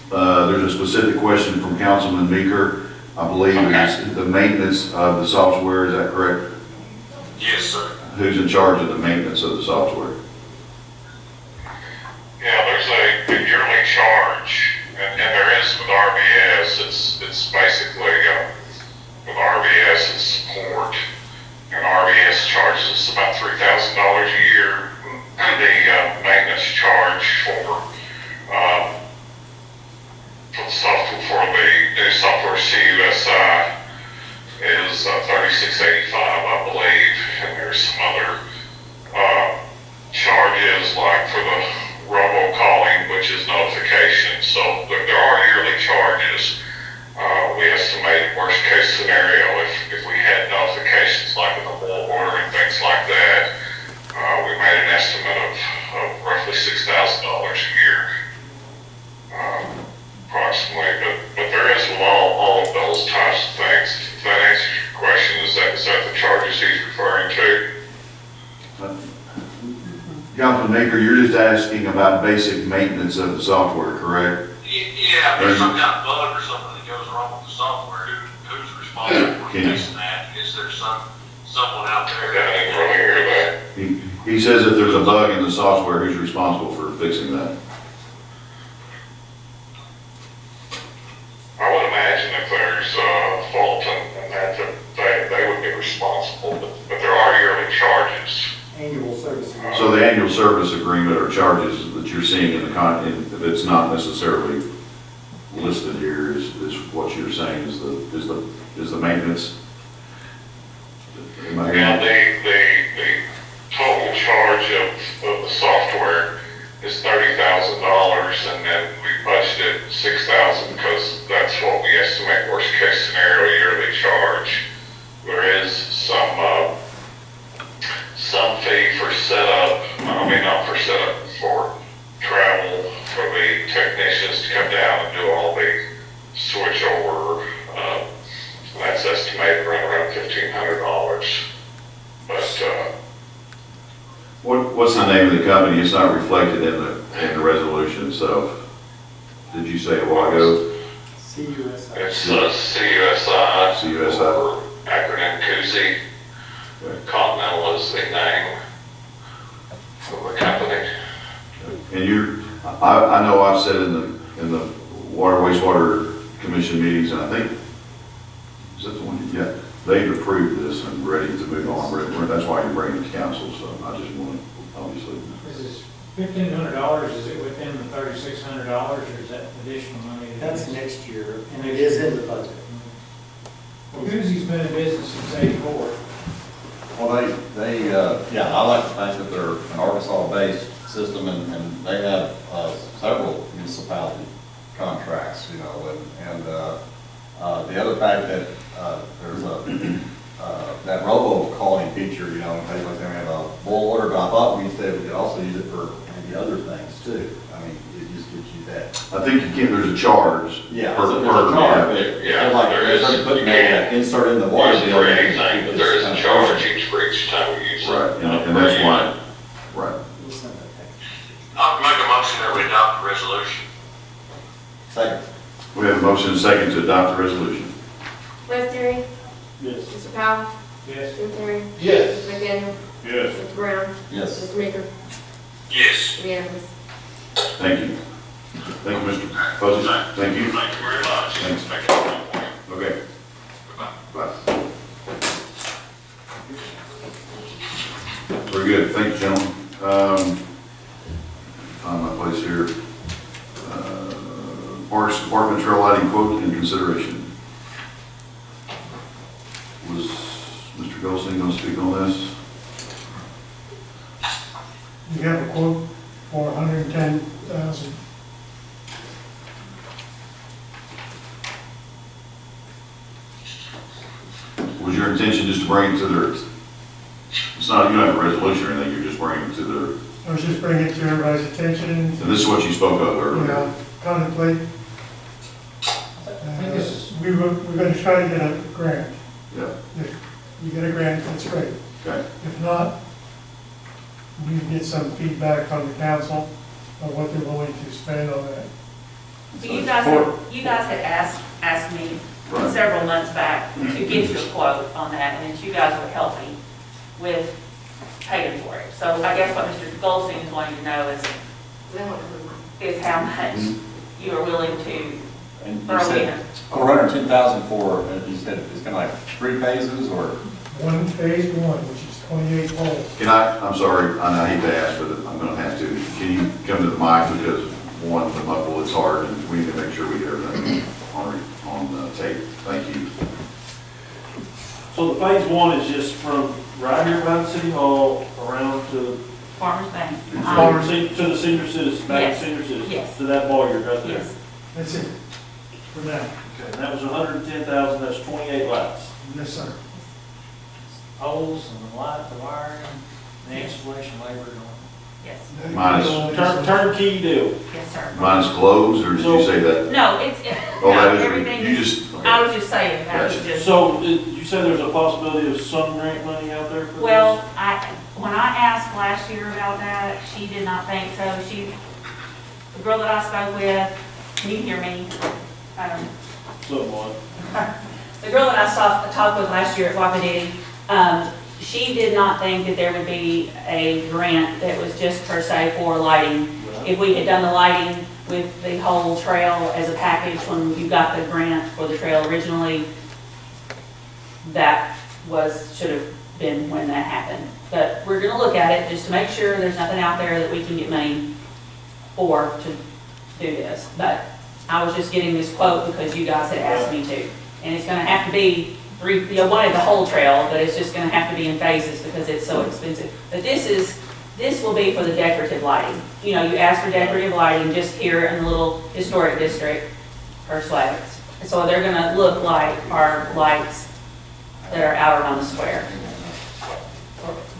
There's a specific question from Councilman Meeker. I believe it's the maintenance of the software, is that correct? Yes, sir. Who's in charge of the maintenance of the software? Yeah, there's a yearly charge, and there is with RBS, it's basically, with RBS, it's support, and RBS charges us about $3,000 a year. The maintenance charge for the software, for the new software CUSI is $36.85, I believe, and there's some other charges like for the robocalling, which is notification. So there are yearly charges. We estimate worst case scenario, if we had notifications like in the wall order and things like that, we made an estimate of roughly $6,000 a year, approximately. But there is all of those types of things. If that answers your question, is that the charges he's referring to? Councilman Meeker, you're just asking about basic maintenance of the software, correct? Yeah, if there's some kind of bug or something that goes wrong with the software, who's responsible for fixing that? Is there someone out there? I didn't really hear that. He says if there's a bug in the software, who's responsible for fixing that? I would imagine if there's a fault in that, they would be responsible, but there are yearly charges. Annual service agreement. So the annual service agreement or charges that you're seeing in the it's not necessarily listed here is what you're saying is the maintenance? Yeah, the total charge of the software is $30,000, and then we budgeted $6,000 because that's what we estimate worst case scenario yearly charge. There is some fee for setup, not for setup, for travel for the technicians to come down and do all the switch over. That's estimated around $1,500. But What's the name of the company? It's not reflected in the resolution itself. Did you say a while ago? CUSI. it's CUSI. CUSI. Or acronym CUSI. Continental is the name of the company. And I know I've said in the Water Wastewater Commission meetings, and I think, is that the one? Yeah, they've approved this and ready to move on. That's why you're bringing it to council, so I just want to, obviously. Is this $1,500, is it within the $3,600, or is that additional money? That's next year, and it is in the budget. Well, Guzzi's been in business since '84. Well, I like the fact that they're an Arkansas-based system, and they have several municipality contracts, and the other fact that there's that robocalling feature, everybody's gonna have a bull order, but I thought we said we could also use it for maybe other things too. It just gives you that. I think there's a charge. Yeah, per- there's a per- charge. Yeah, Like there is. they're putting an insert in the water Use it bill. for anything, but there is a charge for each time we use it. Right, and that's why, right. I'll make a motion that we adopt the resolution. Second. We have a motion and a second to adopt the resolution. Wes Terry? Yes. Mr. Powell? Yes. Jim Terry? Yes. Mr. McDaniel? Yes. Mr. Brown? Yes. Mr. Meeker? Yes. Unanimous. Thank you. Thank you, Mr. Posey. Thank you. Thank you very much. Thanks. Thank you. Okay. Goodbye. Bye. Very good. Thank you, gentlemen. Find my place here. Parks Department trail lighting quote in consideration. Was Mr. Goldstein going to speak on this? You have a quote for $110,000. Was your intention just to bring it to their, it's not, you don't have a resolution or anything, you're just bringing it to I was just bringing it to everybody's attention, And this is what you spoke of you earlier. know, contemplate. We're gonna try to get a grant. Yeah, If you get a grant, that's great. okay. If not, we need to get some feedback from the council on what they're willing to spend on that. So you guys had asked me Right. several months back to get you a quote on that, and that you guys would help me with paying for it. So I guess what Mr. Goldstein is wanting to know is how much you are willing to And you throw said in. 410,000 for, you said it's kind of like 3 phases or? Phase one, which is 28 poles. Can I'm sorry, and I hate to ask, but I'm gonna have to. Can you come to the mic because one, the muffle is hard and we need to make sure we get everything on tape. Thank you. So the phase one is just from right here by the city hall around to Farmers Bank. to the senior citizens, back Yes. to senior citizens, Yes. to that boiler right there. Yes. That's it, for now. Okay, and that was 110,000, that's 28 lights. Yes, sir. Poles and the light, the wiring, the installation labor. Yes. Minus- Turnkey deal. Yes, sir. Minus clothes, or did you say that? No, Oh, that no, is, everything you is, just, okay. I was just saying, that was Gotcha. just. So, you say there's a possibility of some grant money out there for this? Well, when I asked last year about that, she did not think so. The girl that I spoke with, can you hear me? Somewhat. The girl that I talked with last year at Wapatiti, she did not think that there would be a grant that was just per se for lighting. If we had done the lighting with the whole trail as a package when you got the grant for the trail originally, that should have been when that happened. But we're gonna look at it just to make sure there's nothing out there that we can get money for to do this. But I was just getting this quote because you guys had asked me to. And it's gonna have to be wanted the whole trail, but it's just gonna have to be in phases because it's so expensive. But this will be for the decorative lighting. You know, you ask for decorative lighting just here in the little historic district per slab. So they're gonna look like our lights that are out around the square.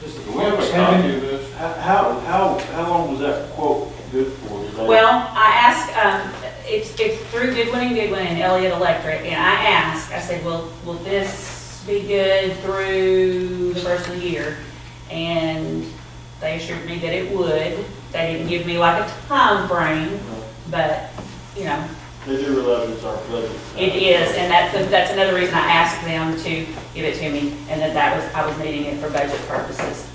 Do we have a copy of this? How long was that quote good for? Well, I asked, it's through Goodwin and Elliott Electric, and I said, well, will this be good through the first of the year? And they assured me that it would. They didn't give me like a time frame, but, you know. They do realize it's our budget. It is, and that's another reason I asked them to give it to me, and I was needing it for budget purposes.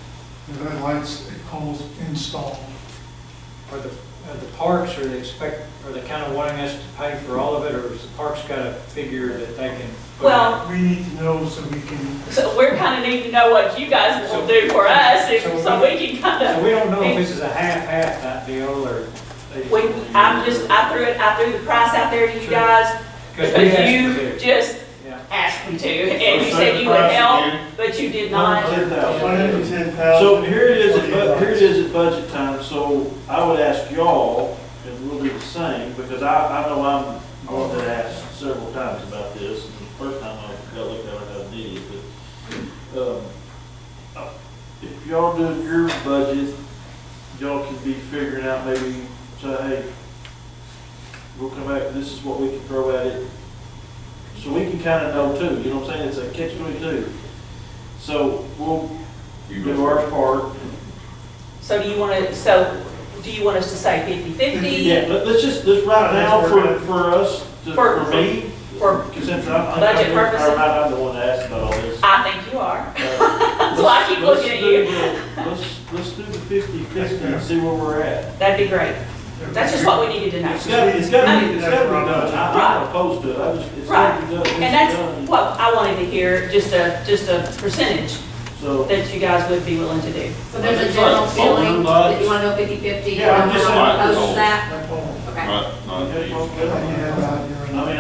The red lights, poles installed. Are the parks, are they kind of wanting us to pay for all of it, or is the parks got to figure that they can? Well, We need to know so we can. so we're kind of need to know what you guys will do for us, so we can kind of. So we don't know if this is a half-half type deal, or. I threw the price out there to you guys, because you just asked me to, and you said you would help, but you did not. 110,000. So here it is at budget time, so I would ask y'all, and we'll do the same, because I know I'm one that asked several times about this, and the first time I got looked at like I was an idiot, but, if y'all do your budget, y'all could be figuring out maybe, say, hey, we'll come back, this is what we can throw at it, so we can kind of know too, you know what I'm saying, it's a catch-22. So we'll do our part. So do you want us to say 50/50? Yeah, let's right now for us, for me, because since budget purposes? I'm the one that asked about all this. I think you are. So I keep looking at you. Let's do the 50/50 and see where we're at. That'd be great. That's just what we needed to know. It's got to be done. I'm not opposed to it. It's got to be done. And that's what I wanted to hear, just a percentage So that you guys would be willing to do. So there's a general feeling that you want to go 50/50? Yeah, I'm just saying. Oppose that? Okay. I mean,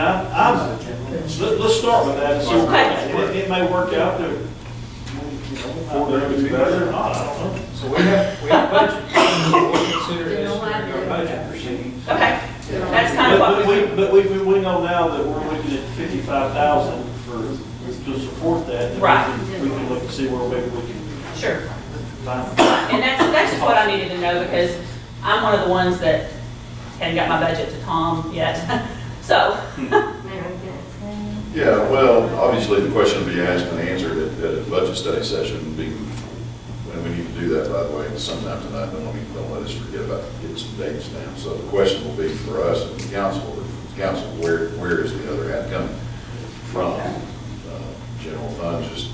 let's start with that and see what it may work out to, be better or not, I don't know. So we have budget, we'll consider this during our budget proceedings. Okay, that's kind of what we. But we know now that we're looking at 55,000 to support that. Right. We can look and see where maybe we can. Sure. And that's just what I needed to know, because I'm one of the ones that hadn't got my budget to Tom yet. So, Yeah, well, obviously, the question will be asked and answered at a budget study session, and we need to do that, by the way, sometime tonight, don't let us forget about getting some dates down. So the question will be for us and the council, where is the other half coming from? General funds, just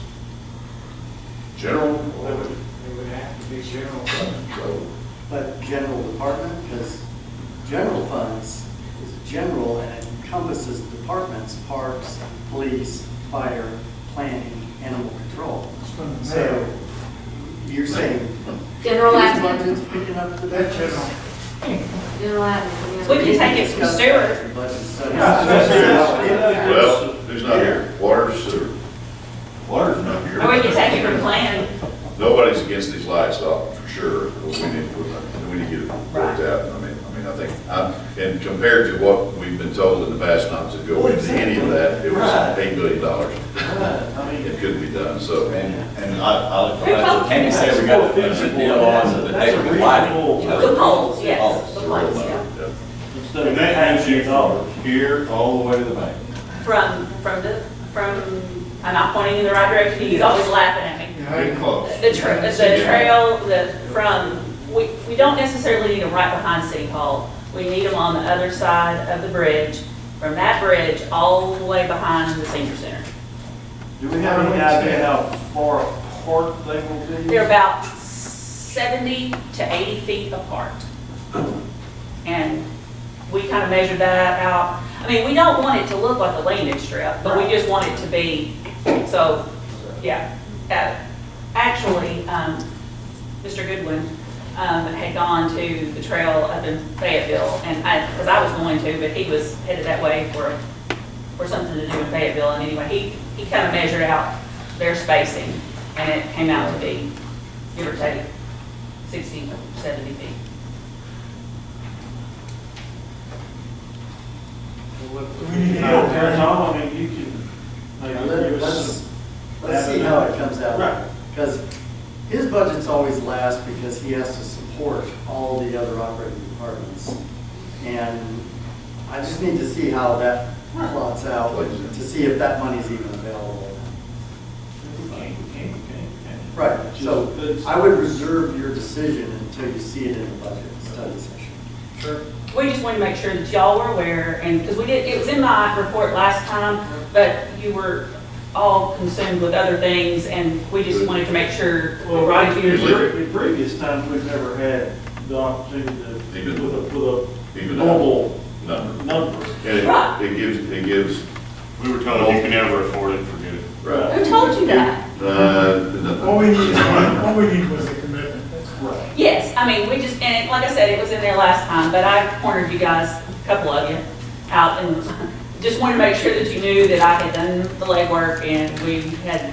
general? It would have to be general. So, But general department, because general funds is general and it encompasses departments, parks, police, fire, planning, animal control. So you're saying General these admin. budgets picking up the budget? General admin. we can take it from Stewart. well, who's not here? Water, sewer? Water's not here. Or we can take it from planning. Nobody's against these livestock, for sure. We need to get it worked out. I think, and compared to what we've been told in the past not to go into any of that, it was $8 billion. It couldn't be done, so. And Tammy said we got a deal on the day of the lighting. The poles, yes, the poles, yeah. Instead And of that gives you $8 here all the way to the bank. I'm not pointing in the right direction, he's always laughing at me. Pretty close. The trail, we don't necessarily need them right behind City Hall. We need them on the other side of the bridge, from that bridge all the way behind the senior center. Do we have any idea how far apart they will be? They're about 70 to 80 feet apart. And we kind of measured that out. I mean, we don't want it to look like a landing strip, but we just want it to be, so, yeah. Actually, Mr. Goodwin had gone to the trail up in Fayetteville, and because I was going to, but he was headed that way for something to do in Fayetteville. And anyway, he kind of measured out their spacing, and it came out to be, give or take, 60, 70 feet. Tom, I mean, you can maybe give us Let's see how it comes out. Right. Because his budget's always last because he has to support all the other operating departments. And I just need to see how that plots out, to see if that money's even available. Right, so I would reserve your decision until you see it in the budget study session. Sure. We just wanted to make sure that y'all were aware, and because it was in my report last time, but you were all consumed with other things, and we just wanted to make sure. Well, right, in previous times, we've never had the opportunity to, with a normal number. And it gives. We were told you can never afford it, forget it. Right. Who told you that? All we need was a commitment. Right. Yes, I mean, we just, and like I said, it was in there last time, but I cornered you guys, a couple of you, out, and just wanted to make sure that you knew that I had done the legwork and we had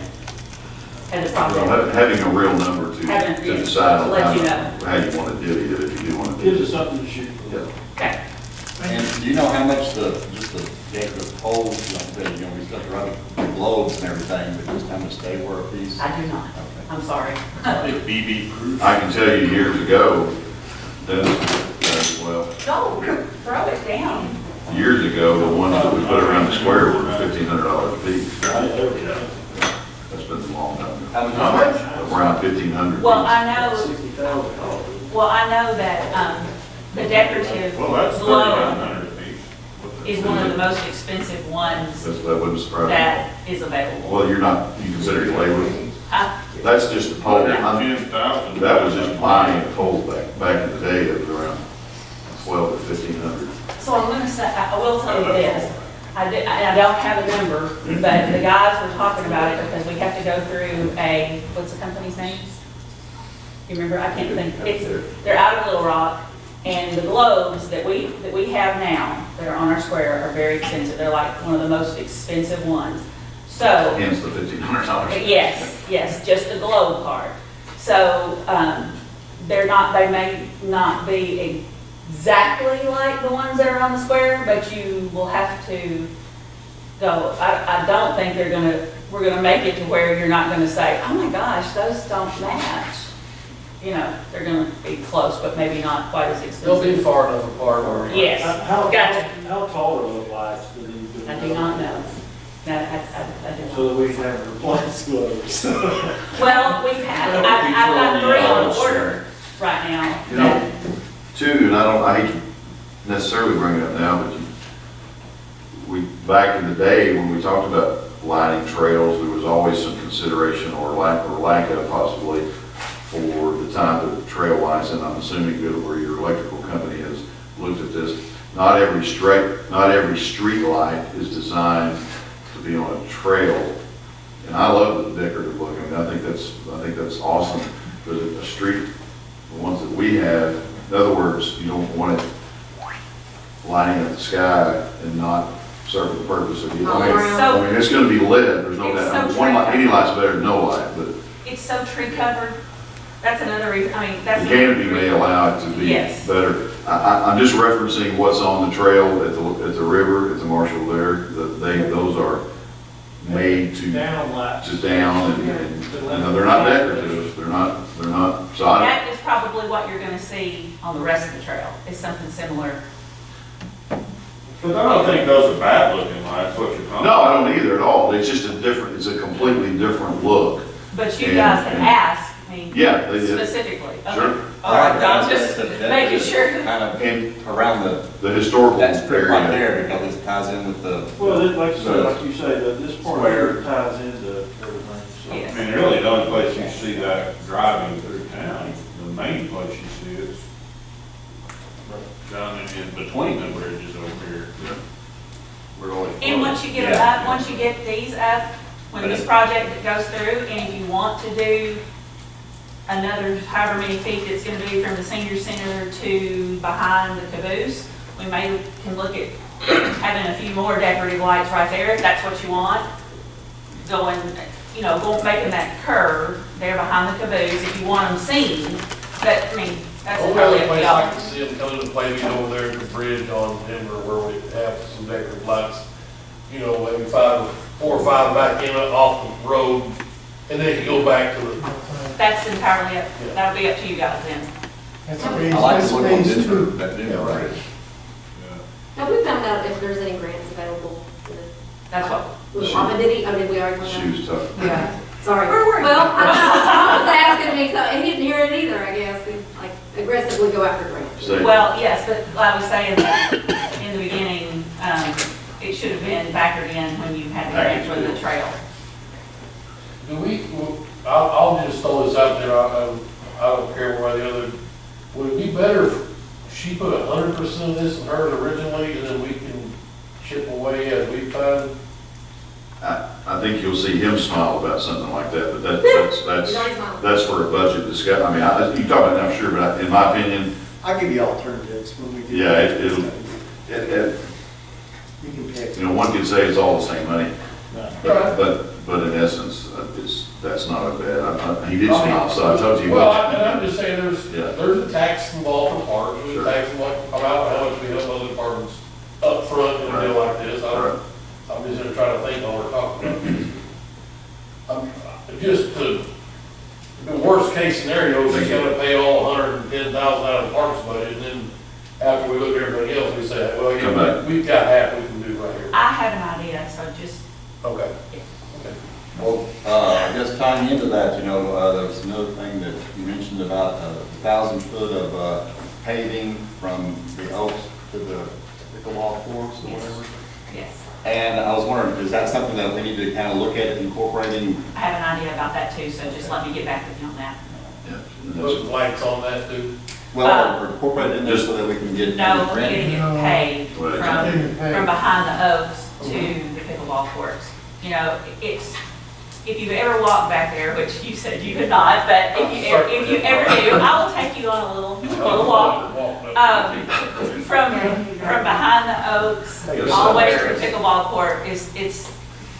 the process. Well, having a real number to decide on let you know. how you want to divvy it, if you do want to. Gives us something to shoot for. Yeah. Okay. And do you know how much just the decorative poles, like, we got the globes and everything, but just how much they were a piece? I do not. Okay. I'm sorry. BB proof. I can tell you years ago, well, No, throw it down. years ago, the ones that we put around the square were $1,500 a piece. That's been a long time. How much? Around 1,500. Well, I know, $60,000. well, I know that, the decorative Well, that's globe 3,900 a piece. is one of the most expensive ones That wouldn't surprise me. that is available. Well, you consider your labor. That's just a pole. 10,000. That was just buying a pole back in the day. It was around 1,200 to 1,500. So I'm gonna say, I will tell you this, I don't have a number, but the guys were talking about it because we have to go through what's the company's name? You remember, I can't think, they're out of Little Rock, and the globes that we have now, that are on our square, are very expensive, they're like one of the most expensive ones. So. Hence the $1,500. Yes, just the globe part. So, they may not be exactly like the ones that are on the square, but you will have to go. I don't think we're gonna make it to where you're not gonna say, oh my gosh, those don't match. they're gonna be close, but maybe not quite as They'll expensive. be far enough apart where. Yes, gotcha. How tall are those lights do these? I do not know. No, I do not. So that we can have replaced globes. Well, I've got 3 on order right now. You know, too, and I hate to necessarily bring it up now, but back in the day, when we talked about lighting trails, there was always some consideration or lack of possibly for the time the trail lights, and I'm assuming that where your electrical company has looked at this. Not every street light is designed to be on a trail, and I love the decorative look. I mean, I think that's awesome. But a street, the ones that we have, in other words, you don't want it lighting up the sky and not serving the purpose of you. I mean, it's going to be lit. There's no doubt. Any light's better than no light, but It's so tree covered. That's another reason, I mean, that's. the canopy may allow it to be Yes. better. I'm just referencing what's on the trail at the river, at the Marshall there. Those are made to Down lights. just down, and they're not decorative. They're not. So That is probably what you're gonna see on the rest of the trail, is something similar. But I don't think those are bad looking lights, what you're talking no, about. I don't either at all. It's just it's a completely different look. But you guys had asked me. Yeah, they did. Specifically. Okay. Sure. All right, I'm just making sure. Kind of And around the historical that strip right area. there, because it ties in with the. Well, like you say, this part where it ties into everything. So. Yes. I mean, really, the only place you see that driving through town, the main place you see is down in between the bridges over here. We're always. And once you get them up, once you get these up, when this project goes through, and if you want to do another however many feet it's gonna be from the senior center to behind the caboose, we can look at having a few more decorative lights right there, if that's what you want. Making that curve there behind the caboose, if you want them seen, that's Only entirely other up to place I y'all. can see them coming to play is over there at the bridge on Denver where we have some decorative lights. Maybe 4 or 5 back in off the road, and then you go back to the. That's entirely up, that'll be up to you guys then. That's I like the look on phase Denver, 2. that Denver bridge. Have we found out if there's any grants available for this? That's what, Did we already find out? Shoes tough. Yeah, sorry. Well, I was asking me, so he didn't hear it either, I guess, like aggressively go after grants. well, yes, but I was saying that in the beginning, it should have been factored in when you had the grant for the trail. I'll just throw this out there, I don't care one way or the other. Would it be better if she put 100% of this in hers originally, and then we can chip away as we find? I think you'll see him smile about something like that, but that's for a budget discussion. I mean, you talk about it, I'm sure, but in my opinion, I'll give you alternatives when we do. yeah, You can pick. one could say it's all the same money, Right. but in essence, that's not a bad. He did smile, so I told you. Well, I'm just saying, there's Yeah. a tax involved for parks, there's Sure. a tax involved, about how much we help other departments up front in a deal like this. Right. I'm just gonna try to think while we're talking about this. The worst case scenario is he's gonna pay all 110,000 out of the parks budget, and then after we look at everything else, we say, well, Come back. we've got half we can do right here. I have an idea, so just, Okay. Well, I guess tying into that, there was another thing that you mentioned about 1,000 foot of paving from the Oaks to the pickleball courts or whatever. yes, And I was wondering, is that something that we need to kind of look at incorporating? I have an idea about that too, so just let me get back with you on that. Put lights on that too. Well, or incorporate it in there so that we can get. No, we're getting it paved Right. from behind the Oaks to the pickleball courts. If you've ever walked back there, which you said you could not, but if you ever do, I will take you on a little walk. From behind the Oaks, all the way to the pickleball court, it's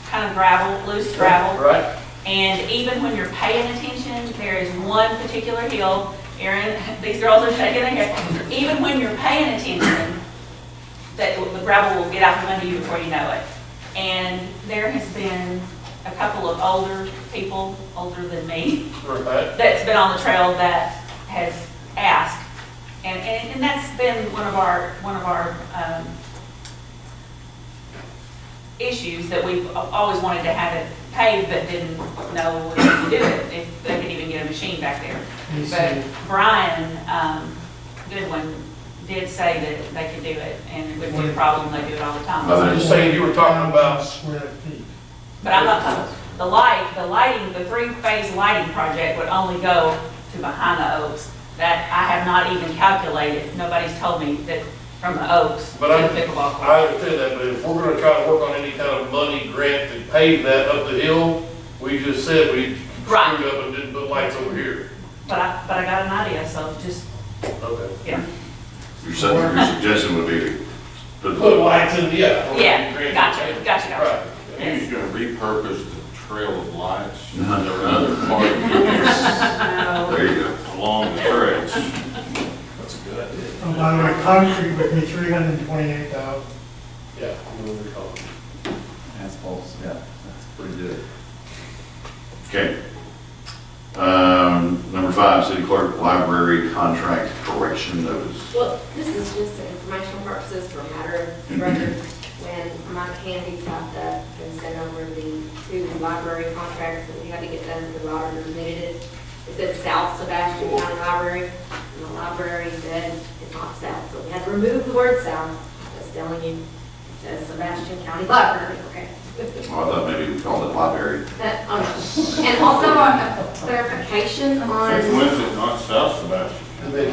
kind of gravel, loose gravel. Right. And even when you're paying attention, there is one particular hill, Aaron, these girls are shaking their head. Even when you're paying attention, that the gravel will get out from under you before you know it. And there has been a couple of older people, older than me, that's been on the trail that has asked, and that's been one of our issues, that we've always wanted to have it paved, but didn't know if they could do it, if they could even get a machine back there. But Brian Goodwin did say that they could do it, and it wouldn't be a problem, they do it all the time. I'm just saying, you were talking about, Square feet. But I'm not, the lighting, the three-phase lighting project would only go to behind the oaks. That I have not even calculated, nobody's told me that from the oaks to but the pickleball court. I understand that, but if we're gonna try to work on any kind of money grant to pave that up the hill, we just said we Right. screwed up and didn't put lights over here. But I got an idea, so just, Okay. yeah. Your suggestion would be to Put put, lights in, yeah. Yeah, gotcha. Right. Yes. You're gonna repurpose the trail of lights, No. another part of No. there you go. along the trails. That's a good idea. Oh, by the way, concrete would be $328,000. Yeah, we will recall. That's false, yeah, that's pretty good. Okay. Number 5, city clerk library contract correction notice. Well, this is just informational purposes for a matter of record. When Mike Handy typed up and sent over the 2 library contracts that we had to get done, the auditors needed it. It said South Sebastian County Library, and the library said it's not South, so we had to remove the word South. I was telling you, it says Sebastian County Library, okay? Oh, I thought maybe we called it library. And also a clarification on, When's it not South Sebastian? And they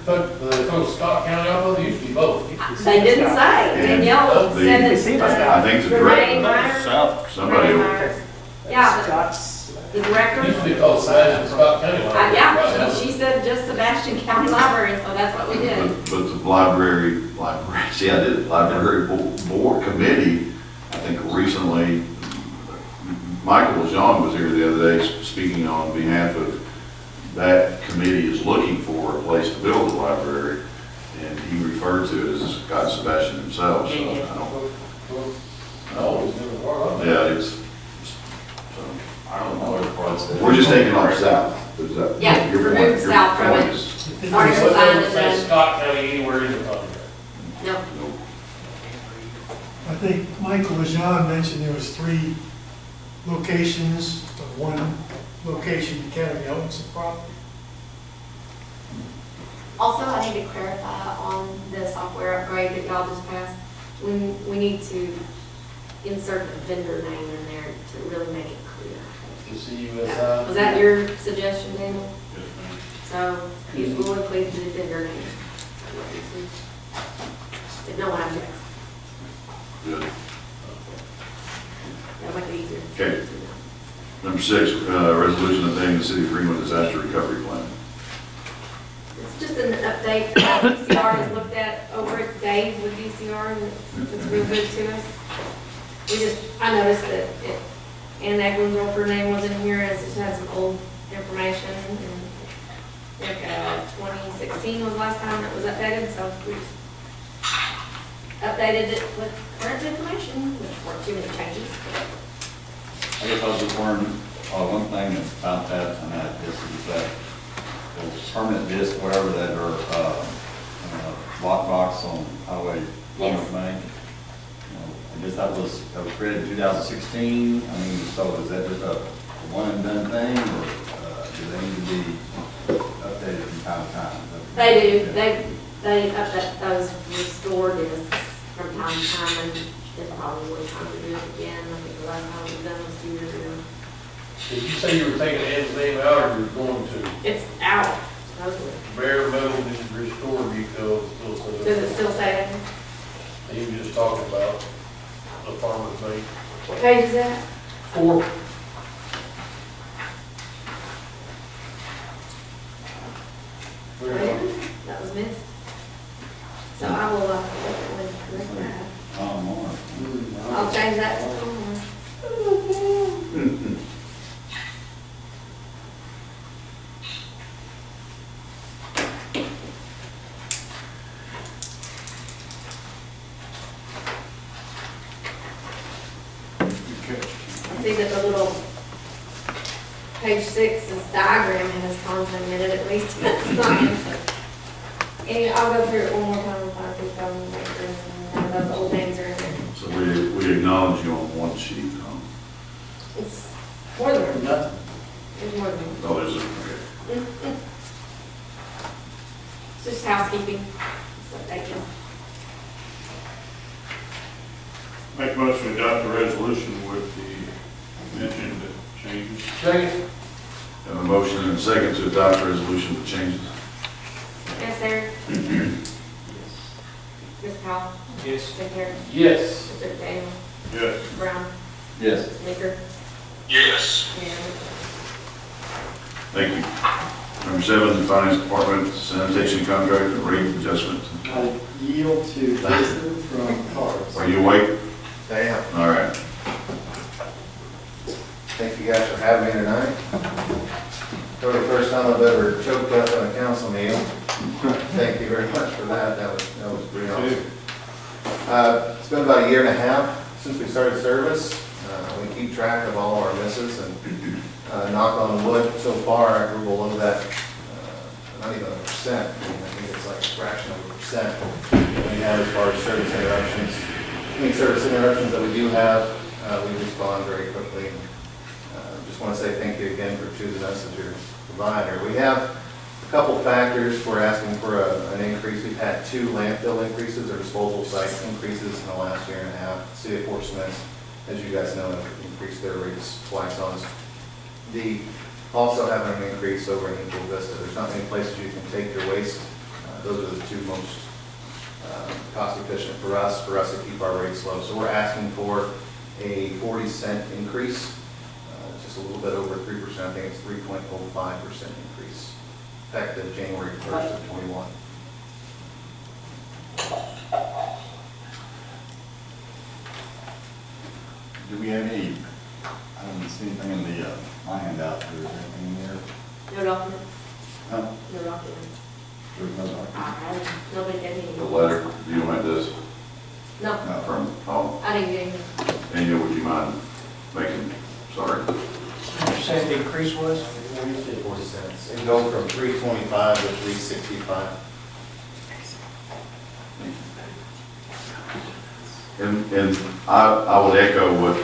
took Scott County off of it, used to be both. they didn't say, Danielle said that. I think the Renee director, Myers. South. somebody, Renee Myers. Yeah, the director. Used to be called Sebastian Scott County. Yeah, she said just Sebastian County Library, so that's what we did. but the library, see, I did it, library board committee, I think recently, Michael Lejean was here the other day speaking on behalf of that committee is looking for a place to build a library, and he referred to it as Scott Sebastian himself, so I don't, yeah, it's, so, I don't know if parts of it. we're just taking off south. Is that Yeah, your remove point? Your south from point it. is- It's already So it signed doesn't and say done. Scott County anywhere in the contract. No, I think Michael Lejean mentioned there was 3 locations, but 1 location the county owns the property. also, I need to clarify on the software upgrade that y'all just passed. We need to insert the vendor name in there to really make it clear. The CUSI. Was that your suggestion, Daniel? So, you will include the vendor name. If no one objects, Good. that'll make it easier. Okay. Number 6, resolution obtaining the city of Greenwood disaster recovery plan. It's just an update. DCR has looked at over at Dave with DCR, and it's real good to us. I noticed that Ann Egling's offer name wasn't here, and it just had some old information. And I think 2016 was the last time it was updated, so we just updated it with current information, which weren't too many changes. I guess I'll just learn, one thing about that, and that is that the permanent disc, whatever that, or, lockbox on Highway Yes. Main. I guess that was created in 2016. I mean, so is that just a one and done thing, or, do they need to be updated from time to time? They do. They update those restore discs from time to time, and it's probably time to do it again. I think the last time we've done was 2 years ago. Did you say you were taking Ann's name out, or you were going to? It's out, supposedly. Bare metal and restore detail still says. Does it still say that? He was just talking about the farmer's mate. What page is that? 4. That was missed. So I will, definitely correct that. More. I'll change that to Tomar. I see that the little page 6, this diagram has tons in it at least. It's not in. And I'll go through it one more time if I think I'm make sure none of those old names are in there. So we acknowledge you on one sheet, It's more than one. Nothing. There's more than one. Oh, there's a, okay. It's just housekeeping. So thank you. Make a motion to adopt the resolution with the mentioned changes. Second. Have a motion and a second to adopt the resolution with changes. Yes, Eric? Mr. Powell? Yes. Mr. Terry? Yes. Mr. Daniel? Yes. Mr. Brown? Yes. Mr. Baker? Yes. Unanimous. Thank you. Number 7, the Finance Department sanitation contract rate adjustment. I yield to Jason from Cars. Are you awake? I am. All right. Thank you guys for having me tonight. For the first time I've ever choked up on a council meal. Thank you very much for that. That was pretty awesome. It's been about a year and a half since we started service. We keep track of all our misses and knock on wood, so far we're below that, not even 1%. I think it's like a fraction of a percent we have as far as service interruptions. Any service interruptions that we do have, we respond very quickly. Just want to say thank you again for choosing us as your provider. We have a couple factors. We're asking for an increase. We've had 2 landfill increases or disposal site increases in the last year and a half. City of Fort Smith, as you guys know, have increased their rates twice on us. Also having an increase over in Eagle Vista. There's not many places you can take your waste. Those are the 2 most cost efficient for us to keep our rates low. So we're asking for a 40-cent increase, just a little bit over 3%. I think it's 3.05% increase, effective January 1st of 21. Do we have any, I don't see anything in the, my handout, is there anything in there? No document? Huh? No document. There's no document? Nobody gave me. The letter, do you want this No, from, oh, I didn't get any. Daniel, would you mind making, sorry. You said the increase was? 40 cents. It go from 325 to 365. And I would echo what,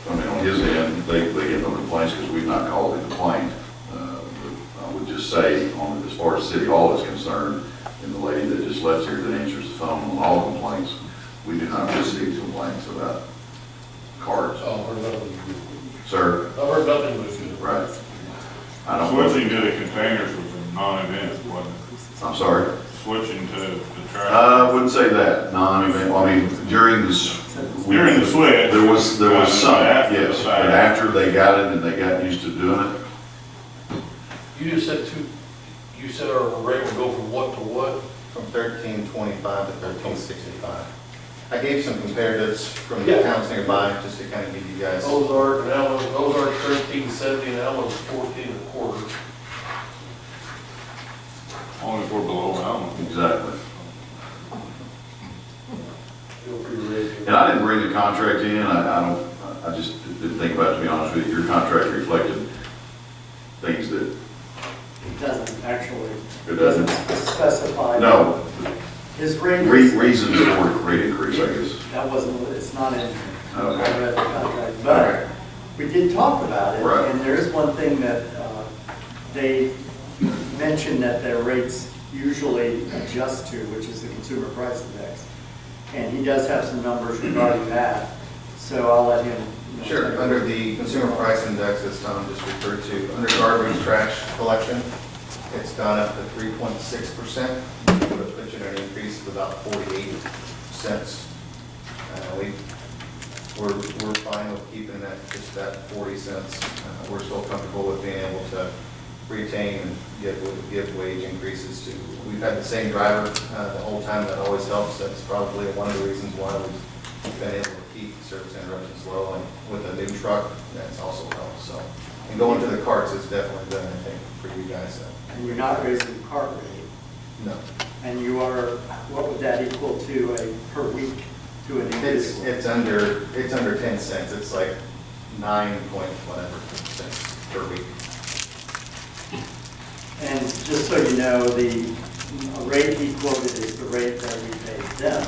I mean, on his end, they get no complaints because we've not called a complaint. But I would just say, as far as City Hall is concerned, and the lady that just left here that answers the phone on all complaints, we do not receive complaints about cards. Oh, I've heard nothing. Sir? I've heard nothing but good. Right. I don't. Switching to the containers was a non-event, wasn't it? I'm sorry? Switching to the trash. I wouldn't say that, non-event, I mean, during the switch. There was some, After the yes, fact. but after they got it and they got used to doing it, You just said you said our rate would go from what to what? From 1325 to 1365. I gave some comparatives from the towns nearby, just to kind of give you guys. Ozark, and Ozark 1370, and Allen's 14.25. Only if we're below Allen. exactly. And I didn't bring the contract in, I just didn't think about it, to be honest with you. Your contract reflected things that, It doesn't actually. It doesn't? Specify. no, His rate is, reasons for rate increase, I guess. that wasn't, it's not in, I Okay. read the contract, but we did talk about it. Right. And there is one thing that they mentioned that their rates usually adjust to, which is the consumer price index. And he does have some numbers regarding that, so I'll let him. Sure, under the consumer price index, as Tom just referred to, under garbage trash collection, it's gone up to 3.6%. Would have put you at an increase of about 48 cents. We're fine with keeping that, just that 40 cents. We're still comfortable with being able to retain and give wage increases to. We've had the same driver the whole time. That always helps. That's probably one of the reasons why we've been able to keep service interruptions low. And with a new truck, that's also helped. So, and going to the carts has definitely been, I think, for you guys. And you're not raising the cart rate. No. And you are, what would that equal to per week to an individual? It's under 10 cents. It's like 9 point whatever cents. per week. And just so you know, the rate he quoted is the rate that we paid them.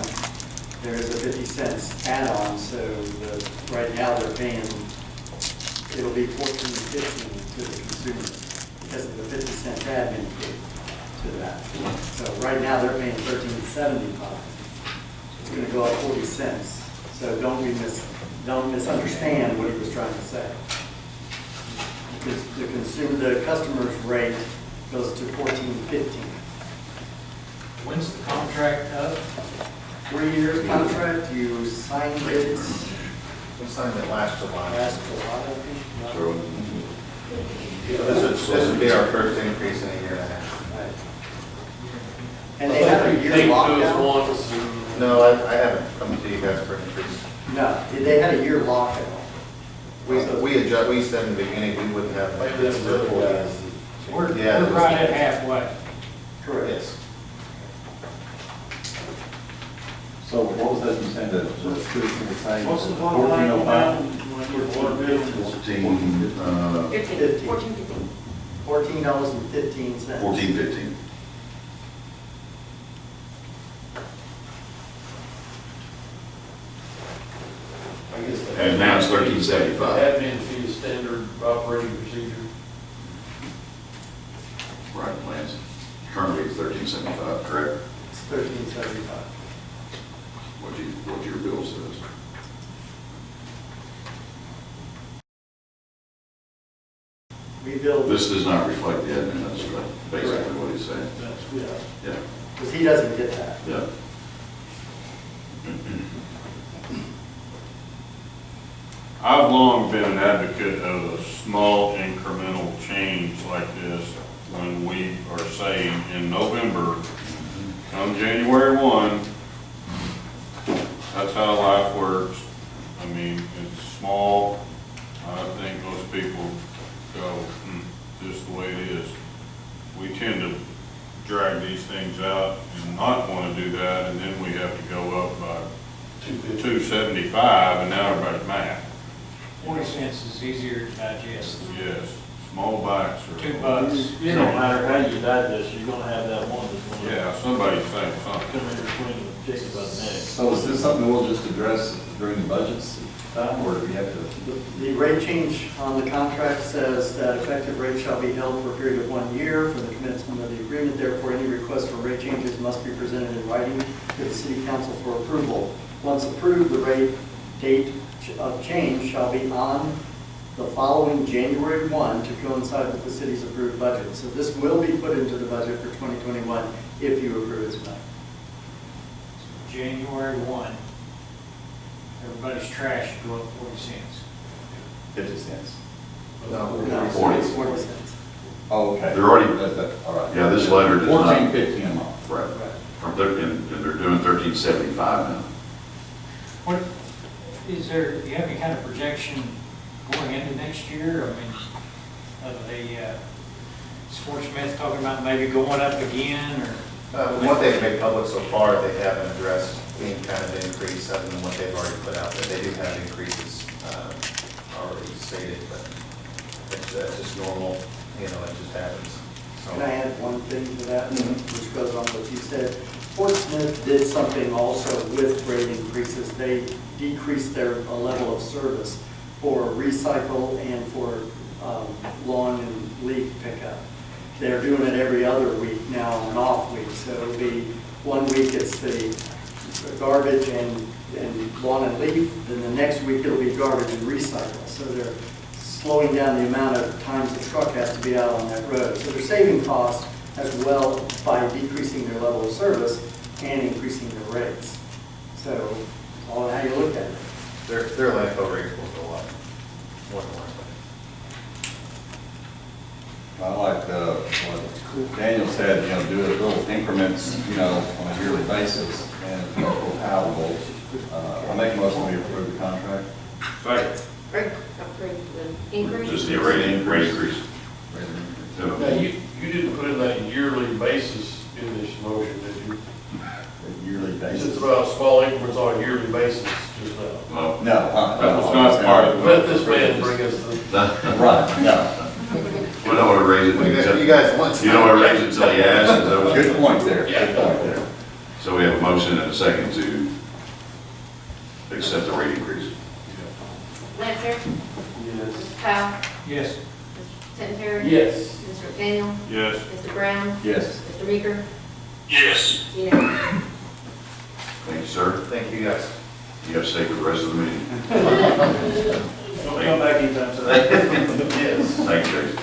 There is a 50 cents add-on, so right now they're paying, it'll be $14.15 to the consumer because of the 50 cent admin fee to that. So right now they're paying $13.75. It's going to go up 40 cents. So don't misunderstand what he was trying to say. Because the customer's rate goes to $14.15. When's the contract up? 3 years contract, you signed it We signed it last July. last July, I think. So, This would be our first increase in a year and a half. Right. And they have a year lockout? No, I haven't come to you guys for an increase. No, they had a year lockout. We said in the beginning we wouldn't have. Maybe that's the other guys. We're Yeah, it was- right at halfway. Correct. Yes. So what was that you said that the citizen was saying? What's the bottom line on that? 1405? 14, $14.15. 14, 15. I guess the- And now it's $13.75. Admin fee is standard operating procedure. Right, Lance. Currently it's 13.75, correct? It's $13.75. What your bill says. We billed, This does not reflect the admin, that's basically what he's saying. That's, yeah. Yeah, because he doesn't get that. yeah. I've long been an advocate of a small incremental change like this when we are saying in November, come January 1, that's how life works. I mean, it's small. I think most people go, this is the way it is. We tend to drag these things out and not want to do that, and then we have to go up by 275, and now everybody's mad. 40 cents is easier to digest. Yes, small bites are. $2. It don't matter how you digest, you're gonna have that one that's gonna. Yeah, somebody's saying something. Come in between the chicken by the neck. So is this something we'll just address during the budgets time, or do we have to? The rate change on the contract says that effective rate shall be held for a period of 1 year from the commencement of the agreement. Therefore, any request for rate changes must be presented in writing to the city council for approval. Once approved, the rate date of change shall be on the following January 1 to coincide with the city's approved budget. So this will be put into the budget for 2021 if you approve it tonight. January 1, everybody's trash should go up 40 cents. 50 cents. No, 40. 40 cents. Oh, okay. They're already- All right. Yeah, this letter does not. 14.15 a month. Right. And they're doing 13.75 now. What, is there, do you have any kind of projection going into next year? I mean, of is Fort Smith talking about maybe going up again, or? From what they've made public so far, they haven't addressed any kind of increase other than what they've already put out there. They do have increases already stated, but that's just normal, it just happens. So- Can I add one thing to that, which goes on what you said? Fort Smith did something also with rate increases. They decreased their level of service for recycle and for lawn and leaf pickup. They're doing it every other week now on an off week. So it'll be 1 week it's the garbage and lawn and leaf, then the next week it'll be garbage and recycle. So they're slowing down the amount of times the truck has to be out on that road. So they're saving costs as well by decreasing their level of service and increasing their rates. So, all how you look at it. Their landfill rates will go up more than likely. I like what Daniel said, do it little increments, on a yearly basis, and it's more palatable. I make most of you approve the contract. Second. Approve the increase. Just the rate increase. Now, you didn't put in that yearly basis in this motion, did you? Yearly It's basis. about small increments on a yearly basis just now. Well, No. That was not part of Let this man bring us the. Right, no. guys once. You know what raise until you ask, is that was Good point there, good point there. So we have a motion and a second to accept the rate increase. Lancer, Yes. Mr. Powell, Yes. Mr. Terry. Yes. Mr. McDaniel, Yes. Mr. Brown, Yes. Mr. Meeker, Yes. unanimous. Thank you, sir. Thank you, guys. You have to stay for the rest of the meeting. Don't come back anytime soon. Yes. Thank you, Tracy.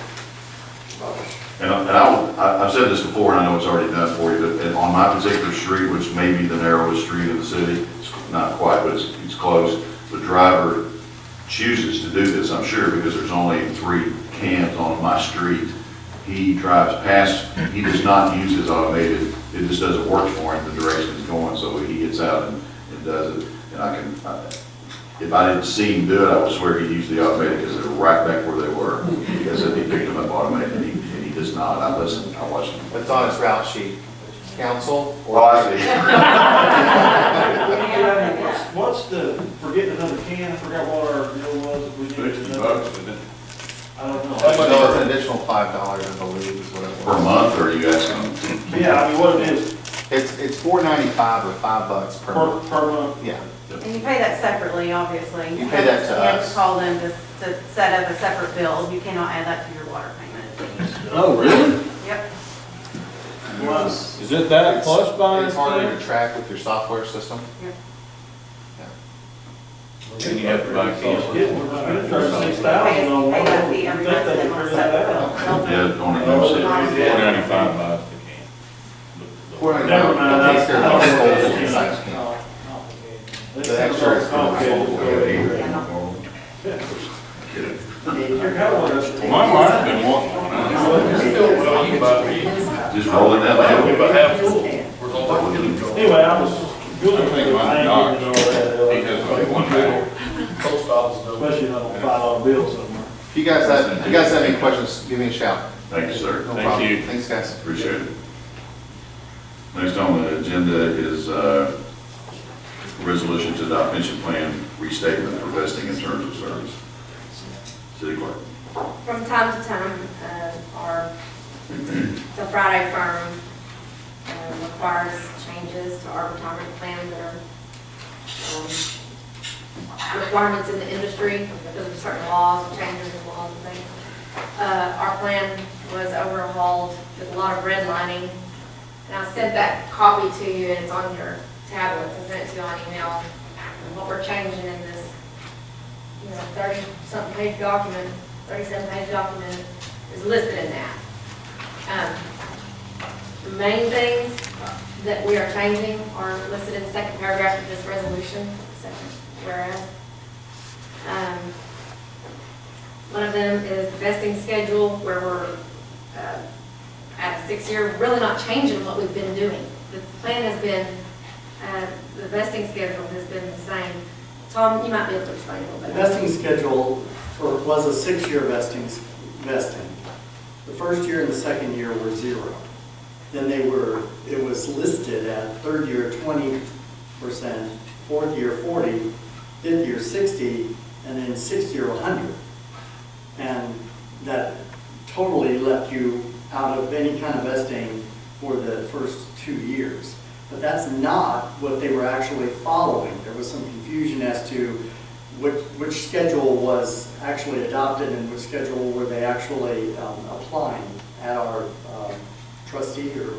And I've said this before, and I know it's already done for you, but on my particular street, which may be the narrowest street in the city, it's not quite, but it's close, the driver chooses to do this, I'm sure, because there's only 3 cans on my street. He drives past, he does not use his automated, it just doesn't work for him, the direction it's going, so he gets out and does it. And if I didn't see him do it, I would swear he'd use the automated, because they're right back where they were. He said he picked them up automated, and he does not. I listened, I watched him. It's on his route sheet. Council? Oh, I see. What's the, for getting another can, I forgot what our deal was, if we did another. isn't it? I don't know. No, it's an additional $5, I believe, is what it was. Per month, or are you asking? Yeah, I mean, what it is, It's $4.95 or $5 per month. per month. Yeah. And you pay that separately, obviously. You pay that to You have us. to call them to set up a separate bill. You cannot add that to your water payment. Oh, really? Yep. Was, Is it that plus buying? It's harder to track with your software system. And you have to buy cans. we're 36,000 Pay on one. pay that fee You every think month, they and then could we'll figure set that the out? bill. Yeah, on the new city. $4.95 the can. Never mind. It takes care of the whole I- size can. No. The extra is complicated. You're kind of what I- My mind's been wanting one. Just roll it down. About half full. Anyway, I was good. I'm thinking about I ain't Doc. getting all that, He has like one bag. Post office does. especially on a $5 bill somewhere. If you guys have any questions, give me a shout. Thank you, sir. No Thank problem. you. Thanks, guys. Appreciate it. Next on the agenda is resolution to adopt pension plan restatement for vesting in terms of service. City clerk. From time to time, the Friday firm requires changes to our retirement plan that are requirements in the industry because of certain laws, changes in laws and things. Our plan was overhauled with a lot of redlining. And I sent that copy to you, and it's on your tablets. I sent it to you on email. And what we're changing in this, 30-something page document, 37-page document is listed in that. The main things that we are changing are listed in the second paragraph of this resolution, second whereas. One of them is the vesting schedule, where we're at a 6-year, really not changing what we've been doing. The plan has been, the vesting schedule has been the same. Tom, you might be able to explain a little The bit. vesting schedule was a 6-year vesting. The first year and the second year were 0. Then it was listed at third year 20%, fourth year 40, fifth year 60, and then sixth year 100. And that totally left you out of any kind of vesting for the first 2 years. But that's not what they were actually following. There was some confusion as to which schedule was actually adopted and which schedule were they actually applying at our trustee or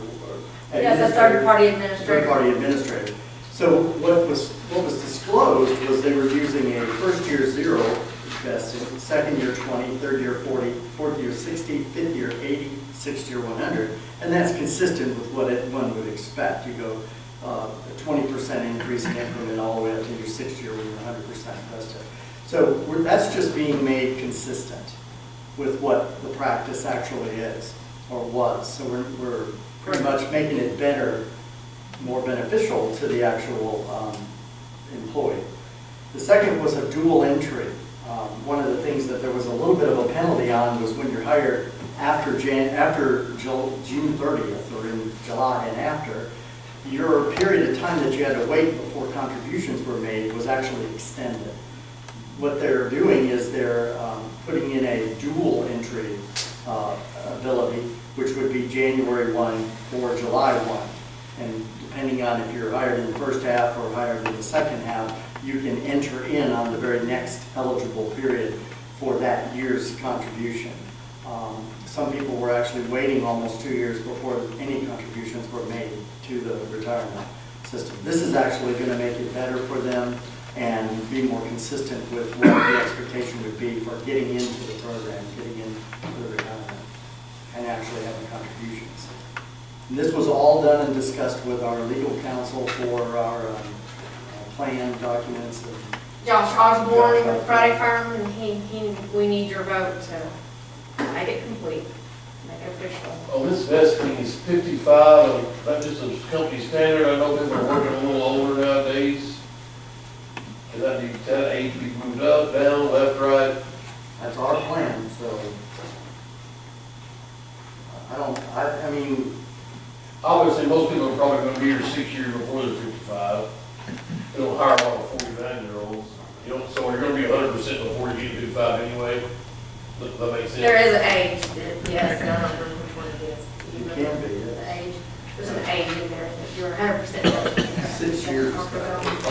Yes, a third-party administrator. Third-party administrator. So what was disclosed was they were using a first year 0 vesting, second year 20, third year 40, fourth year 60, fifth year 80, sixth year 100, and that's consistent with what one would expect. You go a 20% increase in increment all the way up to your sixth year when you're 100% vested. So that's just being made consistent with what the practice actually is or was. So we're pretty much making it better, more beneficial to the actual employee. The second was a dual entry. One of the things that there was a little bit of a penalty on was when you're hired after June 30th or in July and after, your period of time that you had to wait before contributions were made was actually extended. What they're doing is they're putting in a dual entry deductibility, which would be January 1 or July 1. And depending on if you're hired in the first half or hired in the second half, you can enter in on the very next eligible period for that year's contribution. Some people were actually waiting almost 2 years before any contributions were made to the retirement system. This is actually going to make it better for them and be more consistent with what the expectation would be for getting into the program, getting into the retirement, and actually having contributions. And this was all done and discussed with our legal counsel for our plan documents. Josh Osborne with Friday Farm, and we need your vote to make it complete, make it official. Oh, this vesting is 55, that's just a company standard. I know people are working a little older nowadays. Can that age be moved up, down, left, right? That's our plan, so I mean, Obviously, most people are probably gonna be here 6 years before they're 55. They don't hire a lot of 49-year-olds. You know, so you're gonna be 100% before you get to 55 anyway. That makes sense. There is an age that, yes, and I don't remember which one it is. Do you It remember can be, yes. the age? There's an age in there that you're 100%. 6 years. I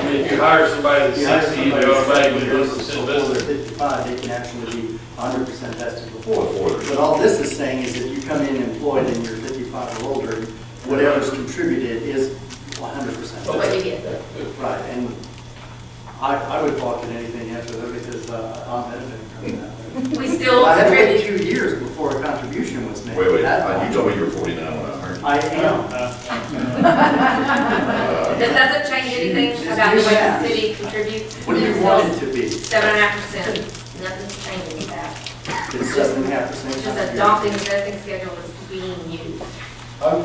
mean, if you hire somebody that's 60, they automatically 100% Before vested. they're 55, they can actually be 100% vested before. But all this is saying is if you come in employed and you're 55 or older, whatever's contributed is 100%. What you get. Right, and I would balk at anything after that because I'm benefiting from that. We still I had to wait contribute. 2 years before a contribution was made. Wait, you That- told me you were 49 when I heard. I am. This doesn't change anything about the way the city contributes. What do you want it to be? 7.5%. Nothing's changing with that. It's 7.5%. It's just adopting the vesting schedule is being used. I'm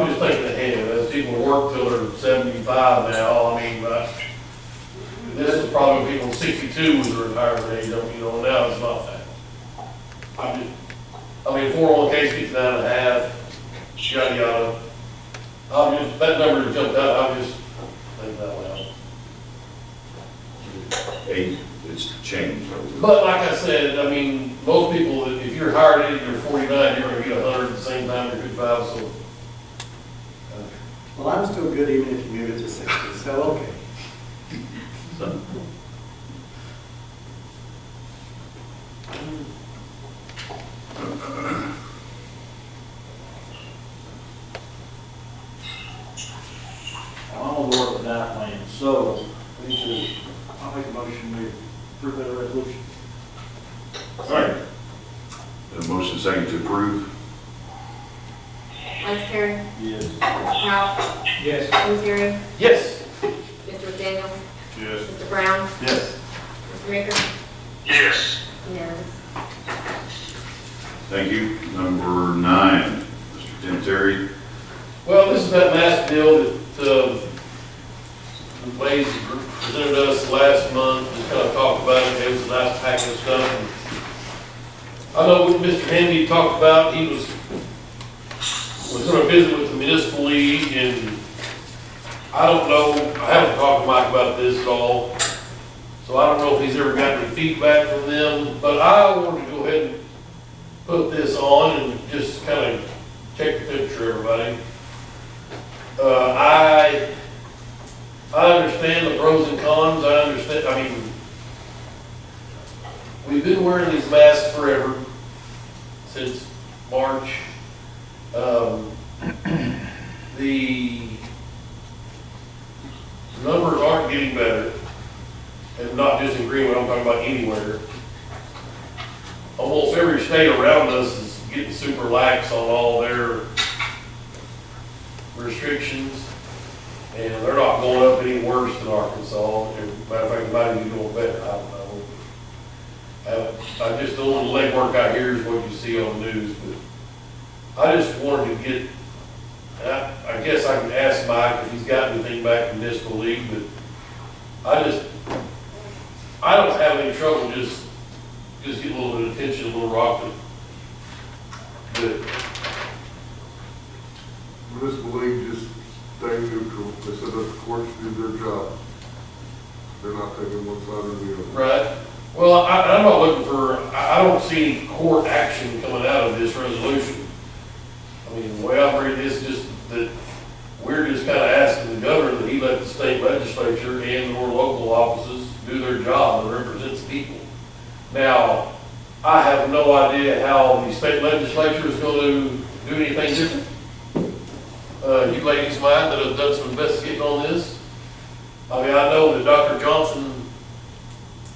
just thinking ahead, as people work till they're 75 now, I mean, this is probably people 62 was the retirement age, you know, now it's not that. 401K gets 9.5, yada yada. That number that jumped out, I'm just thinking that loud. Hey, it's changed. But like I said, I mean, most people, if you're hired in, you're 49, you're gonna get 100 at the same time you're 55, so. Well, I'm still good even if you move it to 60, so okay. I'm on board with that plan, so I'll make a motion to approve that resolution. Second. A motion second to approve. Lance Terry, Yes. Mr. Powell, Yes. Tim Terry, Yes. Mr. McDaniel, Yes. Mr. Brown, Yes. Mr. Ricker, Yes. unanimous. Thank you. Number 9, Mr. Tim Terry. Well, this is that mass deal that, the Ways presented us last month, just kind of talked about it, it was a nice package of stuff. I know what Mr. Handy talked about, he was going to visit with the municipal league, and I don't know, I haven't talked to Mike about this at all, so I don't know if he's ever got any feedback from them, but I wanted to go ahead and put this on and just kind of check the temperature, everybody. I understand the pros and cons, I mean, we've been wearing these masks forever, since March. The numbers aren't getting better, and not just in Greenwood, I'm talking about anywhere. Almost every state around us is getting super lax on all their restrictions, and they're not going up any worse than Arkansas. As a matter of fact, it might even be going better, I don't know. I just, a little legwork out here is what you see on the news, but I just wanted to get, I guess I can ask Mike if he's got anything back from municipal league, but I don't have any trouble just get a little bit of attention, a little rocket. But Municipal league just stay neutral. They said that the courts do their job. They're not taking one side or the other. right, Well, I'm not looking for, I don't see any court action coming out of this resolution. I mean, the way I read this, just that we're just kind of asking the governor that he let the state legislature and or local offices do their job that represents people. Now, I have no idea how the state legislature is going to do anything different. You ladies mind that have done some investigating on this? I mean, I know that Dr. Johnson,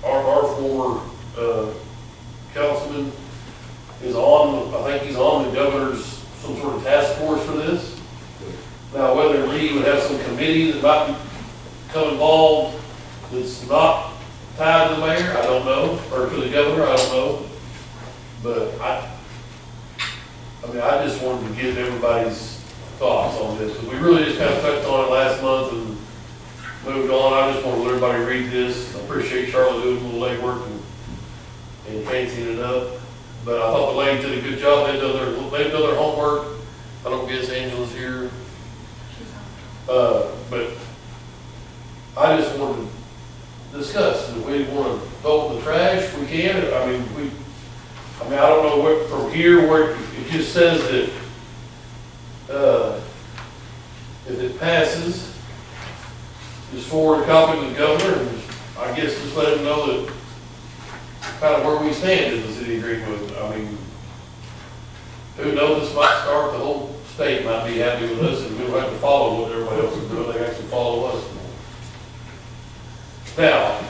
our former councilman, is on, I think he's on the governor's some sort of task force for this. Now, whether Lee would have some committee that might become involved that's not tied to the mayor, I don't know, or to the governor, I don't know. But I mean, I just wanted to get everybody's thoughts on this, because we really just kind of touched on it last month and moved on. I just want to let everybody read this. I appreciate Charlotte doing a little legwork and fancying it up. But I thought the ladies did a good job. They've done their homework. I don't guess Angela's here. But I just wanted to discuss. If we want to vote in the trash, we can. I mean, I don't know what from here where it just says that if it passes, just forward a copy to the governor, and I guess just let him know that kind of where we stand in the city of Greenwood. I mean, who knows, this might start, the whole state might be happy with us, and we don't have to follow what everybody else is doing, they actually follow us. Now,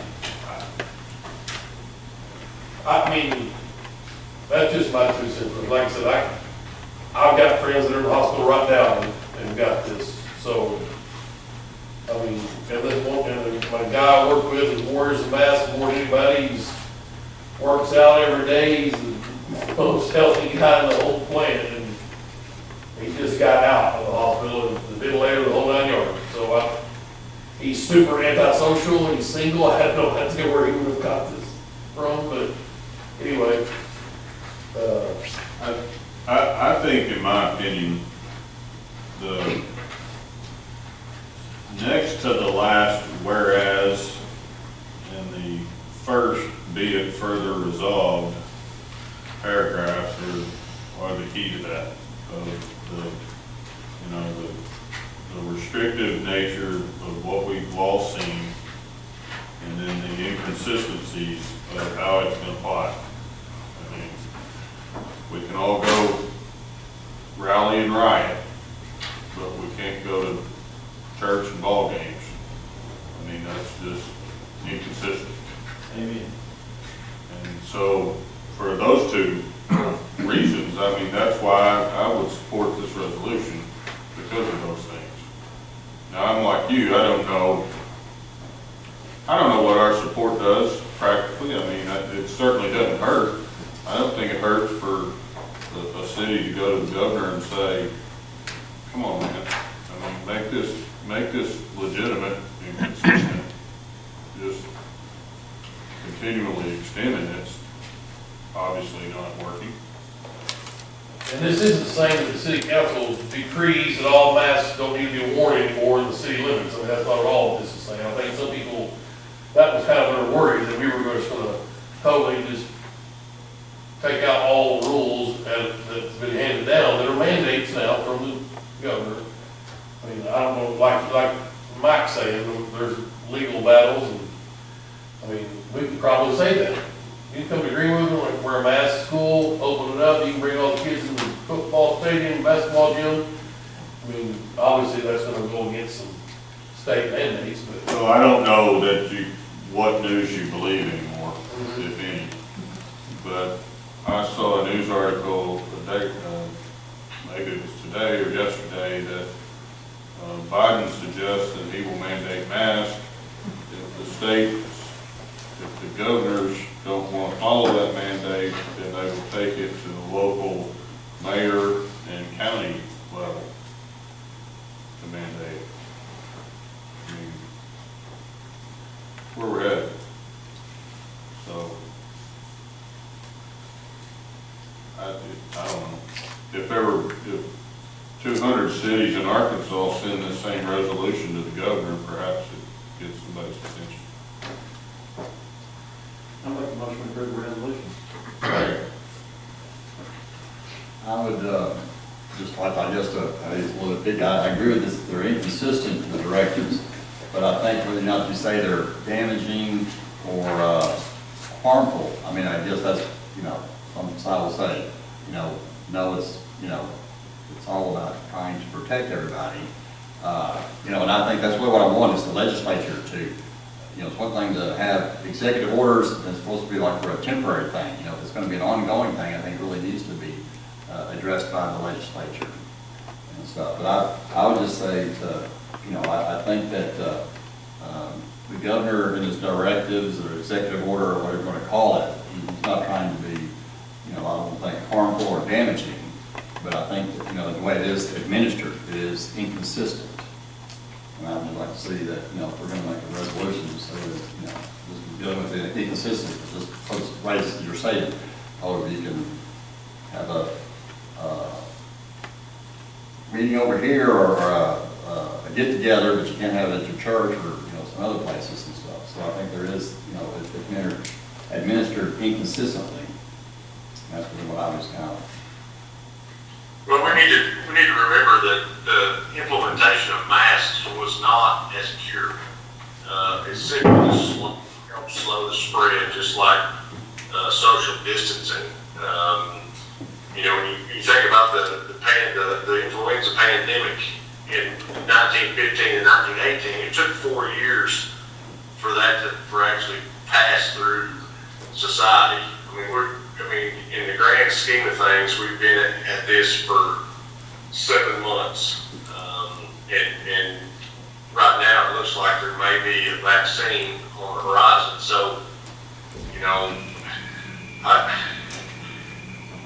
I mean, that's just my 2 cents. Like I said, I've got friends that are in the hospital right now and got this. So, I mean, and my guy I work with is wears a mask more than anybody. He works out every day. He's the most healthy guy in the whole plant, and he just got out of the hospital and the ventilator, the whole 9 yards. So he's super antisocial and he's single. I have no idea where he would have got this from, but anyway. I think, in my opinion, the next to the last whereas and the first be it further resolved paragraphs are the key to that. The restrictive nature of what we've all seen, and then the inconsistencies of how it's going to apply. I mean, we can all go rally and riot, but we can't go to church and ball games. I mean, that's just inconsistent. Amen. And so, for those 2 reasons, I mean, that's why I would support this resolution, because of those things. Now, I'm like you, I don't know what our support does practically. I mean, it certainly doesn't hurt. I don't think it hurts for a city to go to the governor and say, come on, man, I mean, make this legitimate and consistent. Just continually extending it's obviously not working. And this is the same as the city council decrees that all masks don't need to be worn anymore in the city limits. I mean, that's not at all what this is saying. I think some people, that was kind of their worry, that we were just going to totally just take out all the rules that's been handed down that are mandates now from the governor. I mean, I don't know, like Mike's saying, there's legal battles, and I mean, we could probably say that. You can come to Greenwood and wear a mask at school, open it up, you can bring all the kids in the football stadium, basketball gym. I mean, obviously that's going to go against some state mandates, but. So I don't know what news you believe anymore, if any. But I saw a news article today, maybe it was today or yesterday, that Biden suggests that he will mandate masks if the governors don't want to follow that mandate, then they will take it to the local mayor and county level to mandate. I mean, where we're headed. So, I don't know. If 200 cities in Arkansas send the same resolution to the governor, perhaps it gets somebody's attention. I make a approve the resolution. I would, just like, I agree with this, they're inconsistent, the directives, but I think whether or not you say they're damaging or harmful, I mean, I guess that's, some side will say, no, it's, it's all about trying to protect everybody. And I think that's really what I want is the legislature to, it's one thing to have executive orders that's supposed to be like for a temporary thing. If it's going to be an ongoing thing, I think really needs to be addressed by the legislature and stuff. But I would just say, I think that the governor in his directives or executive order or whatever you want to call it, he's not trying to be, I don't think harmful or damaging, but I think that, the way it is administered, it is inconsistent. And I would like to see that, if we're going to make a resolution to say that, just dealing with the inconsistency, just ways you're saying, however, you can have a meeting over here or a get-together, but you can't have it at your church or, some other places and stuff. So I think there is, it's administered inconsistently. That's really what I was kind of. Well, we need to remember that the implementation of masks was not as cure. It simply helped slow the spread, just like social distancing. When you think about the influenza pandemic in 1915 and 1918, it took 4 years for that to actually pass through society. In the grand scheme of things, we've been at this for 7 months. And right now, it looks like there may be a vaccine on the horizon. So,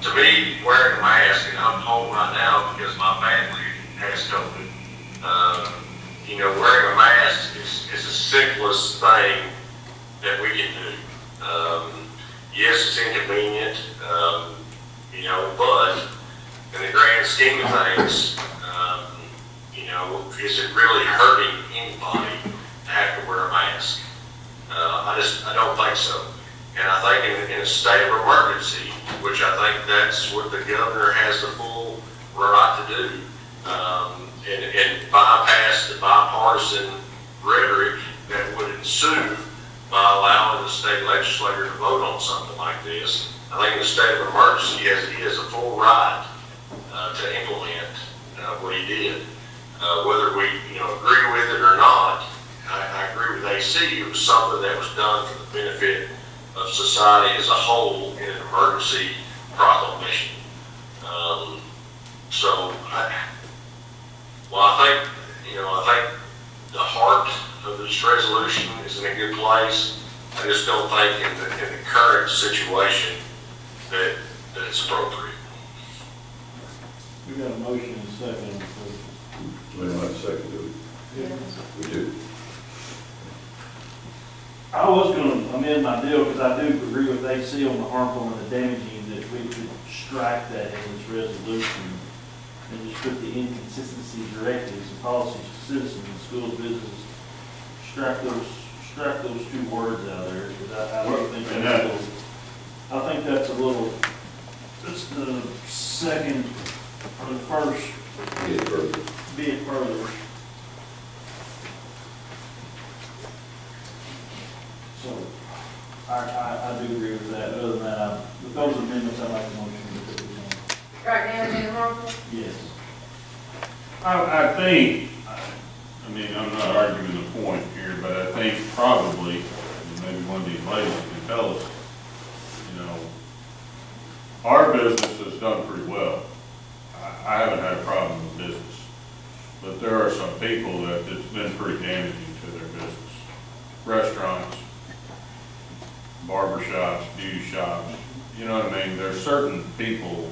to me, wearing a mask, and I'm home right now because my family has COVID. Wearing a mask is the simplest thing that we can do. Yes, it's inconvenient, but in the grand scheme of things, is it really hurting anybody to have to wear a mask? I don't think so. And I think in a state of emergency, which I think that's what the governor has the full right to do, and bypass the bipartisan rhetoric that would ensue by allowing the state legislature to vote on something like this. I think in a state of emergency, he has a full right to implement what he did. Whether we agree with it or not, I agree with AC. It was something that was done for the benefit of society as a whole in an emergency proclamation. I think the heart of this resolution is in a good place. I just don't think in the current situation that it's appropriate. We got a motion and a second. We don't have a second, do we? Yes. We do. I was going to amend my deal because I do agree with AC on the harmful and the damaging, that we could strike that in this resolution and just put the inconsistency directives and policies to citizens and schools, businesses. Strike those 2 words out of there because I don't think I think that's a little. It's the second or the first. Be it further. So, I do agree with that. Other than that, with those amendments, I like the motion to put these on. Right, damaging and harmful? Yes. I think, I'm not arguing the point here, but I think probably, maybe one of these ladies can tell us, our business has done pretty well. I haven't had a problem with business, but there are some people that it's been pretty damaging to their business. Restaurants, barbershops, beauty shops, there's certain people,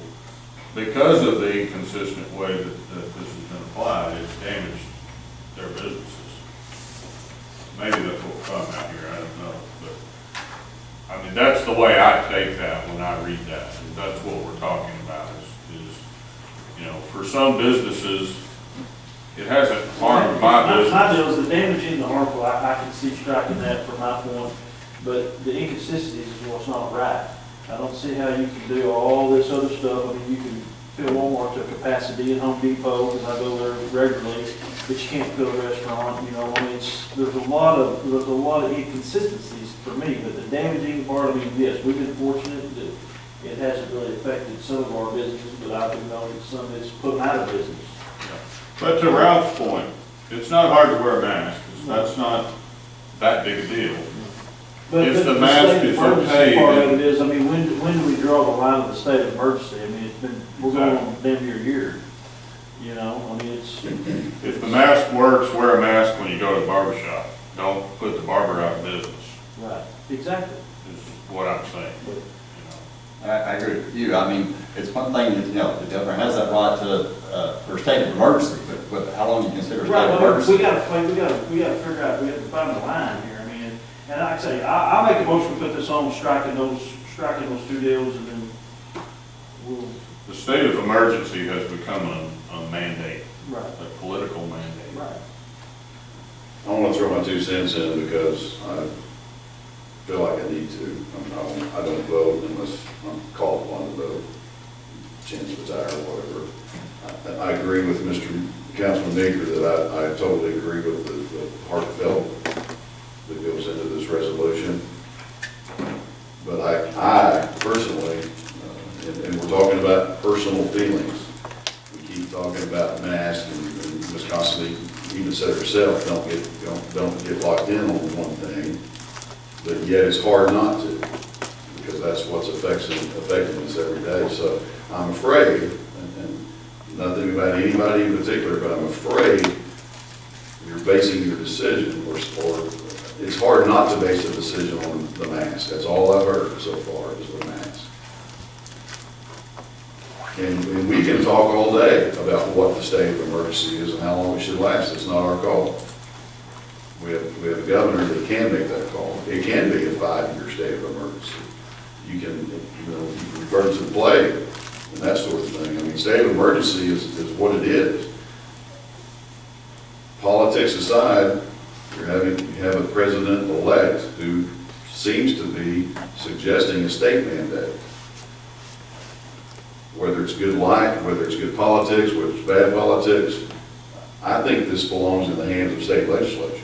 because of the inconsistent way that this has been applied, it's damaged their businesses. Maybe that's what will come out here, I don't know, but that's the way I take that when I read that. That's what we're talking about is for some businesses, it hasn't harmed my business. My deal is the damaging, the harmful, I can see striking that from my point. but the inconsistencies is what's not right. I don't see how you can do all this other stuff. I mean, you can fill Walmart to capacity and Home Depot, because I go there regularly, but you can't fill a restaurant, you know, I mean, there's a lot of inconsistencies for me, but the damaging part, I mean, yes, we've been fortunate that it hasn't really affected some of our businesses, but I do know that some it's put them out of business. But to Ralph's point, it's not hard to wear a mask, 'cause that's not that big a deal. But If the state mask is emergency okay, part of then- it is, I mean, when do we draw the line of the state of emergency? I mean, it's been, we're going on damn near a year, you know, I mean, it's. If the mask works, wear a mask when you go to the barber shop. Don't put the barber out of business, Right, exactly. is what I'm saying. I agree with you. I mean, it's one thing that, you know, the governor has that right to, for a state of emergency, but how long do you consider a state Right, of well, emergency? we gotta figure out, we have to find the line here, I mean, and like I say, I make a motion to put this on, striking those 2 deals, and then we'll. The state of emergency has become a mandate, Right. a political mandate. Right. I want to throw my 2 cents in because I feel like I need to. I don't vote unless I'm called upon to vote, change the tire or whatever. I agree with Mr. Councilman Meeker that I totally agree with the heartfelt that goes into this resolution. But I personally, and we're talking about personal feelings. We keep talking about masks and Ms. Constantly even said herself, don't get locked in on one thing. But yet it's hard not to, because that's what's affecting us every day. So I'm afraid, and nothing about anybody in particular, but I'm afraid you're basing your decision, or it's hard not to base a decision on the mask. That's all I've heard so far is the mask. And we can talk all day about what the state of emergency is and how long it should last. It's not our call. We have a governor that can make that call. It can be a 5-year state of emergency. You can, refer to the plague and that sort of thing. I mean, state of emergency is what it is. Politics aside, you have a president-elect who seems to be suggesting a state mandate. Whether it's good light, whether it's good politics, whether it's bad politics, I think this belongs in the hands of state legislatures,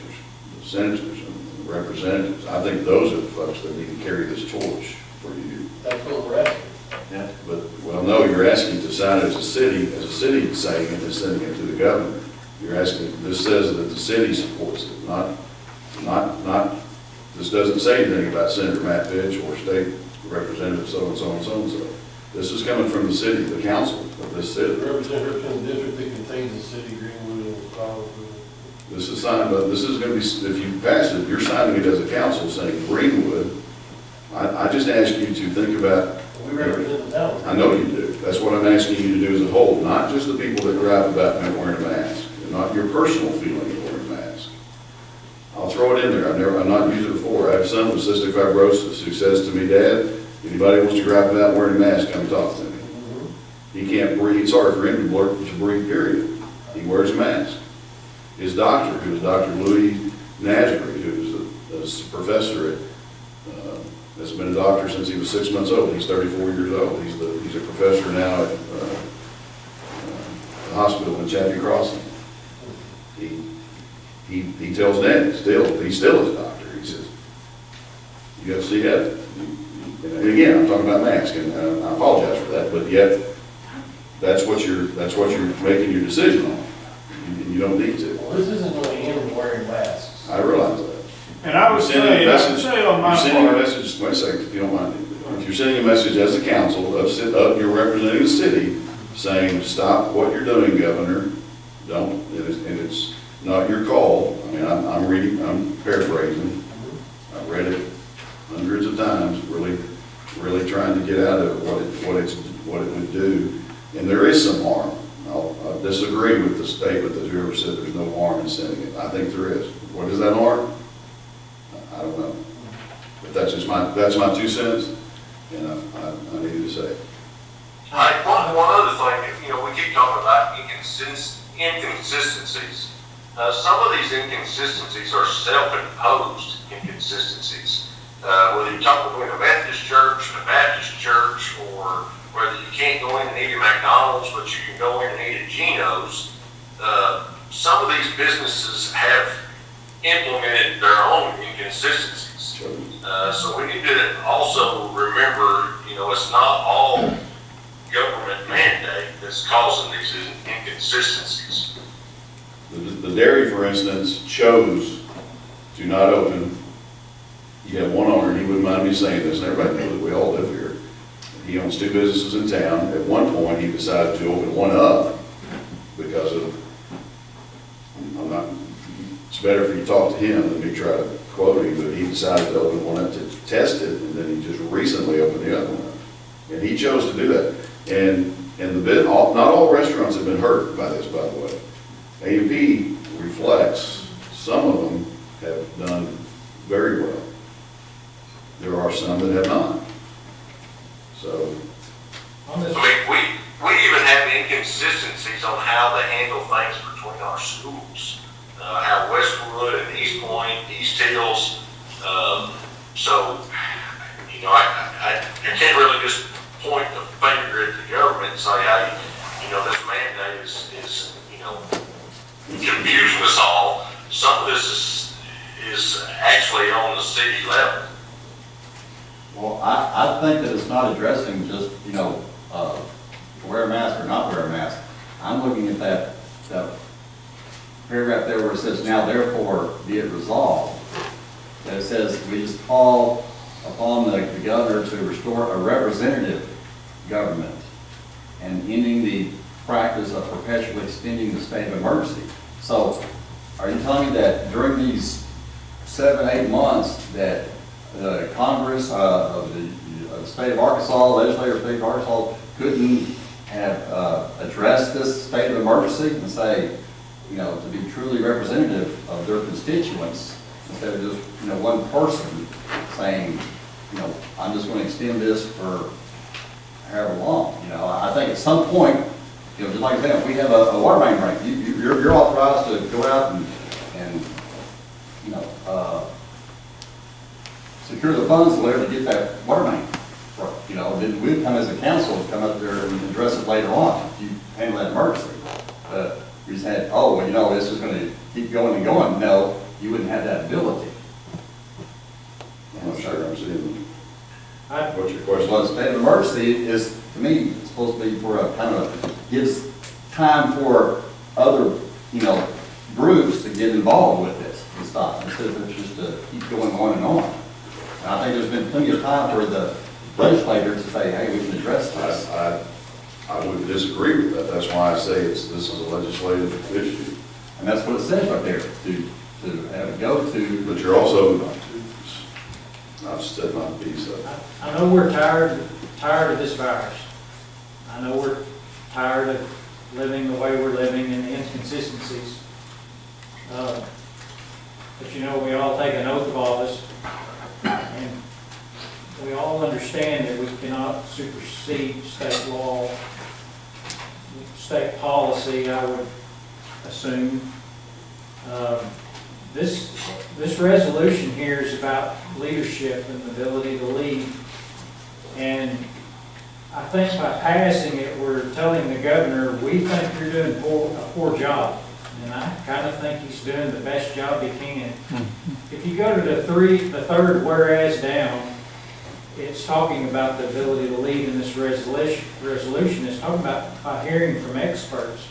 the senators and the representatives. I think those are the folks that need to carry this torch for you. That's what we're asking. Yeah. But, well, no, you're asking to sign it as a city saying it and sending it to the governor. You're asking, this says that the city supports it, not, this doesn't say anything about Senator Matt Fitch or State Representative so-and-so and so-and-so. This is coming from the city, the council of this city. Representative from the district that contains the city, Greenwood, and Collinsville. This is signed, but this is going to be, if you pass it, you're signing it as a council saying Greenwood. I just ask you to think about. We represent the town. I know you do. That's what I'm asking you to do as a whole, not just the people that drive about not wearing a mask, and not your personal feeling of wearing a mask. I'll throw it in there. I've not used it before. I have a son with cystic fibrosis who says to me, Dad, anybody wants to drive without wearing a mask, come talk to me. He can't breathe. It's hard for him to breathe, period. He wears a mask. His doctor, who is Dr. Louis Nasri, who's a professor has been a doctor since he was 6 months old. He's 34 years old. He's a professor now at the hospital in Chaffee Crossing. He tells Dad, he's still his doctor. He says, you have CF. And again, I'm talking about masks, and I apologize for that, but yet that's what you're making your decision on. You don't need to. Well, this isn't going to end wearing masks. I realize that. And I would say on my you're sending a part, message, wait a second, if you don't mind. If you're sending a message as a council of you're representing the city, saying, stop what you're doing, Governor, don't, and it's not your call. I mean, I'm paraphrasing. I've read it hundreds of times, really trying to get out of it what it would do. And there is some harm. I disagree with the statement that whoever said there's no harm in sending it. I think there is. What is that harm? I don't know. But that's my 2 cents, and I needed to say it. One other thing, we keep talking about inconsistencies. Some of these inconsistencies are self-imposed inconsistencies. whether you're talking between a Methodist church and a Baptist church, or whether you can't go in and eat at McDonald's, but you can go in and eat at Geno's, some of these businesses have implemented their own inconsistencies. So we need to also remember, it's not all government mandate that's causing these inconsistencies. The dairy, for instance, chose to not open. You have one owner, and he wouldn't mind me saying this, and everybody knows that we all live here. He owns 2 businesses in town. At one point, he decided to open one up because of, it's better if you talk to him than me try to quote him, but he decided to open one up to test it, and then he just recently opened the other one up. And he chose to do that. And not all restaurants have been hurt by this, by the way. A&P reflects, some of them have done very well. There are some that have not. So. I mean, we even have inconsistencies on how they handle things between our schools. How Westwood and East Point, East Hills, so, I can't really just point the finger at the government and say, hey, this mandate is confusing us all. Some of this is actually on the city level. Well, I think that it's not addressing just, to wear a mask or not wear a mask. I'm looking at that paragraph there where it says, now therefore be it resolved. That it says, we just call upon the governor to restore a representative government and ending the practice of perpetually extending the state of emergency. So are you telling me that during these 7-8 months that the Congress of the state of Arkansas, legislature of the state of Arkansas, couldn't have addressed this state of emergency and say, to be truly representative of their constituents, instead of just, one person saying, I'm just going to extend this for however long. I think at some point, just like I said, if we have a water main break, you're authorized to go out and secure the funds there to get that water main. Then we'd come as a council, come up there and address it later on if you handle that emergency. We just had, it's just going to keep going and going. No, you wouldn't have that ability. I'm not sure I'm seeing. What's your question? Well, the state of emergency is, to me, it's supposed to be for a kind of, gives time for other, groups to get involved with this and stuff, instead of just to keep going on and on. And I think there's been plenty of time for the legislators to say, hey, we can address this. I would disagree with that. That's why I say this is a legislative issue. And that's what it says right there, to have it go to. But you're also, I've said my piece. I know we're tired of this virus. I know we're tired of living the way we're living and the inconsistencies. But we all take an oath of office, and we all understand that we cannot supersede state law, state policy, I would assume. This resolution here is about leadership and the ability to lead. And I think by passing it, we're telling the governor, we think you're doing a poor job. And I kind of think he's doing the best job he can. If you go to the third whereas down, it's talking about the ability to lead in this resolution. It's talking about by hearing from experts.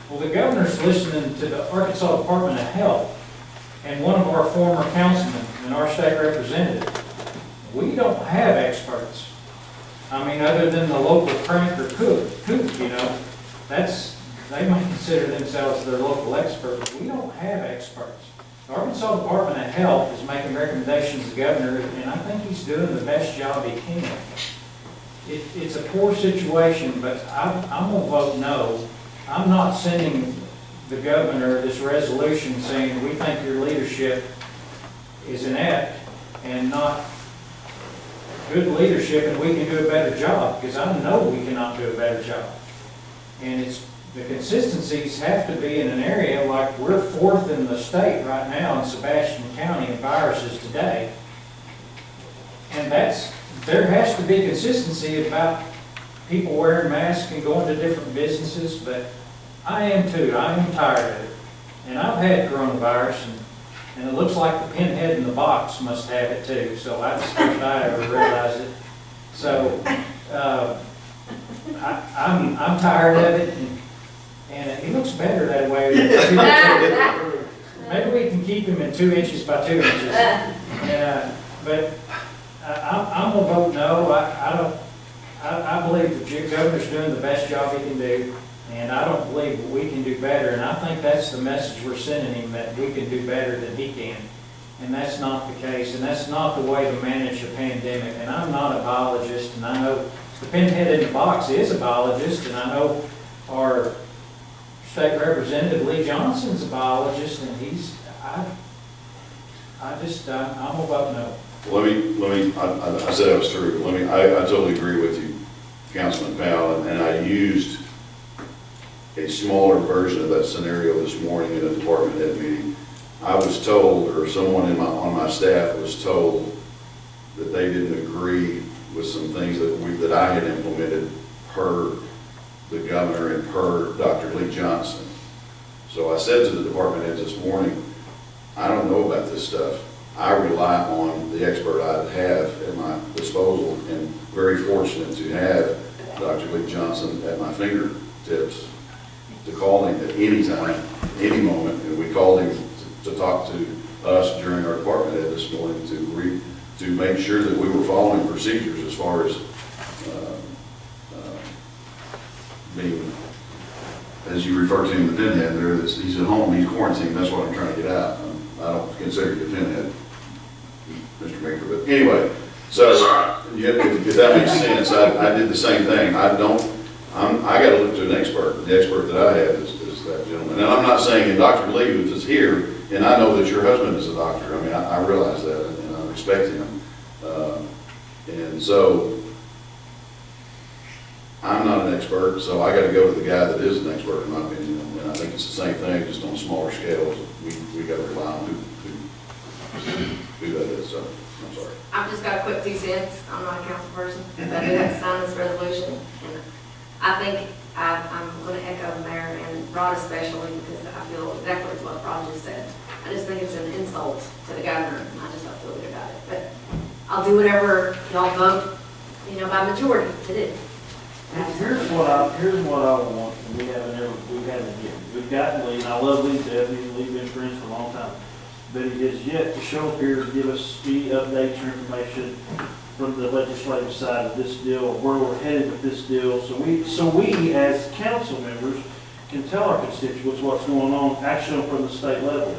Well, the governor's listening to the Arkansas Department of Health and one of our former councilmen and our state representative. We don't have experts. I mean, other than the local crank or cook, they might consider themselves their local expert, but we don't have experts. The Arkansas Department of Health is making recommendations to the governor, and I think he's doing the best job he can. It's a poor situation, but I'm going to vote no. I'm not sending the governor this resolution saying we think your leadership is inept and not good leadership and we can do a better job, because I know we cannot do a better job. And the consistencies have to be in an area like we're 4th in the state right now in Sebastian County in viruses today. And there has to be consistency about people wearing masks and going to different businesses, but I am too. I am tired of it. And I've had coronavirus, and it looks like the pinhead in the box must have it too. So that's the first I ever realized it. So I'm tired of it, and he looks better that way. Maybe we can keep him in 2 inches by 2 inches. But I'm gonna vote no. I believe the governor's doing the best job he can do, and I don't believe that we can do better. And I think that's the message we're sending him, that we can do better than he can. And that's not the case, and that's not the way to manage a pandemic. And I'm not a biologist, and I know the pinhead in the box is a biologist, and I know our State Representative Lee Johnson's a biologist, and I'm gonna vote no. I said I was through, but I totally agree with you, Councilman Powell, and I used a smaller version of that scenario this morning in a department head meeting. I was told, or someone on my staff was told, that they didn't agree with some things that I had implemented per the governor and per Dr. Lee Johnson. So I said to the department heads this morning, I don't know about this stuff. I rely on the expert I have at my disposal, and very fortunate to have Dr. Lee Johnson at my fingertips to call him at any time, any moment. And we called him to talk to us during our department head this morning to make sure that we were following procedures as far as being, as you refer to him, the pinhead there. He's at home, he's quarantined, that's what I'm trying to get out. I don't consider you a pinhead, Mr. Maker, but anyway, so if that makes sense, I did the same thing. I got to look to an expert. The expert that I have is that gentleman. And I'm not saying, and Dr. Lee is here, and I know that your husband is a doctor. I mean, I realize that, and I respect him. And so I'm not an expert, so I got to go to the guy that is an expert, in my opinion. And I think it's the same thing, just on smaller scales. We got to rely on who that is. So I'm sorry. I've just got a quick 2 cents. I'm not a council person, but I do have to sign this resolution. And I think I'm going to echo the mayor and Rod especially, because I feel exactly what Rod just said. I just think it's an insult to the governor, and I just don't feel good about it. But I'll do whatever y'all vote, by majority to do. Here's what I want, and we haven't yet. We've gotten Lee, and I love Lee to death. We've been friends for a long time. But he has yet to show up here to give us any updates or information from the legislative side of this deal, where we're headed with this deal. So we as council members can tell our constituents what's going on, actually from the state level.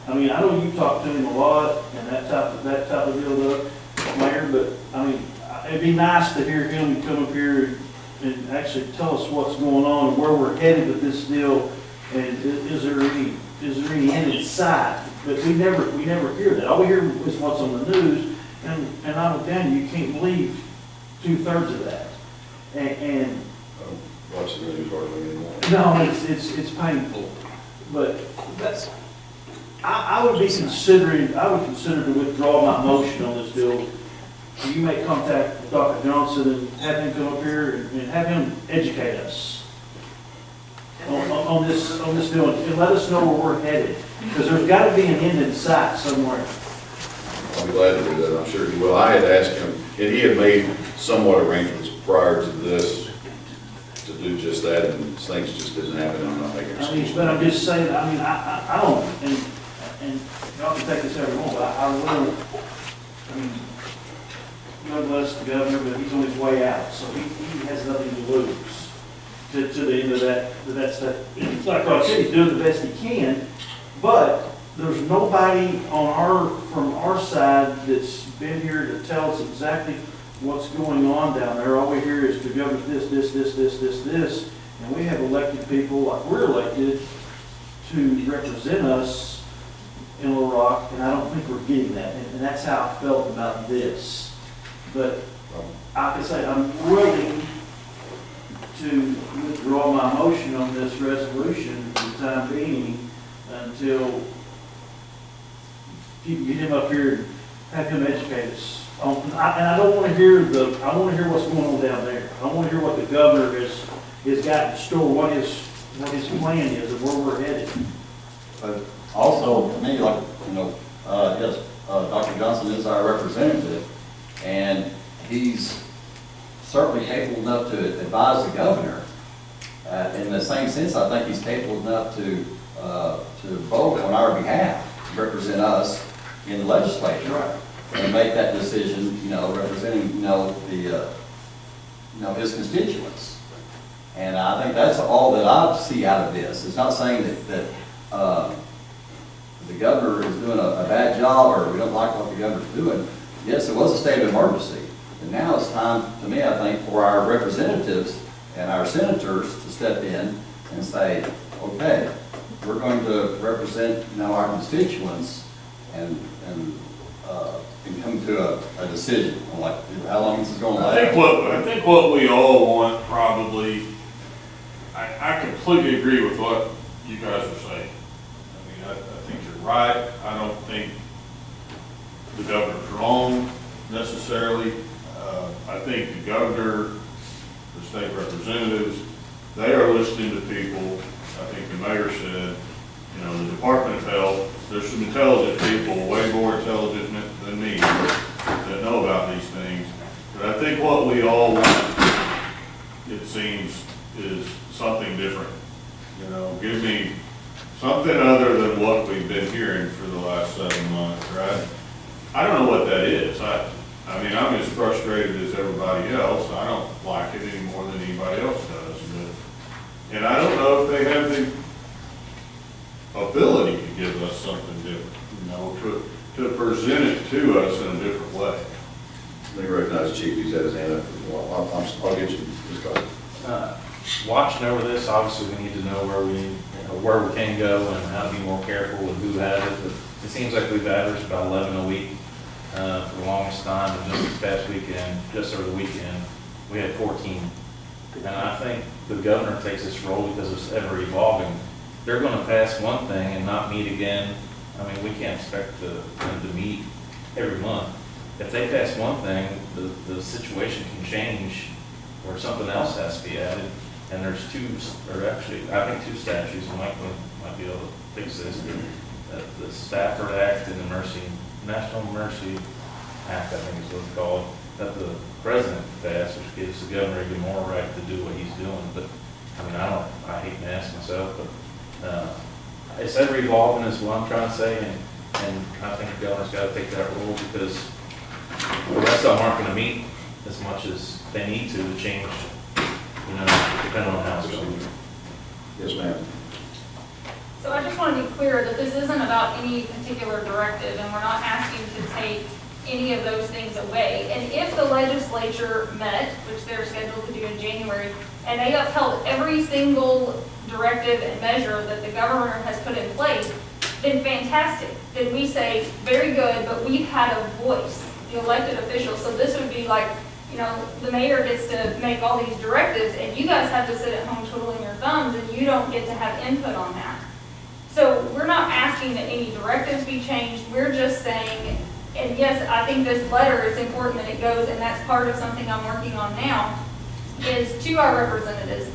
I mean, I know you talk to him a lot and that type of deal, Mayor, but I mean, it'd be nice to hear him come up here and actually tell us what's going on and where we're headed with this deal, and is there any end in sight? But we never hear that. All we hear is what's on the news, and I'm telling you, you can't believe 2/3 of that. And watching the news hardly anymore. no, it's painful. But I would consider to withdraw my motion on this deal. You may contact with Dr. Johnson and have him come up here and have him educate us on this deal, and let us know where we're headed, because there's got to be an end in sight somewhere. I'll be glad to do that. I'm sure he will. I had asked him, and he had made somewhat arrangements prior to this to do just that, and things just didn't happen. I'm not making excuses. But I'm just saying. I mean, I don't, and y'all can take this every one, but I really, I mean, God bless the governor, but he's on his way out, so he has nothing to lose to the end of that stuff. Like I said, he's doing the best he can, but there's nobody from our side that's been here to tell us exactly what's going on down there. All we hear is the governor's this, and we have elected people, like we're elected, to represent us in Little Rock, and I don't think we're getting that, and that's how I felt about this. But I can say I'm willing to withdraw my motion on this resolution for the time being until you can get him up here and have him educate us. And I don't wanna hear I wanna hear what's going on down there. I wanna hear what the governor has got in store, what his plan is and where we're headed. But also, to me, like, yes, Dr. Johnson is our representative, and he's certainly capable enough to advise the governor. In the same sense, I think he's capable enough to vote on our behalf, represent us in the legislature. Right. And make that decision, representing, his constituents. And I think that's all that I see out of this. It's not saying that the governor is doing a bad job or we don't like what the governor's doing. Yes, it was a state of emergency. And now it's time, to me, I think, for our representatives and our senators to step in and say, okay, we're going to represent, our constituents and come to a decision on like how long this is going to last. I think what we all want probably, I completely agree with what you guys are saying. I think you're right. I don't think the governor's wrong necessarily. I think the governor, the state representatives, they are listening to people. I think the mayor said, the Department of Health, there's some intelligent people, way more intelligent than me, that know about these things. But I think what we all want, it seems, is something different. Give me something other than what we've been hearing for the last 7 months, right? I don't know what that is. I mean, I'm as frustrated as everybody else. I don't like it any more than anybody else does. And I don't know if they have the ability to give us something different, to present it to us in a different way. Let me recognize the chief. He's had his hand up for a while. I'll get you, Ms. Carter. Watching over this, obviously we need to know where we can go and how to be more careful with who has it. But it seems like we've averaged about 11 a week for the longest time. And just this past weekend, just over the weekend, we had 14. And I think the governor takes this role because it's ever evolving. They're going to pass one thing and not meet again. I mean, we can't expect them to meet every month. If they pass one thing, the situation can change where something else has to be added. And there's I think two statutes, and Mike might be able to fix this. The Stafford Act and the National Mercy Act, I think is what it's called, that the president passed, which gives the governor even more right to do what he's doing. But I mean, I hate to ask myself, but it's ever evolving is what I'm trying to say, and I think the governor's got to take that role because the rest of them aren't going to meet as much as they need to change, depending on how it's going. Yes, ma'am. So I just want to be clear that this isn't about any particular directive, and we're not asking to take any of those things away. And if the legislature met, which they're scheduled to do in January, and they upheld every single directive and measure that the governor has put in place, then fantastic. Then we say, very good, but we've had a voice, the elected officials. So this would be like, the mayor gets to make all these directives, and you guys have to sit at home twiddling your thumbs, and you don't get to have input on that. So we're not asking that any directives be changed. We're just saying, and yes, I think this letter is important that it goes, and that's part of something I'm working on now, is to our representatives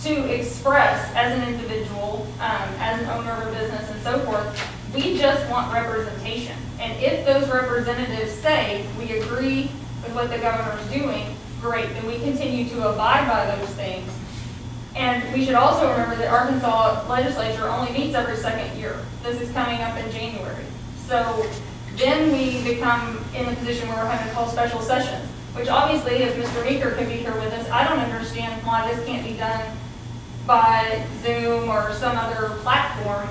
to express as an individual, as an owner of a business and so forth, we just want representation. And if those representatives say, we agree with what the governor's doing, great, then we continue to abide by those things. And we should also remember that Arkansas legislature only meets every second year. This is coming up in January. So then we become in the position where we're having to call special sessions, which obviously if Mr. Meeker can be here with us, I don't understand why this can't be done by Zoom or some other platform.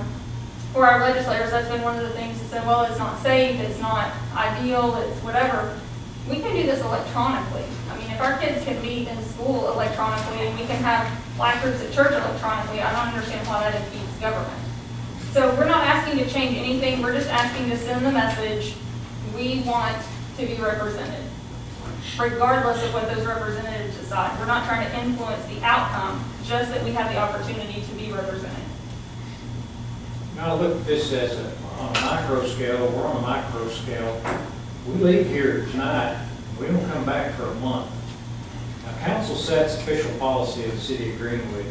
For our legislators, that's been one of the things that said, well, it's not safe, it's not ideal, it's whatever. We can do this electronically. I mean, if our kids can meet in school electronically and we can have placards at church electronically, I don't understand why that impedes government. So we're not asking to change anything, we're just asking to send the message, we want to be represented, regardless of what those representatives decide. We're not trying to influence the outcome, just that we have the opportunity to be represented. Now look at this as on a micro scale, we're on a micro scale. we leave here tonight, we don't come back for a month. Now, council sets official policy of the city of Greenwood,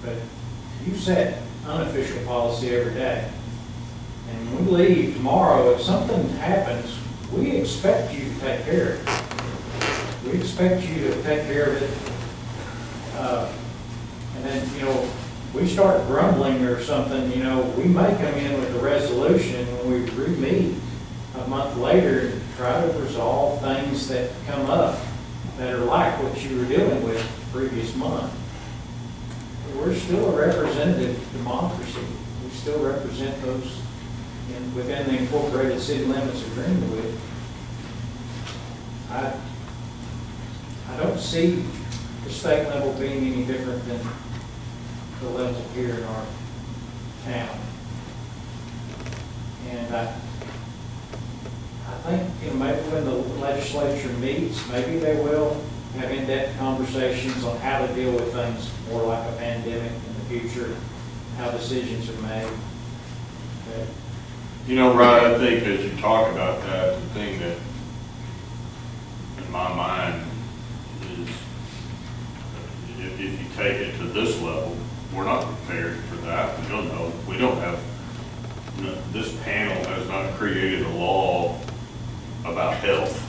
but you set unofficial policy every day. And when we leave tomorrow, if something happens, we expect you to take care of it. We expect you to take care of it. And then, you know, we start grumbling or something, you know, we may come in with a resolution when we re-meet a month later and try to resolve things that come up that are like what you were dealing with the previous month. We're still a representative democracy. We still represent those within the incorporated city limits of Greenwood. I don't see the state level being any different than the level here in our town. And I think, you know, maybe when the legislature meets, maybe they will have in-depth conversations on how to deal with things more like a pandemic in the future, how decisions are made. Okay. You know, Rod, I think as you talk about that, the thing that in my mind is if you take it to this level, we're not prepared for that. We don't know. We don't have, this panel has not created a law about health,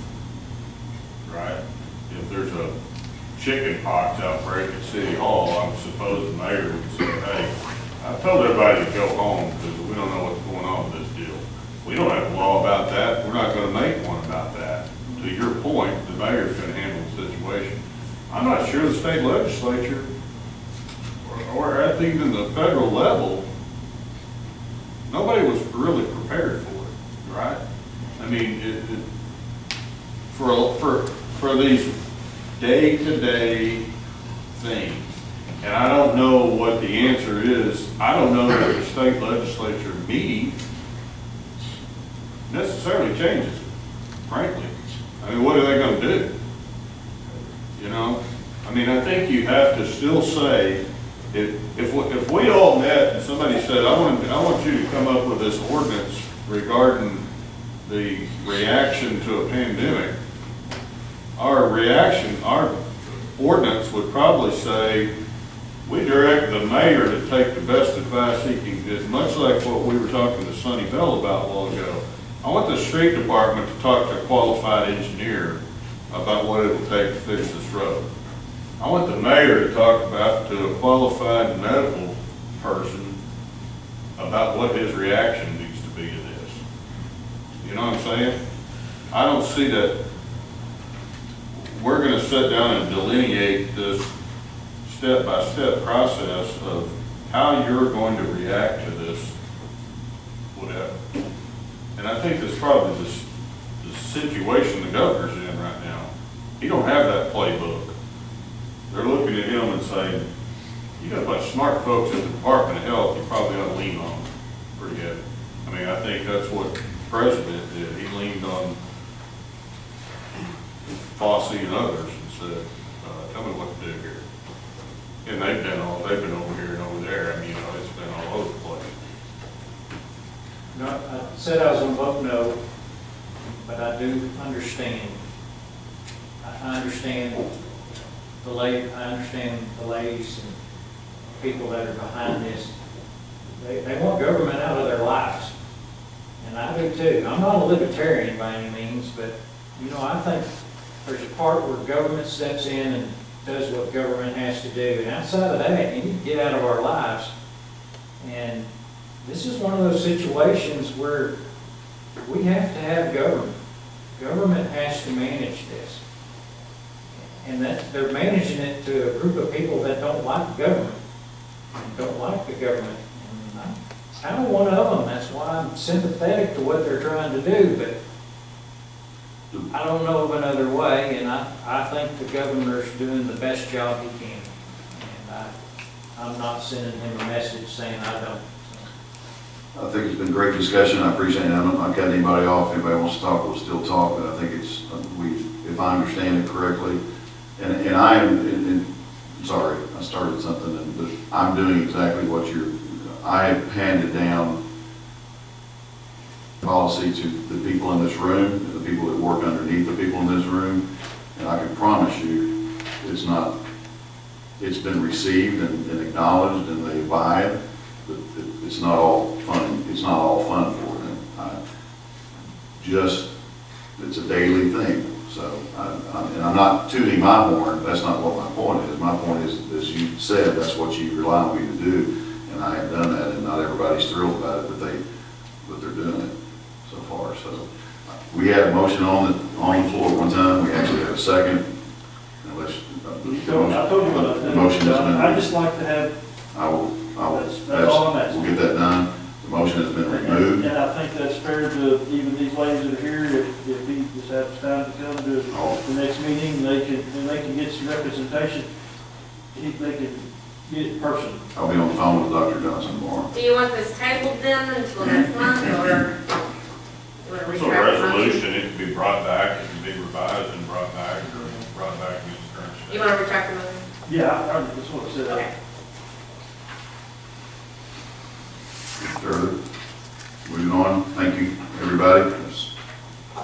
right? If there's a chicken pox outbreak at City Hall, I'm supposed the mayor would say, hey, I've told everybody to go home because we don't know what's going on with this deal. We don't have a law about that. We're not going to make one about that. To your point, the mayor's going to handle the situation. I'm not sure the state legislature or at even the federal level, nobody was really prepared for it, right? I mean, for these day-to-day things, and I don't know what the answer is. I don't know that the state legislature meeting necessarily changes it, frankly. I mean, what are they going to do? You know, I mean, I think you have to still say, if we all met and somebody said, I want you to come up with this ordinance regarding the reaction to a pandemic, our ordinance would probably say, we direct the mayor to take the best advice he can get, much like what we were talking to Sonny Bell about a while ago. I want the street department to talk to a qualified engineer about what it will take to fix this road. I want the mayor to talk to a qualified medical person about what his reaction needs to be to this. You know what I'm saying? I don't see that we're going to sit down and delineate this step-by-step process of how you're going to react to this, whatever. And I think that's probably the situation the governor's in right now. He don't have that playbook. They're looking at him and saying, you got a bunch of smart folks at the Department of Health you probably ought to lean on pretty good. I mean, I think that's what the president did. He leaned on Fossey and others and said, tell me what to do here. And they've been over here and over there. I mean, you know, it's been all over the place. No, I said I was going to vote no, but I do understand. I understand the ladies and people that are behind this. They want government out of their lives, and I do too. I'm not a libertarian by any means, but you know, I think there's a part where government steps in and does what government has to do, and outside of that, you need to get out of our lives. And this is one of those situations where we have to have government. Government has to manage this. And that they're managing it to a group of people that don't like government, and don't like the government. And I'm kind of one of them. That's why I'm sympathetic to what they're trying to do, but I don't know of another way, and I think the governor's doing the best job he can. And I'm not sending him a message saying I don't. I think it's been a great discussion. I appreciate it. I'm not cutting anybody off. If anybody wants to talk, we'll still talk, but I think it's, if I understand it correctly, and I am, sorry, I started something, but I'm doing exactly what I have handed down policy to the people in this room, and the people that work underneath the people in this room, and I can promise you, it's been received and acknowledged, and they abide, but it's not all fun for them. It's a daily thing. So, and I'm not tooting my horn, that's not what my point is. My point is, as you said, that's what you rely on me to do, and I have done that, and not everybody's thrilled about it, but they're doing it so far. So, we had a motion on the floor at one time, we actually had a second. Unless, I told you about that. The motion has been. I just like to have. That's all I'm asking. We'll get that done. The motion has been removed. And I think that's fair to even these ladies that are here, if he just has time to come to the next meeting, they can get some representation. They can get it personally. I'll be on the phone with Dr. Johnson tomorrow. Do you want this tabled then until next month, or? It's a resolution, it can be brought back, it can be revised and brought back, or brought back in its current state. You want to retract the motion? Yeah, that's what I said. Okay. Further, moving on, thank you, everybody. It's a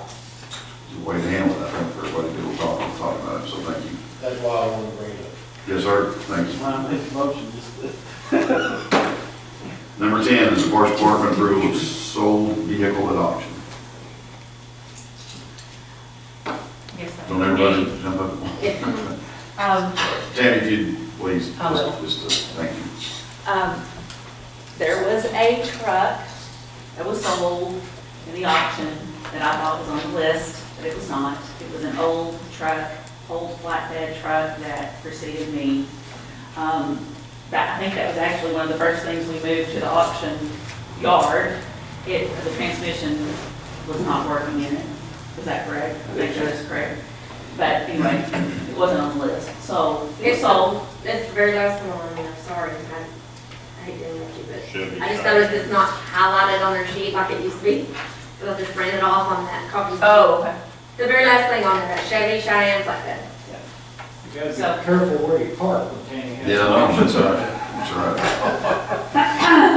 way to handle it, I think, for everybody to be able to talk about it, so thank you. That's why I wanted to bring it up. Yes, sir, thank you. I make the motion, Number 10 is the Parks Department approval of sold vehicle at auction. Yes, sir. Don't everybody jump up? Tammy, if you'd please, I will. thank you. There was a truck that was sold in the auction that I thought was on the list, but it was not. It was an old truck, old flatbed truck that preceded me. I think that was actually one of the first things we moved to the auction yard. The transmission was not working in it. Is that correct? I think that's correct. But anyway, it wasn't on the list. So it's sold. It's the very last one on there, sorry. I hate to interrupt you, but I just Chevy. noticed it's not highlighted on their sheet like it used to be. So I just ran it off on that copy. Oh, okay. The very last thing on there, that Chevy, Cheyenne's like that. You gotta be careful where you park when Kenny has. Yeah, no, that's right. That's right.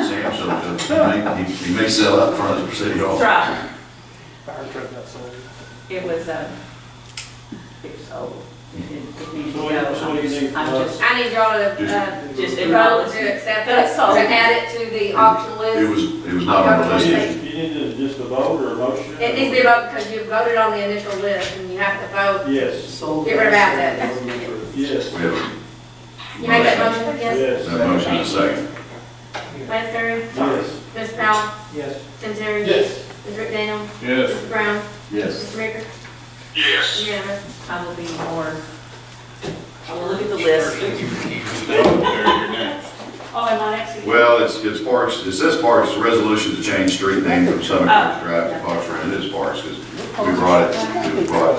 Sam showed up. He may sell out in front of the city hall. That's right. fire truck got sold. It was old. It needed to So go. what do you need? I need y'all to, Just vote acknowledge to accept That's it, sold. to add it to the auction list. It was not on the You list. need just a vote or a motion? It needs to be a vote because you voted on the initial list and you have to vote. Yes. Get rid of assets. Yes. We have a You make that motion, yes? Yes. that motion in a second. Lance Terry? Yes. Mr. Powell? Yes. Tim Terry? Yes. Mr. McDaniel? Yes. Mr. Brown? Yes. Mr. Maker? Yes. Unanimous. I will be more, I will look at the list. You're next. Oh, am I next? Well, it's Parks, it says Parks, resolution to change street name from Summit Ridge Drive to Fox Run. It is Parks, because we brought it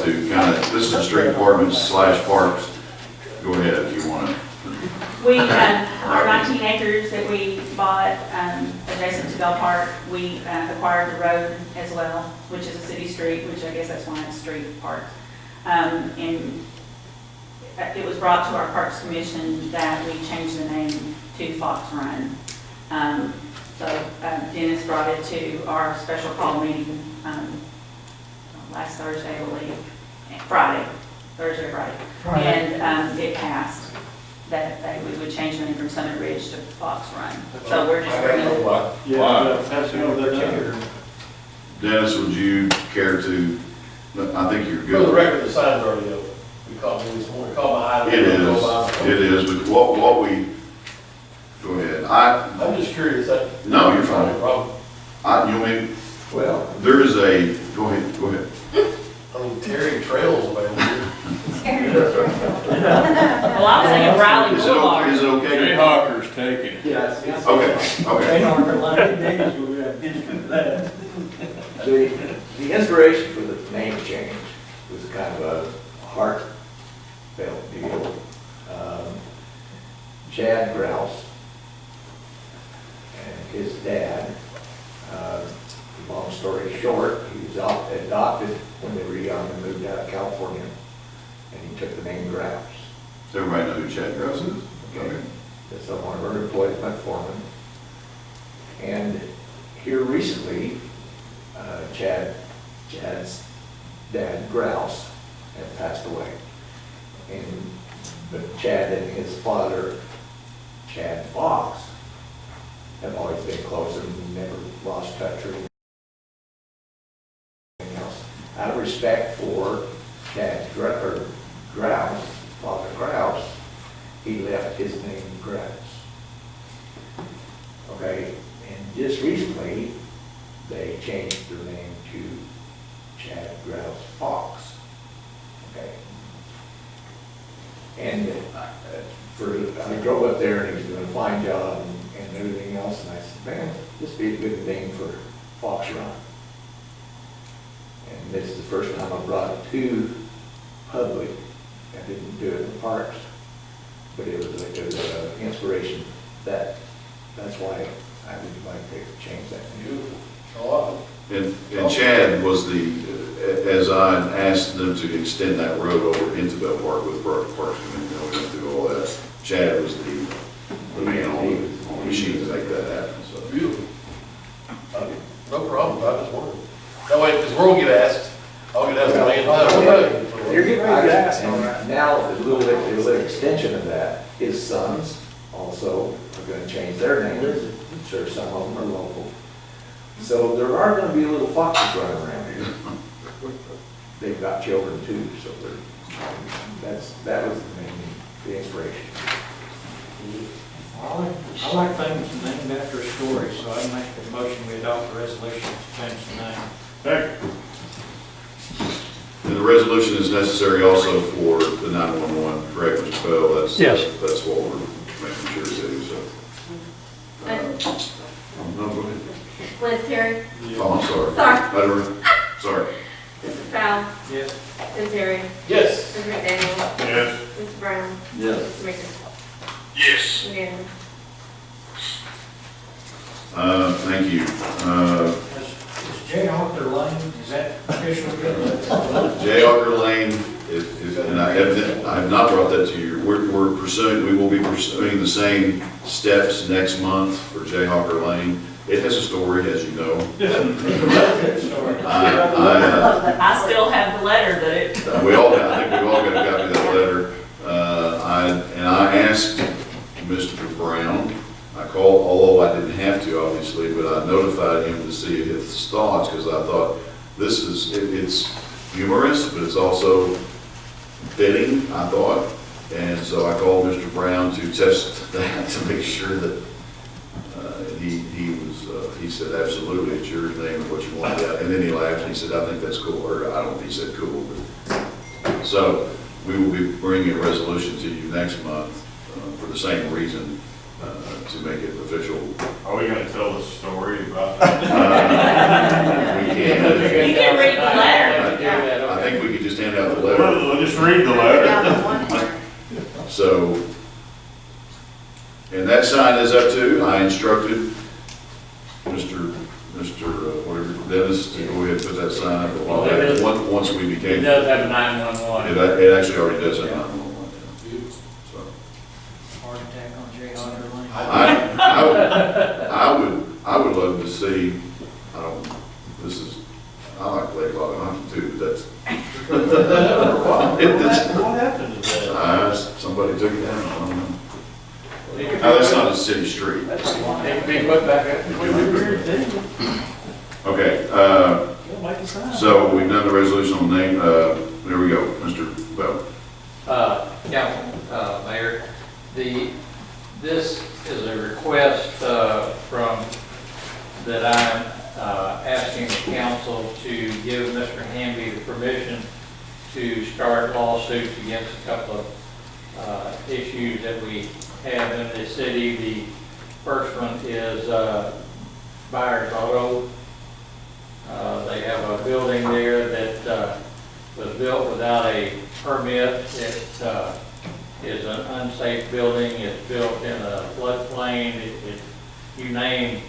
to kind of, this is the street department / Parks. Go ahead if you want to. We, our 19 acres that we bought adjacent to Bell Park, we acquired the road as well, which is a city street, which I guess that's why it's street park. And it was brought to our Parks Commission that we changed the name to Fox Run. So Dennis brought it to our special call meeting last Thursday, I believe, Thursday or Friday. And it passed that we would change the name from Summit Ridge to Fox Run. So we're just bringing it. Yeah, that's particular. Dennis, would you care to, I think you're For good. the record, the sign's already open. We called me this morning, called my item. It is, but what we, go ahead. I'm just curious. No, you're fine. Problem. You mean, Well, there is a, go ahead. I mean, Terry Trail's available. Well, I was thinking Riley Boulevard. Is it okay? Jayhawker's taking it. Yes. Okay. The inspiration for the name change was kind of a heartfelt deal. Chad Grouse and his dad, long story short, he was adopted when they were young and moved out of California, and he took the name Grouse. Does everybody know who Chad Grouse is? Okay. That's one of our employees, my foreman. And here recently, Chad's dad, Grouse, had passed away. But Chad and his father, Chad Fox, have always been close and never lost touch or anything else. Out of respect for Chad's Grouse, Father Grouse, he left his name Grouse. Okay, and just recently, they changed their name to Chad Grouse Fox. Okay. And I drove up there and he was doing a fine job and everything else, and I said, man, this would be a good name for Fox Run. And this is the first time I brought it to public. I didn't do it in the parks, but it was an inspiration. That's why I would like to change that name. And Chad was as I asked them to extend that road over into Bell Park with Parks and we went through all that, Chad was the man on the machine to make that happen. So. Beautiful. No problem, I just wondered. That way, because we'll get asked, I'll get asked $1 million. You're getting ready to ask, and now a little extension of that, his sons also are going to change their names. I'm sure some of them are local. So there are going to be little foxes running around here. They've got children too, so that was the inspiration. I like things named after a story, so I make the motion we adopt a resolution to change the name. Second. And the resolution is necessary also for the 911, correct, Mr. Bell? Yes. That's what we're making sure to do, so. No, go ahead. Liz Terry. Oh, I'm sorry. Sorry. Sorry. Mr. Powell. Yes. Tim Terry. Yes. Mr. McDaniel. Yes. Mr. Brown. Yes. Mr. Richards. Yes. Unanimous. Thank you. Is J. Arthur Lane, is that official yet? J. Arthur Lane, and I have not brought that to you. We will be pursuing the same steps next month for J. Hawker Lane. It has a story, as you know. I still have the letter that it. I think we all got a copy of that letter. I asked Mr. Brown, I called, although I didn't have to, obviously, but I notified him to see his thoughts, because I thought it's humorous, but it's also fitting, I thought. And so I called Mr. Brown to test that, to make sure that he said, absolutely, it's your name and what you want. And then he laughed and he said, I think that's cool, or I don't know if he said cool, but. So we will be bringing a resolution to you next month for the same reason, to make it official. Are we going to tell the story about that? We can. You can read the letter. I think we could just hand out the letter. We'll just read the letter. So, and that sign is up too. I instructed Mr. Whatever, Dennis, to go ahead and put that sign up a while back, once we became. It does have a 911. It actually already does have 911. So. Heart attack on J. Arthur Lane. I would love to see, I like Lake Logan too, but that's. What happened to that? Somebody took it down, I don't know. No, that's not a city street. It can be put back up. Okay, so we've done the resolution on the name, there we go, Mr. Bell. Council, Mayor, this is a request that I'm asking the council to give Mr. Hamby the permission to start lawsuits against a couple of issues that we have in the city. The first one is Byers Auto. They have a building there that was built without a permit. It is an unsafe building. It's built in a floodplain. You name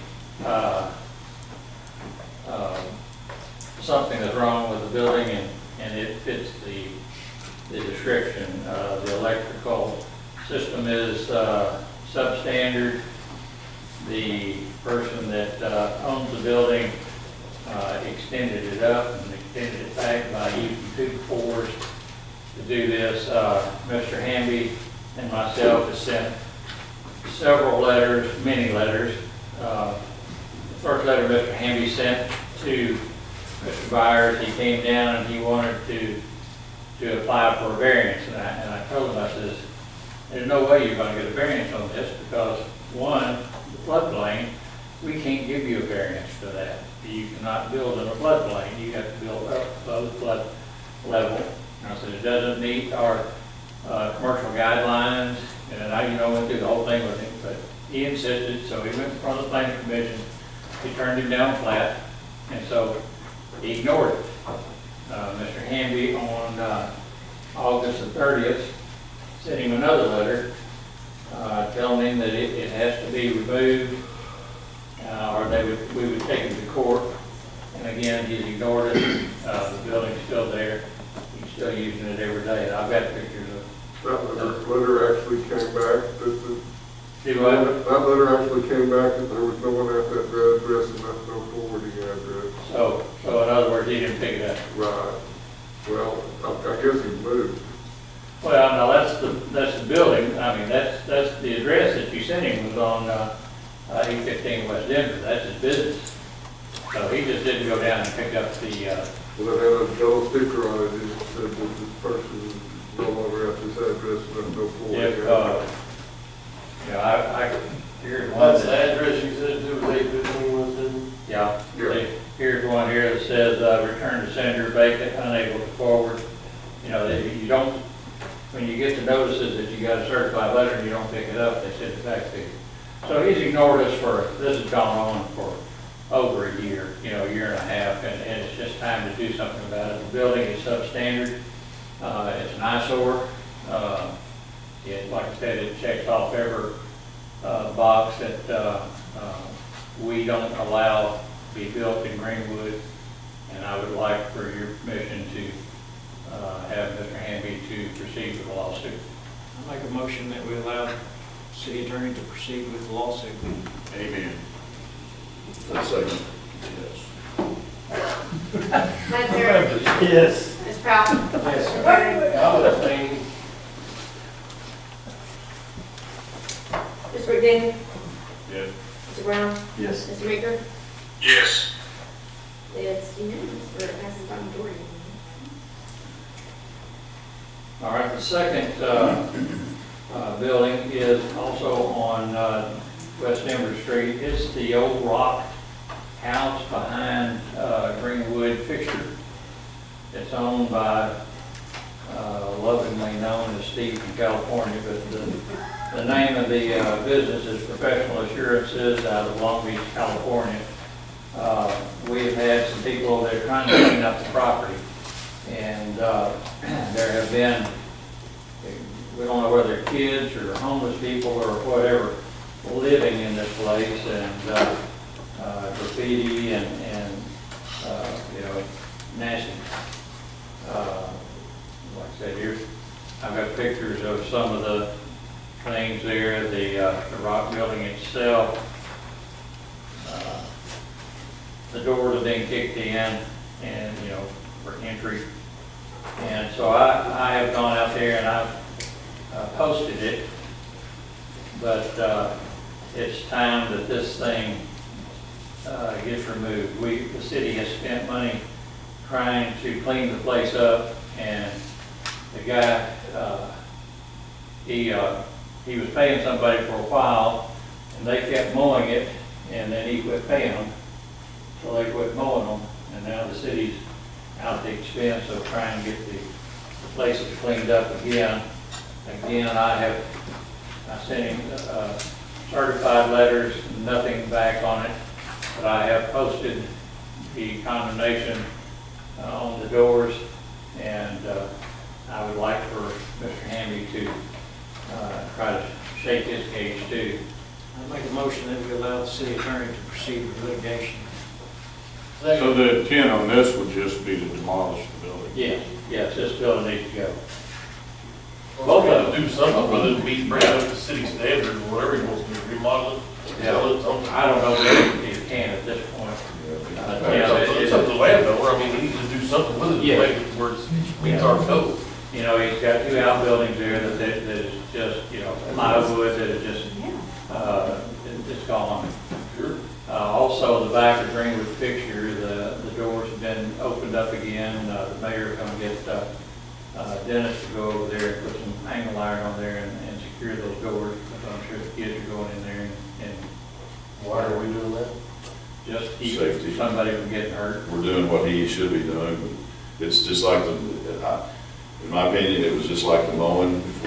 something that's wrong with the building, and it fits the description. The electrical system is substandard. The person that owns the building extended it up and extended it back by using 2 4s to do this. Mr. Hamby and myself have sent several letters, many letters. The first letter Mr. Hamby sent to Mr. Byers, he came down and he wanted to apply for a variance. And I told him, I says, there's no way you're going to get a variance on this because, one, the floodplain, we can't give you a variance for that. You cannot build in a floodplain. You have to build up above the flood level. And I said, it doesn't meet our commercial guidelines. And I, went through the whole thing with him, but he insisted, so he went in front of the planning commission. He turned him down flat, and so he ignored it. Mr. Hamby on August the 30th sent him another letter telling him that it has to be removed or we would take him to court. And again, he's ignored it. The building's still there. He's still using it every day. And I've got pictures of That letter actually came back. See what? That letter actually came back that there was no one at that address and that's no forwarding address. So in other words, he didn't pick it up. Right. Well, I guess he moved. Well, no, that's the building. I mean, that's the address that you sent him was on 815 West Denver. That's his business. So he just didn't go down and pick up the. Well, it had a yellow sticker on it. It said that this person is no longer at this address and there's no forwarding address. Here's one. That's the address you said it was 815 West Denver? Yeah. Yeah. Here's one here that says, return to sender, vacant, unable to forward. That you don't, when you get the notices that you got a certified letter and you don't pick it up, they send it back to you. So he's ignored us this has gone on for over a year, year and a half, and it's just time to do something about it. The building is substandard. It's an eyesore. Like I said, it checks off every box that we don't allow to be built in Greenwood, and I would like for your permission to have Mr. Hamby to proceed with the lawsuit. I make a motion that we allow the city attorney to proceed with the lawsuit. Amen. Second. Lancer. Yes. Ms. Powell. Yes. Mr. Terry. I would think, Mr. McDaniel. Yes. Mr. Brown. Yes. Mr. Meeker. Yes. It's unanimous, or it passes by majority. All right, the second building is also on West Denver Street. It's the old rock house behind Greenwood Fixture. It's owned by, lovingly known as Steve from California, but the name of the business is Professional Assurances out of Long Beach, California. We've had some people that are trying to clean up the property, and there have been, we don't know whether they're kids or homeless people or whatever, living in this place, and graffiti and nasty. Like I said, here, I've got pictures of some of the things there, the rock building itself. The doors have been kicked in and, for entry. And so I have gone out there and I've posted it, but it's time that this thing gets removed. The city has spent money trying to clean the place up, and the guy, he was paying somebody for a while, and they kept mowing it, and then he quit paying them. So they quit mowing them, and now the city's out at the expense of trying to get the places cleaned up again. Again, I sent him certified letters, nothing back on it, but I have posted the condemnation on the doors, and I would like for Mr. Hamby to try to shake his cage too. I make a motion that we allow the city attorney to proceed with litigation. So the intent on this would just be to demolish the building? Yes, this building needs to go. both of them do something, whether it be bring it up to city standards or whatever he wants to do, remodel it, sell it, something. I don't know if you can at this point. Yeah, Yeah. make it where it's meets our code. You know, he's got 2 outbuildings there that is just, you know, plywood that is just, it's gone. Sure. Also, the back of Greenwood fixture, the doors have been opened up again. The mayor come get Dennis to go over there and put some angle iron on there and secure those doors. Because I'm sure the kids are going in there and Why are we doing that? just keep Safety. somebody from getting hurt. We're doing what he should be doing, but it's just like in my opinion, it was just like the mowing. If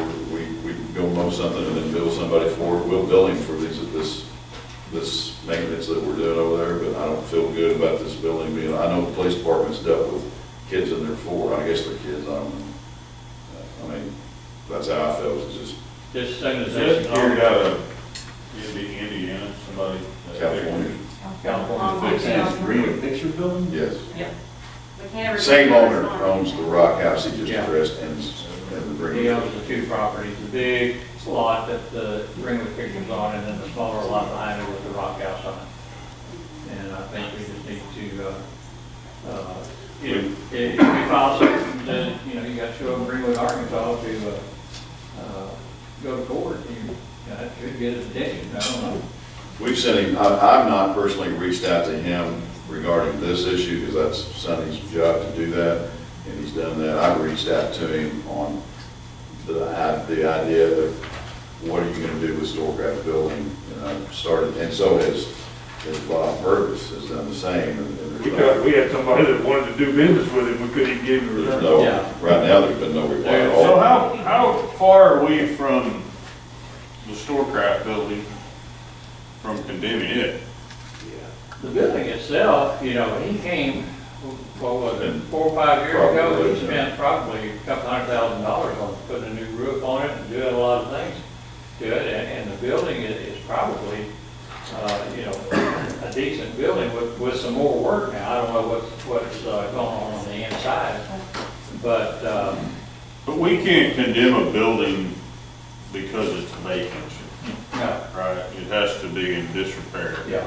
we go mow something and then bill somebody for it, we'll bill him for this maintenance that we're doing over there, but I don't feel good about this building being, I know the police department's dealt with kids in there before, I guess they're kids, I don't know. I mean, that's how I felt, it's just Just as soon as Is they that secure carried out of Indiana, somebody? California. California. Greenwood Picture Building? Yes. We can't ever. Same owner owns the rock house, he just Yeah. addressed and the He Greenwood. owns the 2 properties, the big lot that the Greenwood picture's on, and then the smaller lot behind it with the rock house on it. And I think we just need to, if we file something, then, you know, you got to show them Greenwood, Arkansas to, go to court. That should get his attention, I don't know. We've sent him, I've not personally reached out to him regarding this issue, because that's Sonny's job to do that, and he's done that. I've reached out to him on the idea of what are you gonna do with Storecraft building, and I've started, and so has Bob Purvis has done the same, and there's We had somebody that wanted to do business with him, we couldn't even give him a return. no, Yeah. right now, there's been no reply at So all. how far are we from the Storecraft building from condemning it? The building itself, you know, he came, what was it, 4 or 5 years ago, Probably, he spent probably a couple $100,000 on putting a new roof on it and doing a lot of things to it, and the building is probably, you know, a decent building with some more work now. I don't know what's going on the inside, but, But we can't condemn a building because it's vacant, no, right? It has to be in disrepair. yeah.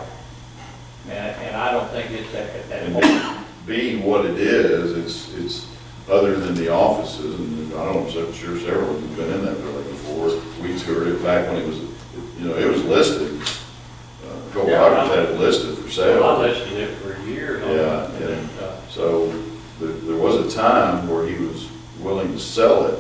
And I don't think it's at that And point. being what it is, it's other than the offices, and I don't know, I'm sure several of you have been in that building before. We toured it back when it was, you know, it was listed. Cole Rogers had it listed for sale. Well, I listed it for years. Yeah, and so there was a time where he was willing to sell it,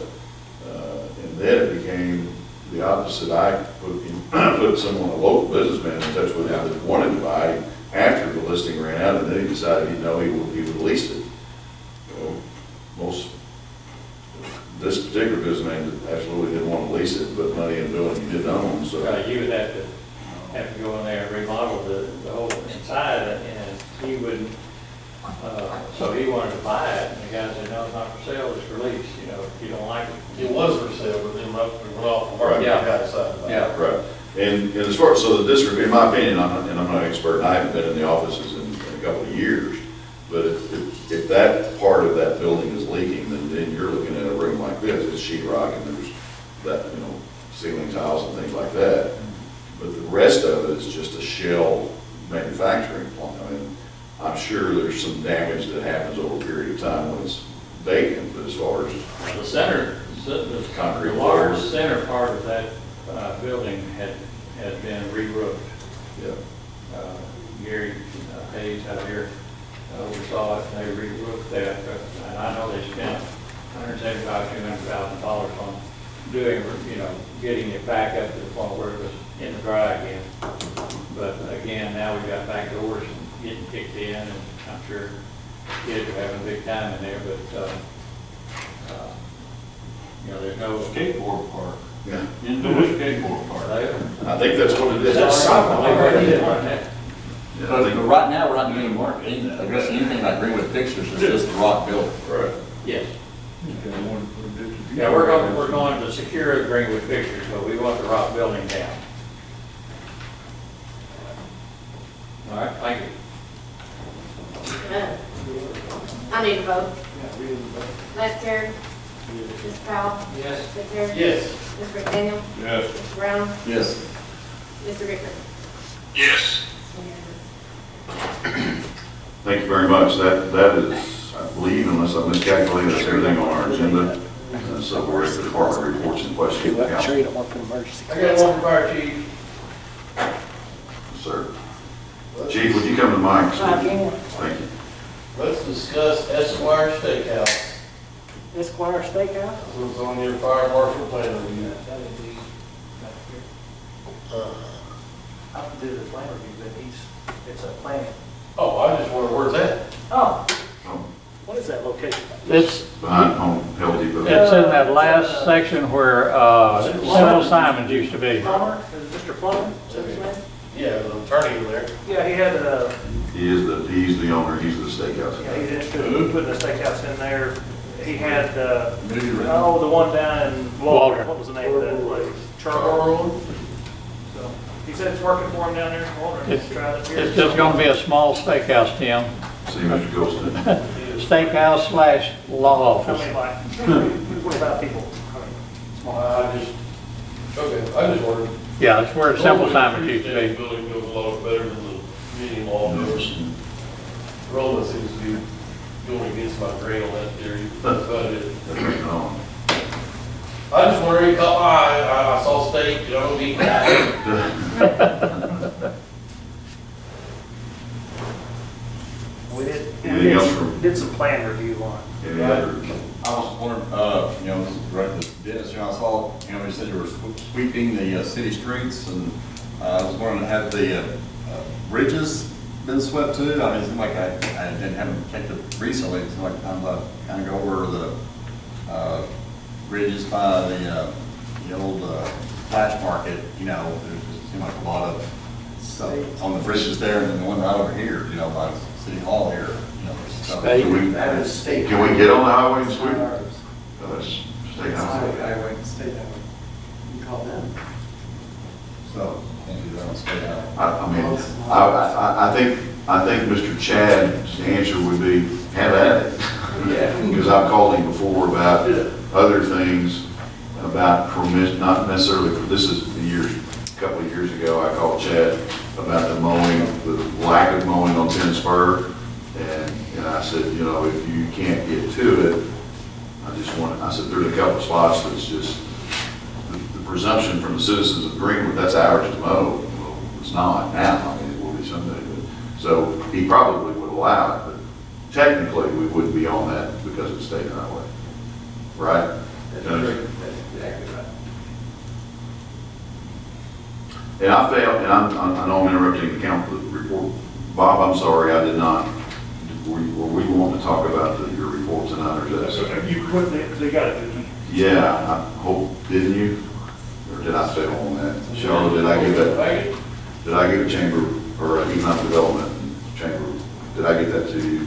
and then it became the opposite. I put someone, a local businessman in touch with him that wanted to buy after the listing ran out, and then he decided he would lease it. Well, this particular businessman absolutely didn't want to lease it, put money in the building he didn't own, so. You would have to go in there and remodel the whole inside, and he wouldn't, so he wanted to buy it, and the guy said, no, it's not for sale, it's for lease, you know, if you don't like it. It was for sale, but then we went off the market, Yeah. and got decided about it. Yeah. Right. And as far as, so the district, in my opinion, and I'm not an expert, and I haven't been in the offices in a couple of years, but if that part of that building is leaking, then you're looking at a room like this, it's sheetrock, and there's that, you know, ceiling tiles and things like that. But the rest of it is just a shell manufacturing plant. I mean, I'm sure there's some damage that happens over a period of time when it's vacant, but as far as The center, the concrete large floors. center part of that building had been re-roofed. Yeah. Gary Hayes out here oversaw it, and they re-roofed that, and I know they spent $175,000 to $200,000 on doing, you know, getting it back up to the point where it was in the dry again. But again, now we've got back doors and getting kicked in, and I'm sure kids are having a big time in there, but, you know, there's no Skateboard park. Yeah. Indoor skateboard park. I think that's what it is. That's probably what it is right now. Yeah, I But think- right now, we're not doing any work, addressing anything like Greenwood fixtures, it's just the rock building. Right. Yes. Yeah, we're going to secure the Greenwood fixtures, but we want the rock building down. All right, thank you. I need a vote. Les Terry. Mr. Powell. Yes. Mr. Terry. Yes. Mr. McDaniel. Yes. Mr. Brown. Yes. Mr. Ricker. Yes. Thank you very much. That is, believe, unless I miscalculated, that's everything on our agenda. So we're at the department reports and questions. Council. you don't want to emergency. I got one for fire chief. Sir. Chief, would you come to the mic? Sir? I can. Thank you. Let's discuss Esquire Steakhouse. Esquire Steakhouse? What's on your fire marshal plan review? I can do the plan review, but it's a plan. Oh, I just wonder where's that? Oh, Oh, what is that location? It's, behind home, Health Depot. it's in that last section where, Civil Simons used to be. Plummer, is it Mr. Plummer, is that his name? Yeah, the attorney in there. Yeah, he had He's the owner, he's the steakhouse. yeah, he's interested in putting a steakhouse in there. He had, oh, the one down in Walter, what was the name of that place? Charles. So, he said it's working for him down there in Walter. It's- Tried it here. It's just gonna be a small steakhouse, Tim. See Mr. Goldston. Steakhouse / law How office. many, like, 25 people? I mean, small. Okay, I just wondered. Yeah, it's where Simple Simons used to The be. building goes a lot better than the meeting law does. Roland seems to be going against my grain on that theory. That's about it. I just wonder, he caught my eye, I saw steak, you know, eat that. We Anything else from- did some plan review on it. Any other? I was wondering, you know, this is right, Dennis, you know, I saw, you know, you said you were sweeping the city streets, and I was wondering, have the bridges been swept too? I mean, it seemed like I haven't checked it recently, it seemed like times I kind of go over the bridges by the old Flash Market, you know, there's just seemed like a lot of stuff on the bridges there, and then the one right over here, you know, by City Hall here, you know, there's stuff. Can we get on the highway and sweep? Steakhouse. You call them. So, can't do that on state highway. I mean, I think Mr. Chad's answer would be, have at it. Yeah. Because I've called him before about other things, about permit, not necessarily, this is a couple of years ago, I called Chad about the mowing, the lack of mowing on 10 Spur. And I said, you know, if you can't get to it, I said, there's a couple of spots that's just, the presumption from the citizens of Greenwood, that's ours to mow. Well, it's not now, I mean, it will be someday. But, so he probably would allow it, but technically we wouldn't be on that because it's state highway. Right? That's exactly right. And I failed, and I know I'm interrupting the council report. Bob, I'm sorry, I did not. Were we wanting to talk about your report tonight, or is that? You quit, they got it, didn't you? Yeah, I hope, didn't you? Or did I fail on that? Charlotte, did I give a chamber, or economic development chamber, did I get that to you?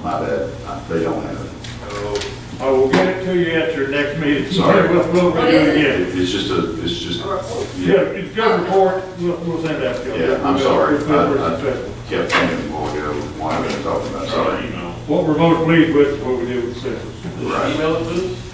My bad, they don't have it. I will get it to you at your next meeting. Sorry. We'll do it again. It's just, Yeah, it's good report, we'll send that to you. yeah, I'm sorry. I Successful. kept thinking a while ago, why am I talking about, sorry. What we're most pleased with is what we did with the census. Right. Email it to us?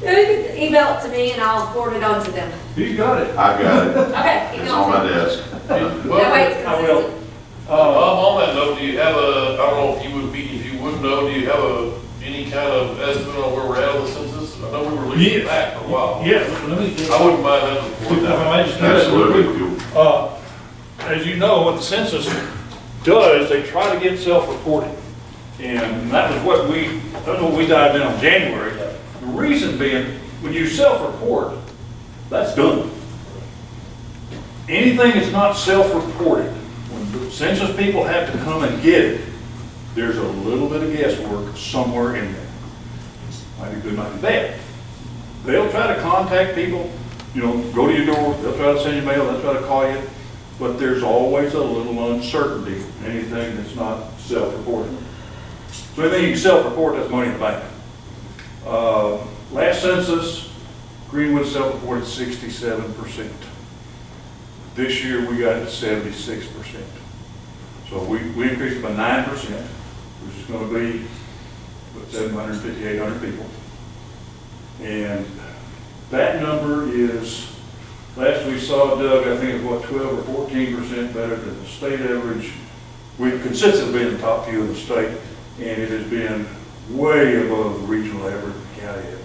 Yeah, you can email it to me and I'll forward it on to them. He's got it. I've got it. Okay. It's email on it my to me. desk. That way it's I will. consistent. Bob, on that note, do you have I don't know if you would know, do you have any kind of estimate on where we're at on the census? I know we were leaving it back for a while. Yes, let me. I wouldn't mind having a report. If I may just do that real quick. Absolutely. As you know, what the census does, they try to get self-reporting. And that's what we dived in on January. The reason being, when you self-report, that's done. Anything that's not self-reported, when the census people have to come and get it, there's a little bit of guesswork somewhere in there. Might be good, might be bad. They'll try to contact people, you know, go to your door, they'll try to send you mail, they'll try to call you, but there's always a little uncertainty, anything that's not self-reported. So anything you can self-report, that's money in the bank. Last census, Greenwood self-reported 67%. This year, we got it to 76%. So we increased it by 9%, which is going to be, what, 750, 800 people. And that number is, last we saw, Doug, I think it was what, 12 or 14% better than the state average, we've consistently been in the top few in the state, and it has been way above the regional average and county average.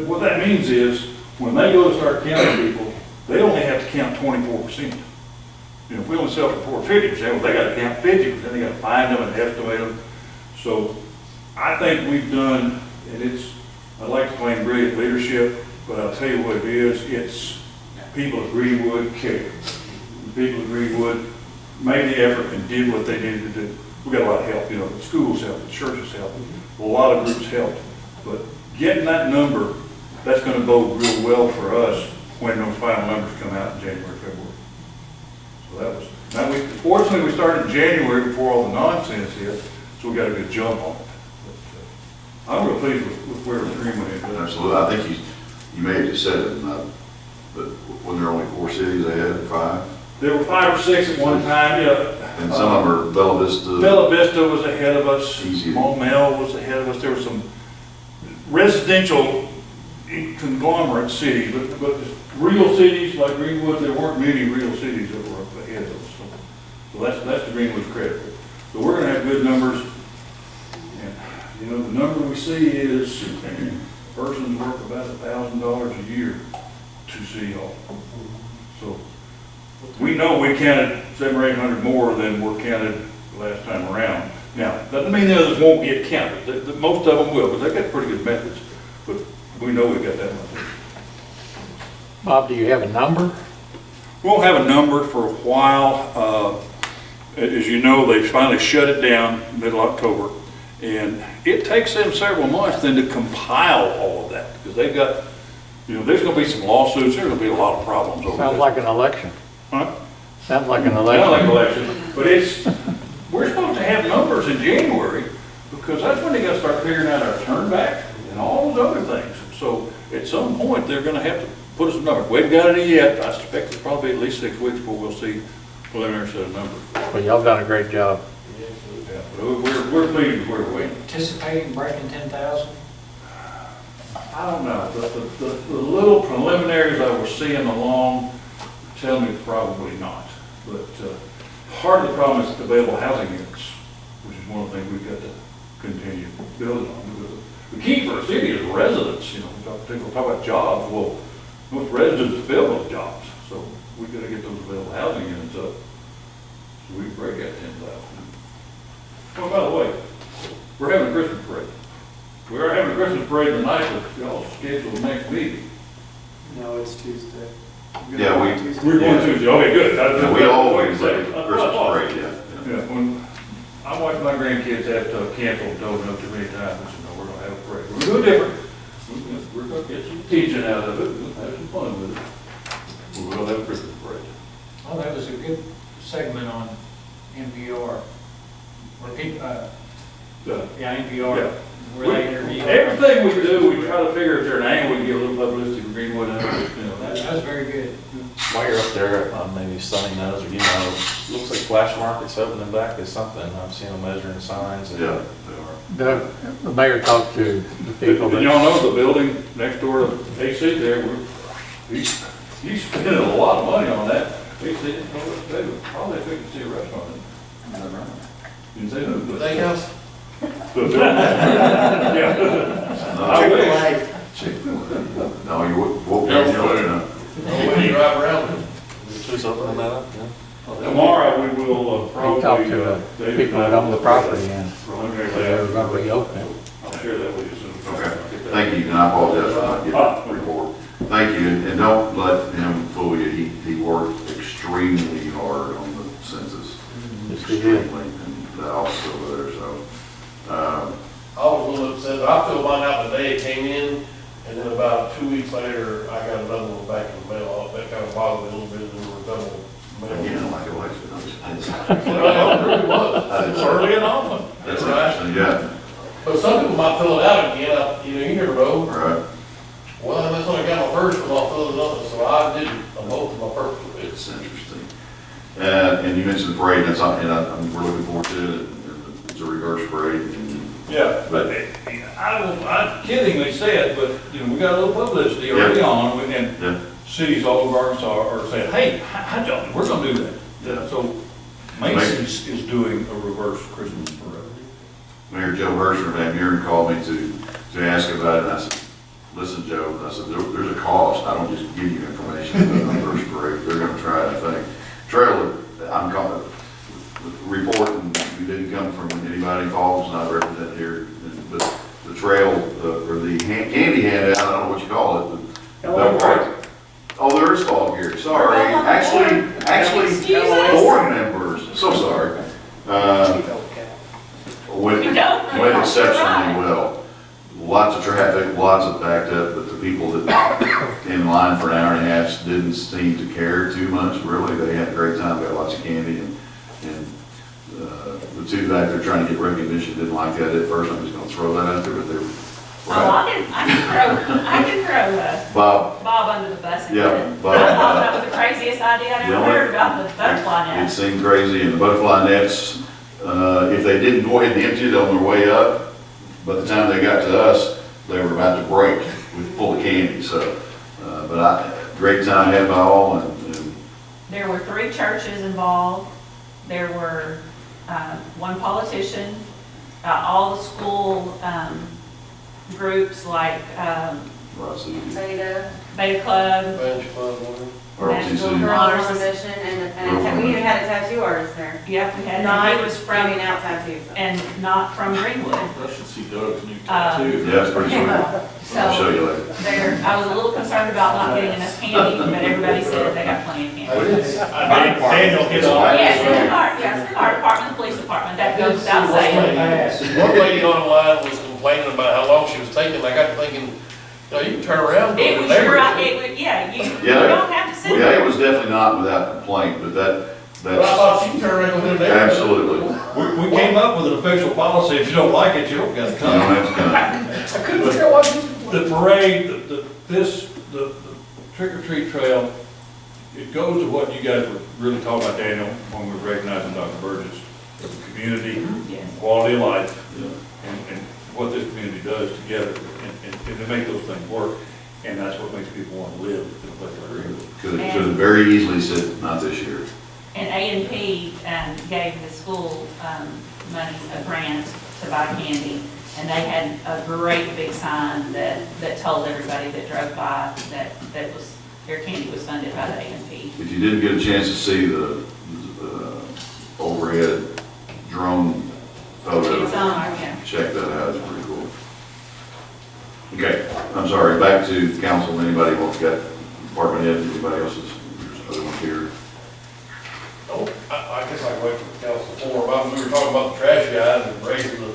What that means is, when they go to start counting people, they only have to count 24%. You know, if we only self-report 50%, well, they got to count 50%, they got to find them and estimate them. So I think we've done, and I'd like to claim brilliant leadership, but I'll tell you what it is, it's people at Greenwood care. The people at Greenwood made the effort and did what they needed to do. We got a lot of help, you know, the schools helped, the churches helped, a lot of groups helped. But getting that number, that's going to bode real well for us when those final numbers come out in January, February. So fortunately we started in January before all the nonsense hit, so we got a good jump on it. But, I'm real pleased with where the Greenwood is. Absolutely. I think you may have just said it, but when there are only 4 cities, they had 5? There were 5 or 6 at one time, yeah. And some of them are Bella Vista. Bella Vista was ahead of us. Maumelle was ahead of us. There were some residential conglomerate cities, but real cities like Greenwood, there weren't many real cities that were up ahead of us. So that's the Greenwood's credit. So we're going to have good numbers. And, you know, the number we see is a person's worth about $1,000 a year to City Hall. So we know we counted 700 or 800 more than were counted last time around. Now, doesn't mean the others won't get counted. Most of them will, because they've got pretty good methods. But we know we've got that much. Bob, do you have a number? We won't have a number for a while. As you know, they finally shut it down middle October. And it takes them several months then to compile all of that. Because they've got, you know, there's going to be some lawsuits. There's going to be a lot of problems over Sounds this. like an election. Huh? Sounds like an election. Sounds like an election. But we're supposed to have numbers in January, because that's when they got to start figuring out our turnback and all those other things. So at some point, they're going to have to put us a number. We haven't got any yet. I suspect it's probably at least 6 weeks before we'll see preliminary set of numbers. Well, y'all done a great job. Yeah, but we're pleased with where we're at. Anticipating breaking 10,000? I don't know. The little preliminaries I was seeing along tell me probably not. But part of the problem is available housing units, which is one of the things we've got to continue building on. Because the key for a city is residents. You know, people talk about jobs. Well, most residents fill those jobs, so we've got to get those available housing units up so we can break that 10,000. Oh, by the way, we're having a Christmas parade. We are having a Christmas parade tonight, but y'all scheduled next meeting. No, it's Tuesday. Yeah, we're going Tuesday. Okay, good. Yeah, we always have a Christmas parade, yeah. Yeah, when I watch my grandkids have to cancel and told them up too many times, I said, no, we're going to have a parade. We're going to do different. We're going to get some teaching out of it. We'll have some fun with it. We'll have a Christmas parade. Oh, that was a good segment on NPR. Where people, NPR. Yeah. Where they interview. Everything we do, we try to figure if there's an angle we can get a little publicity for Greenwood. You know, That was very good. While you're up there, maybe Sonny knows, or you know, looks like Flash Market's opening back is something. I've seen them measuring signs. And Yeah, they are. The mayor talked to the people. Did y'all know the building next door to AC there, he's spending a lot of money on that. He said, you know, they would probably think to see a restaurant. Didn't say no. Steakhouse? Yeah. I wish. Chick-fil-A. No, you won't be Never able food. to. When you drive around. Who's opening that up? Yeah. Tomorrow, we will probably. We talked to the people that own the property and preliminary they were going to reopen it. I'll share that with you soon. Okay, thank you, and I apologize for not getting the report. Thank you, and don't let him fool you, he worked extremely hard on the census. Yes, he did. Extremely, and that office over there, so. I was a little upset, I filled mine out the day it came in, and then about 2 weeks later, I got another one back in the mail. That kind of bothered me a little bit, there were double mail. Again, like election, Well, it really was. It's early and often. That's right, yeah. But some people might fill it out again, you never know. Right. Well, that's when I got my first one, I'll fill it out, so I did both of my first one. It's interesting. And you mentioned the parade, and we're looking forward to it. It's a reverse parade. Yeah, but I kiddingly said, but, you know, we got a little publicity early on, and cities all over Arkansas are saying, hey, we're gonna do that. So Macy's is doing a reverse Christmas parade. Mayor Joe Hersher of Van Buren called me to ask about it, and I said, listen, Joe, I said, there's a cost. I don't just give you information about the first parade. They're gonna try it, I think. Trailer, I'm calling, reporting, you didn't come from anybody involved, not represented here, but the trail, or the candy handout, I don't know what you call it. Oh, there is fog here, sorry. Actually, board members, so sorry. Went exceptionally well. Lots of traffic, lots of backed up, but the people that in line for an hour and a half didn't seem to care too much, really. They had a great time, got lots of candy, and the two back there trying to get recognition didn't like that at first. I'm just gonna throw that out there, but they're. I can throw Bob under the bus again. Yeah, Bob. I thought that was the craziest idea I'd ever heard about the butterfly It net. seemed crazy, and the butterfly nets, if they didn't go ahead and empty it on their way up, by the time they got to us, they were about to break with full of candy, so, great time had by all, and There were 3 churches involved. There were one politician, all the school groups like Beta Club, Bench club, whatever. National ROTC. Girls On a mission, and we even had a tattoo artist there. Yep, we had. Not He was from, giving out tattoos. and not from Greenwood. I should see Doug's new tattoo. yeah, it's pretty sweet. I'll show you later. There, I was a little concerned about not getting enough candy, but everybody said they got plenty of candy. Daniel hit on. Yes, in the fire department, the police department, that goes without saying. One lady online was complaining about how long she was taking. I got to thinking, you know, you can turn around. It was there. yeah, you don't have to sit Yeah, there. it was definitely not without complaint, but But I thought she can turn around and go there. absolutely. We came up with an official policy, if you don't like it, you don't gotta You come. don't have to come. I couldn't figure out why she. The parade, the trick or treat trail, it goes to what you guys were really talking about, Daniel, when we were recognizing Dr. Burgess, the community, Yes. quality of life, and what this community does together, and to make those things work, and that's what makes people want to live in a place like Greenwood. Could have very easily said, not this year. And A&P gave the school money, a grant to buy candy. And they had a great big sign that told everybody that drove by that was, their candy was funded by the A&P. If you didn't get a chance to see the overhead drone photo, It's on our, yeah. check that out, it's pretty cool. Okay, I'm sorry, back to council, anybody else got department head, anybody else's, there's other ones here? Oh, I guess I can wait for the council floor, but we were talking about the trash guys and raising the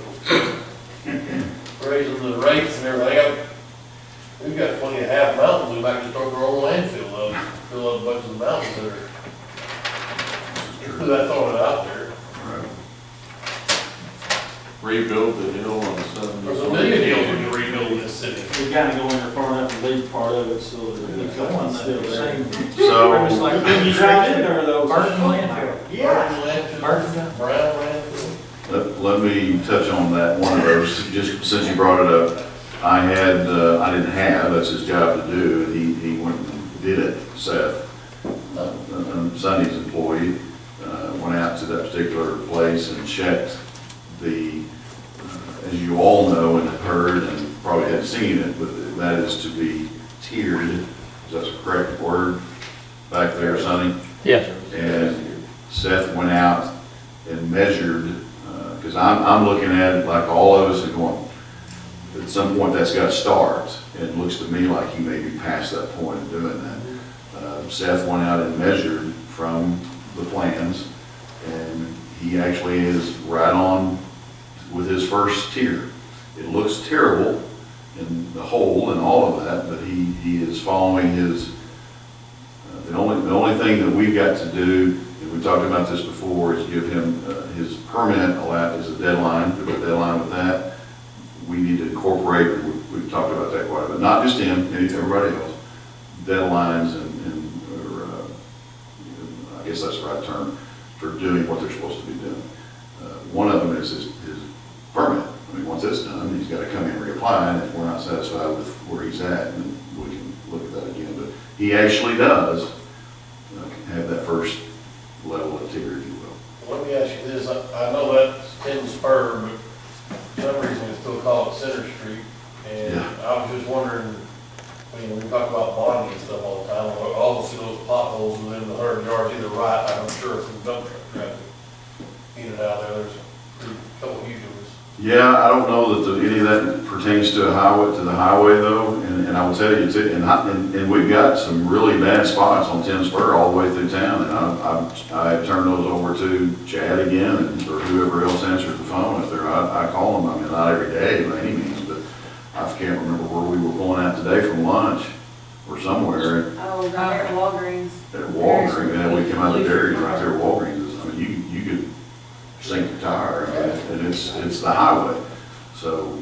rates and everything. We've got plenty of half mountains, we might just start our own landfill, fill up a bunch of the mountains that are. That's throwing it out there. Right. Rebuild the hill on the southern. There's a million hills we can rebuild in this city. We gotta go in there far enough to leave part of it so that it's going still there. So, It's like, when you drive in there though, Burton Landfill. Yeah. Burton. Brown landfill. let me touch on that, one of those, just since you brought it up. I didn't have, that's his job to do, and he went and did it, Seth, Sunday's employee, went out to that particular place and checked as you all know and have heard and probably hadn't seen it, but that is to be tiered, is that the correct word, back there, Sonny? Yes. And Seth went out and measured, because I'm looking at it like all of us are going, at some point that's got to start. And it looks to me like he may be past that point of doing that. Seth went out and measured from the plans, and he actually is right on with his first tier. It looks terrible in the hole and all of that, but he is following his, the only thing that we've got to do, and we talked about this before, is give him his permit allowed as a deadline, put a deadline with that. We need to incorporate, we've talked about that quite a bit, not just him, everybody else, deadlines or I guess that's the right term, for doing what they're supposed to be doing. One of them is his permit. I mean, once it's done, he's got to come in and reapply, and if we're not satisfied with where he's at, then we can look at that again. But he actually does have that first level of tier, if you will. Let Yeah, I don't know that any of that pertains to the highway though, and I will tell you too, and we've got some really bad spots on 10 Spur all the way through town, and I turn those over to Chad again, or whoever else answers the phone if I call them, I mean, not every day by any means, but I can't remember where we were going out today from lunch, or somewhere. Oh, right at Walgreens. At Walgreens, yeah, we came out of the dairy right there at Walgreens, I mean, you could sink your tire, and it's the highway. So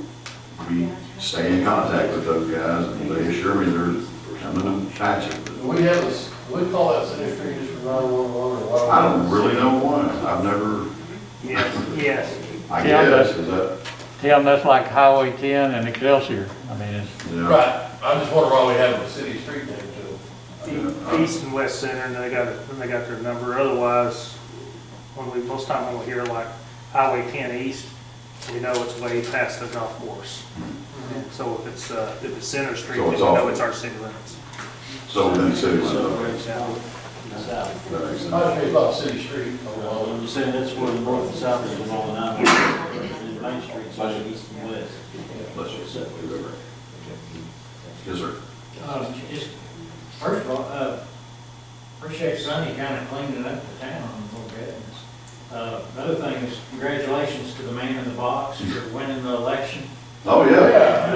we stay in contact with those guys, and they assure me they're coming to patch it. We call that city street just for 911 or why? I don't really know why. I've never, Yes. I guess, is that, Tim, that's like Highway 10 and Excelsior. I mean, it's yeah. Right, I just wonder why we have a city street name too. East and West Center, and they got their number. Otherwise, most time when we hear like Highway 10 East, we know it's way past the golf course. So if it's Center Street, So then it's we know off. it's our city limits. So within the city limits. Yeah. That makes sense. I just thought city street. When you say that's where the north and south is along the 9, Main Street, so east and west. Let's just say, whoever. Yes, sir. just, first of all, appreciate Sonny kind of cleaning up the town a little bit. The other thing is congratulations to the man in the box for winning the election. Oh, yeah.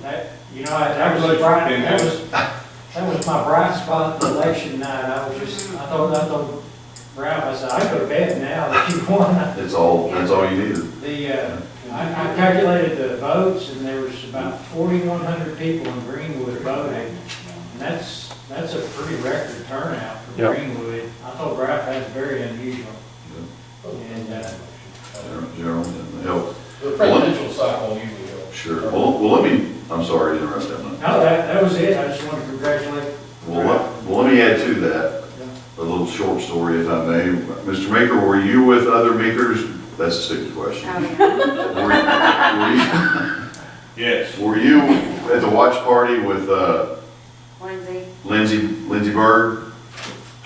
That, you know, that was my bright spot the election night. I told Ralph, I said, I go to bed now that you won. That's all you needed. I calculated the votes, and there was about 4,100 people in Greenwood voting. And that's a pretty record turnout for Greenwood. I thought Ralph that's very unusual. And, General, help. The presidential cycle usually helps. Sure. Well, I'm sorry to interrupt that. no, that was it. I just wanted to congratulate. Well, let me add to that a little short story, if I may. Mr. Maker, were you with other makers? That's a stupid question. Yes. Were you at the watch party with Lindsay. Lindsay Bird?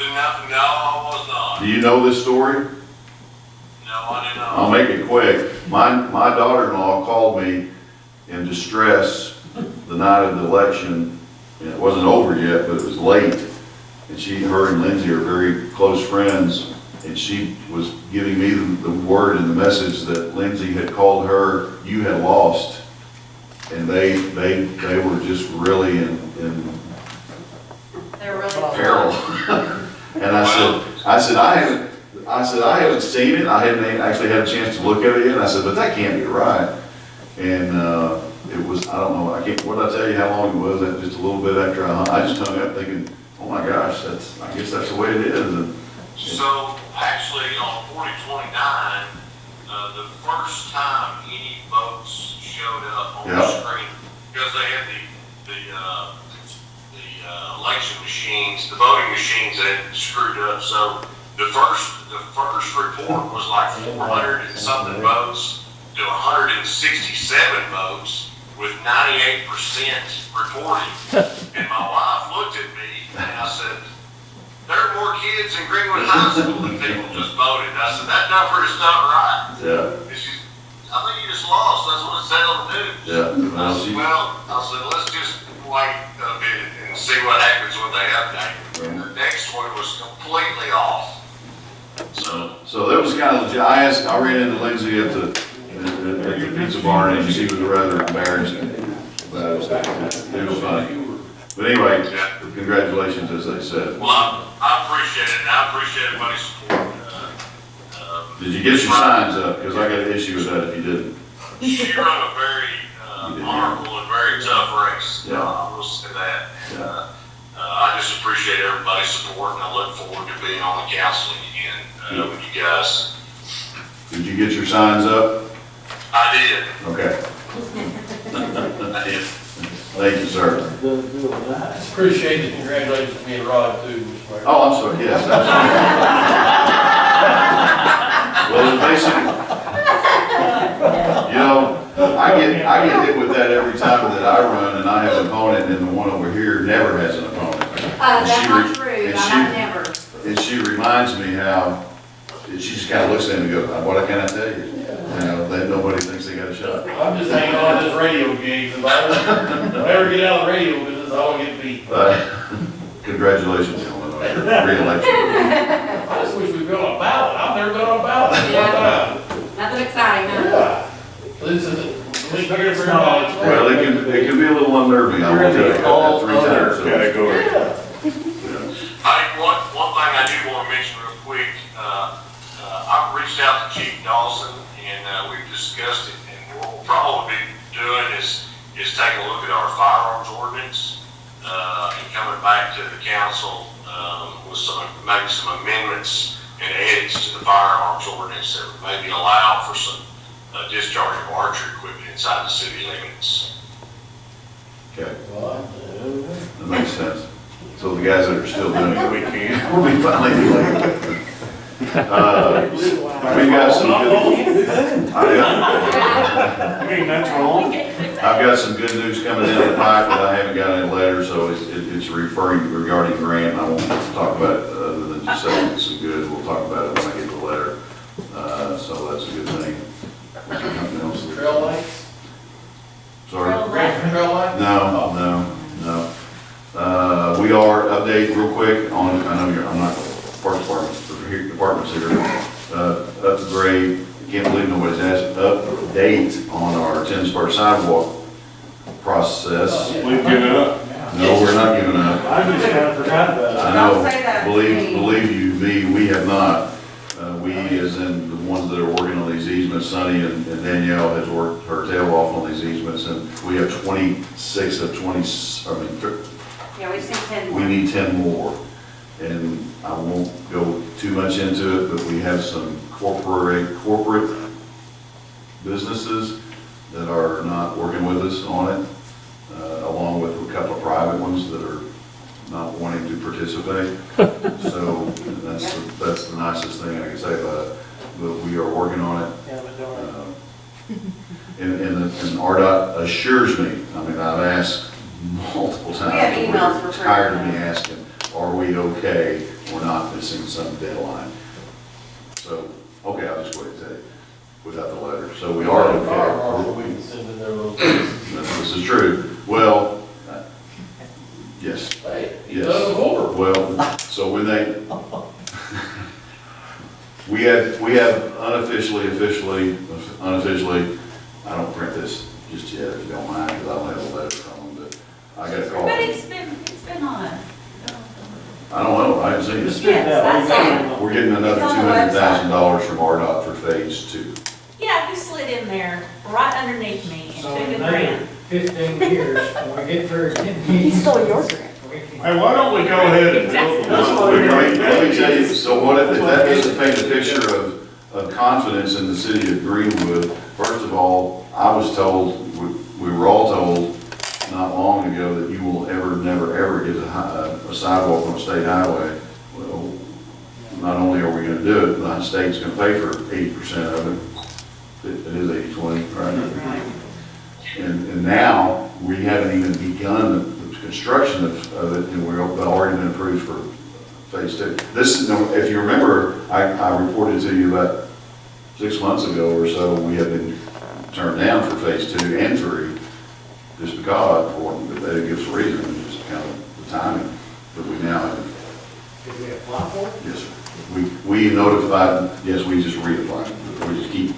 No, I was not. Do you know this story? No, I did not. I'll make it quick. My daughter-in-law called me in distress the night of the election, and it wasn't over yet, but it was late. And her and Lindsay are very close friends, and she was giving me the word and the message that Lindsay had called her, you had lost. And they were just really in They're really peril. And I said, I haven't seen it. I hadn't actually had a chance to look at it yet. And I said, but that can't be right. And it was, I don't know, what did I tell you how long it was? Just a little bit after I just hung up thinking, oh my gosh, I guess that's the way it is. And So actually on 4029, the first time any votes showed up on the screen, because they had the election machines, the voting machines that had screwed up. So the first report was like 400 and something votes to 167 votes with 98% reporting. And my wife looked at me and I said, there are more kids in Greenwood High School than people just voted. I said, that number is not right. yeah. I think you just lost. That's what it said on the news. Yeah. I said, let's just wait a bit and see what happens when they update. And the next one was completely off. So that was kind of legit. I ran into Lindsay at the pizza barn, and she was rather embarrassed about it. It was funny. But anyway, congratulations, as they said. Well, I appreciate it, and I appreciate everybody's support. Did you get your signs up? Because I got an issue with that if you didn't. She run a very honorable and very tough race. Yeah. I will say that. And, I just appreciate everybody's support, and I look forward to being on the council again with you guys. Did you get your signs up? I did. Okay. I did. Thank you, sir. Appreciate the congratulations to me and Rod too, Mr. Mayor. Oh, I'm sorry, yes, absolutely. Well, basically, you know, I get hit with that every time that I run, and I have an opponent, and the one over here never has an opponent. That's not true. I've never. And she reminds me how, she just kind of looks at me and goes, what can I tell you? that nobody thinks they got a shot. I'm just hanging on to this radio gig, if I ever get out of the radio business, I want to get beat. Congratulations, gentlemen, on your re-election. I just wish we'd been on a ballot, I've never been on a ballot in one time. Nothing exciting, huh? Yeah. This is, Well, it can be a little unnerving, I will tell you, that 3 times. so- Yeah. I think one thing I do want to mention real quick, I've reached out to Chief Dawson and we've discussed it, and what we'll probably be doing is taking a look at our firearms ordinance, and coming back to the council, with maybe some amendments and edits to the firearms ordinance that would maybe allow for some discharge of archery equipment inside the city limits. Okay. That makes sense. So the guys that are still doing it, we can, we'll be finally doing it. We got some good, That's wrong. I've got some good news coming in the pipe, but I haven't got any letters, so it's referring regarding grant. I won't talk about it other than just saying it's some good. We'll talk about it when I get the letter. So that's a good thing. Was there something else? Trail lights? Sorry? Trail lights? No. We are, update real quick on, I know I'm not park departments here, upgrade, can't believe nobody's asked, update on our 10-spur sidewalk process. We've given up. No, we're not giving up. I just kind of forgot about it. I know, Don't say that to me. believe you me, we have not. We, as in the ones that are working on these easements, Sonny and Danielle has worked her tail off on these easements, and we have 26 of 20, Yeah, we just need 10 we more. need 10 more. And I won't go too much into it, but we have some corporate businesses that are not working with us on it, along with a couple of private ones that are not wanting to participate. So that's the nicest thing I can say about it. But we are working on it. And RDOT assures me, I mean, I've asked multiple times. We have emails for free. Tired of me asking, are we okay? We're not missing some deadline. So, okay, I'll just go ahead and tell you, without the letter. So we are okay. We can send in their little things. This is true. Well, yes. Hey, you Yes. done it before. Well, so when they, we have unofficially, I don't print this just yet, if you don't mind, because I don't have a letter from them, but I got a call. But it's been on. I don't know, I haven't seen it. Yes, that's on. We're getting another It's on the website. $200,000 from RDOT for phase 2. Yeah, you slid in there right underneath me and So took a another grant. 15 years, when we get through 10 years. He stole your grant. Hey, why don't we go ahead and build Let me tell you, so what if that doesn't paint a picture of confidence in the city of Greenwood? First of all, I was told, we were all told not long ago that you will never, ever get a sidewalk on a state highway. Well, not only are we gonna do it, the state's gonna pay for 80% of it. It is 80/20, right? And now, we haven't even begun the construction of it, and we've already been approved for phase 2. This is, if you remember, I reported to you about 6 months ago or so, we have been turned down for phase 2 and 3, just because, but they didn't give us a reason, just kind of the timing, but we now have. Did we apply for it? Yes, sir. We notified, yes, we just reapplied, we just keep,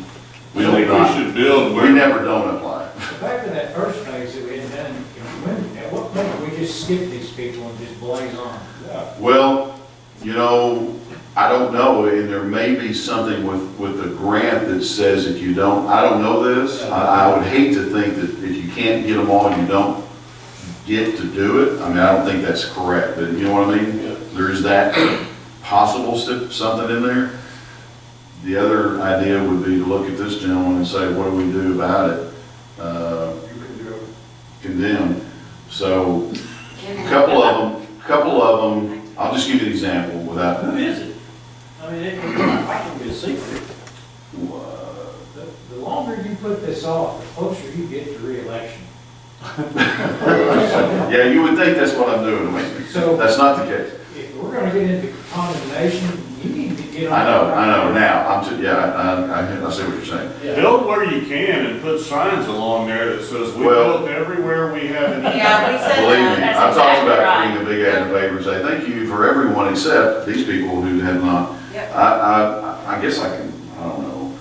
we I think don't, we should build we where, never don't apply. Back to that first phase that we had done, at what point do we just skip these people and just blaze on? Well, you know, I don't know, and there may be something with the grant that says if you don't, I don't know this. I would hate to think that if you can't get them all, you don't get to do it. I mean, I don't think that's correct, but you know what I mean? There's that possible something in there. The other idea would be to look at this gentleman and say, what do we do about it? Condemn. So, a couple of them, I'll just give you an example without. Who is it? I mean, it can be a secret. The longer you put this off, the closer you get to reelection. Yeah, you would think that's what I'm doing, So- that's not the case. If we're gonna get into condemnation, you need to get get on. I know, now, I see what you're saying. Build where you can and put signs along there that says, we Well- built everywhere we have an easement. Yeah, we said Believe that, me, that's I've talked exactly about right. putting a big ad in the paper and say, thank you for everyone except these people who have not. Yep. I guess I can, I don't know.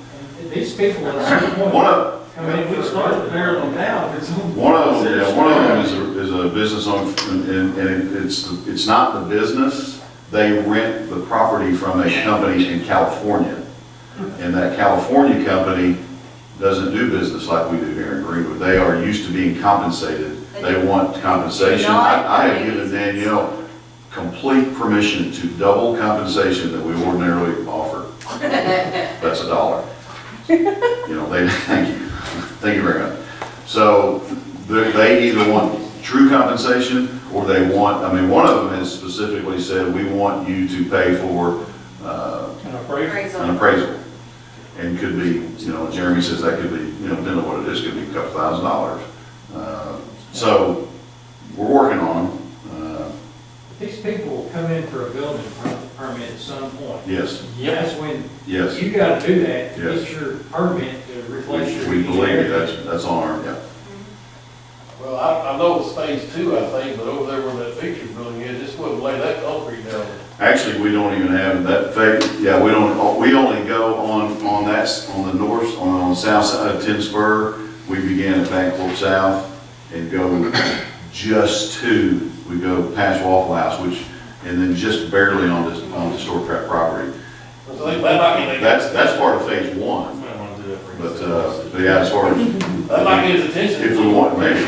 These people at some point, One of, I mean, we started narrowing them down. one of them is a business owner, and it's not the business. They rent the property from a company in California. And that California company doesn't do business like we do here in Greenwood. They are used to being compensated. They want compensation. I have given Danielle complete permission to double compensation that we ordinarily offer. That's $1. You know, thank you very much. So they either want true compensation or they want, I mean, one of them has specifically said, we want you to pay for an appraisal. And could be, you know, Jeremy says that could be, you know, depending on what it is, could be a couple $1,000s. So we're working on them. These people come in for a building permit at some point. Yes. That's when Yes. you gotta do that, to Yes. get your permit to replace your. We believe it, that's on our, yeah. Well, I know it's phase 2, I think, but over there where that picture's building is, just wouldn't lay that concrete down. Actually, we don't even have that phase, yeah, we only go on the north, on the south side of 10 Spur. We begin at Bancorp South and go just to, we go past Waffle House, and then just barely on the store track property. So that might be. That's part of phase 1. But yeah, as far as. That might get his attention. If we want, maybe.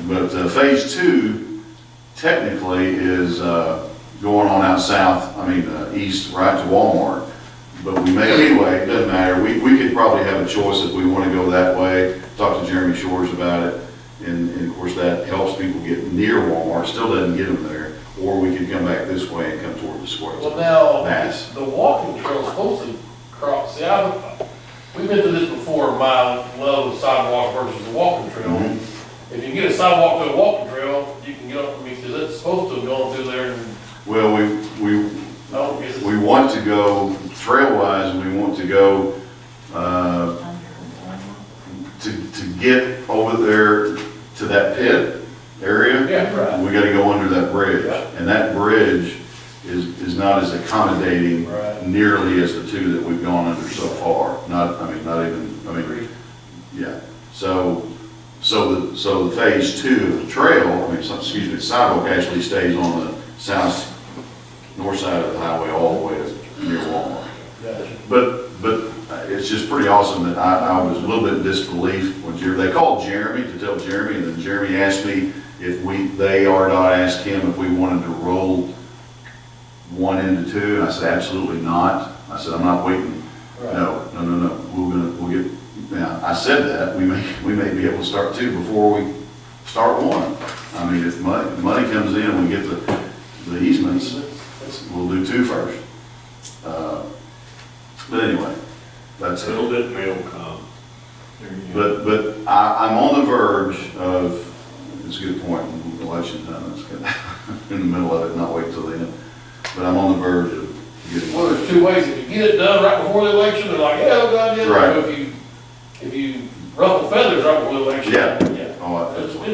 But phase 2 technically is going on out south, east, right to Walmart. But we may, anyway, it doesn't matter. We could probably have a choice if we want to go that way. Talk to Jeremy Shores about it. And of course, that helps people get near Walmart. Still doesn't get them there. Or we could come back this way and come toward the square. Well, now, Mass. the walking trail's supposed to cross, see, we've been through this before, my love of sidewalk versus the walking trail. Mhm. If you can get a sidewalk to a walking trail, you can get up, because it's supposed to have gone through there and, Well, I don't guess it's. we want to go trail-wise, and we want to go to get over there to that pit area. Yeah, right. We got to go under that bridge, Yeah. and that bridge is not as accommodating Right. nearly as the 2 that we've gone under so far. Not even. Yeah. So the phase 2 of the trail, the sidewalk actually stays on the north side of the highway all the way to near Walmart. Gotcha. But it's just pretty awesome that I was a little bit in disbelief when they called Jeremy to tell Jeremy, and then Jeremy asked me if they asked him if we wanted to roll 1 into 2, and I said, absolutely not. I said, I'm not waiting. Right. No. We'll get, now, I said that, we may be able to start 2 before we start 1. If money comes in, we get the easements, we'll do 2 first. But anyway, that's it. Build it, mail come. But I'm on the verge of, it's a good point, election time, that's good, in the middle of it, not wait till the end. But I'm on the verge of getting. Well, there's 2 ways. If you get it done right before the election, they're like, yeah, God did it. Right. Or if you ruffle feathers right before the election. Yeah. Yeah. Oh,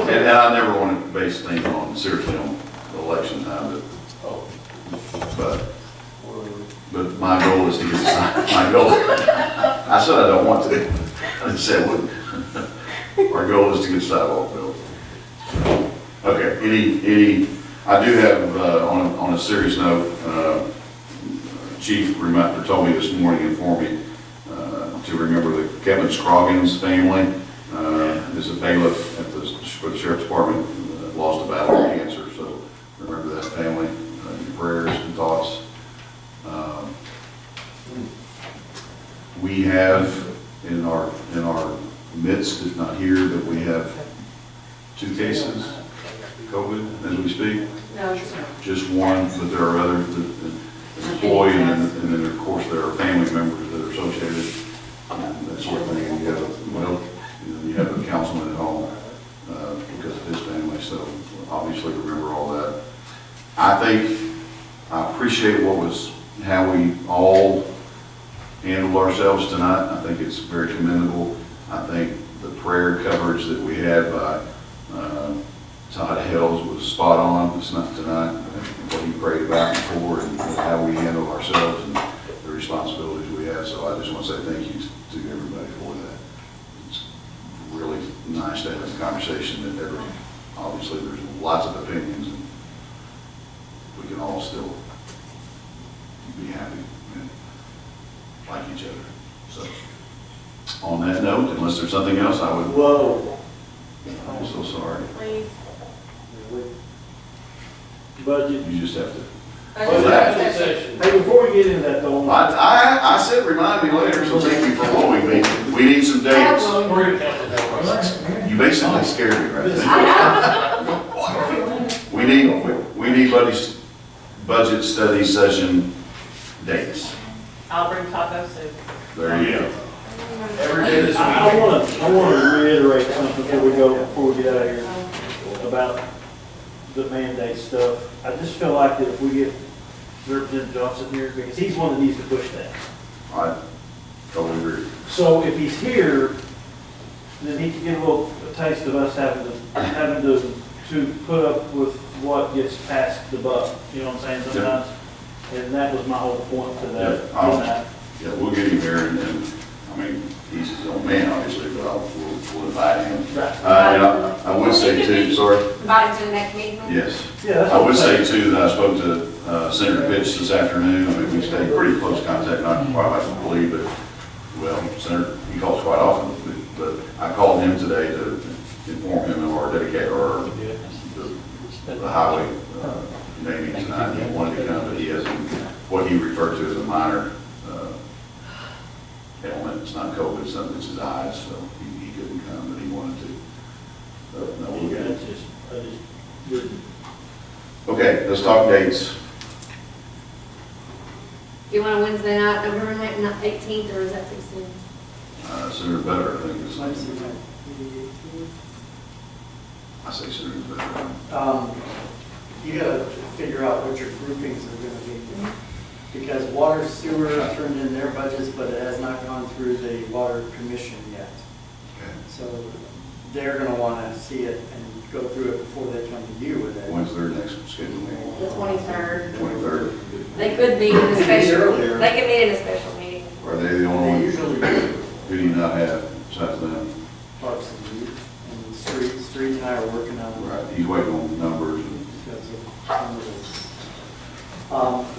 and I never want to base things seriously on election time, but my goal is to get my goal. I said I don't want to. I didn't say I wouldn't. Our goal is to get sidewalk built. Okay, I do have, on a serious note, Chief told me this morning, informed me to remember the Kevin Scroggins family. Is a bailiff for the Sheriff's Department, lost a battle with cancer, so remember that family, your prayers and thoughts. We have in our midst, if not here, that we have 2 cases, COVID, as we speak. No, Just 1, but there are other, the employee, and then of course there are family members that are associated, and that sort of thing. You have a councilman at home because of his family, so obviously remember all that. I appreciate how we all handled ourselves tonight. I think it's very commendable. I think the prayer coverage that we had by Todd Hells was spot on. It's not tonight, what he prayed about before and how we handle ourselves and the responsibilities we have. So I just want to say thank you to everybody for that. It's really nice to have a conversation that obviously there's lots of opinions and we can all still be happy and like each other. So on that note, unless there's something else, I would. Whoa. I'm so sorry. Please. Budget. You just have to. Budget session. Hey, before we get into that though. I said remind me later, so thank you for following me. We need some dates. You basically scared me right there. We need budget study session dates. I'll bring taco soup. There you go. Every day this week. I want to reiterate something before we get out of here about the mandate stuff. I just feel like that if we get Representative Johnson here, because he's one that needs to push that. I totally agree. So if he's here, then he can get a taste of us having to put up with what gets past the buck. You know what I'm saying? Sometimes, and that was my whole point to that. Yeah, we'll get him here, and I mean, he's his own man, obviously, but we'll invite him. Right. I would say too, sorry. Invite him to the next meeting? Yes. Yeah, that's I what would I'm say saying. too that I spoke to Senator Pitts this afternoon. I mean, we stayed pretty close contact, not quite like to believe, but, well, Senator, he calls quite often, but I called him today to inform him of our the highway naming tonight. He wanted to come, but he has what he referred to as a minor ailment. It's not COVID, it's his eyes, so he couldn't come, but he wanted to. No, we'll get it. Okay, let's talk dates. Do you want a Wednesday night, November 18th, or is that too soon? Sooner the better, I think it's. Wednesday night. I say sooner the better. You gotta figure out what your groupings are gonna be. Because water sewer turned in their budgets, but it has not gone through the water commission yet. Okay. So they're gonna wanna see it and go through it before they come to you with it. When's their next scheduled meeting? The 23rd. 23rd. They could meet in a special, earlier. they could meet in a special meeting. Are they the only They one? usually do. Who do you not have besides them? Parks and Youth and Street and I are working on it. Right, he's waiting on numbers and. Because of some of this.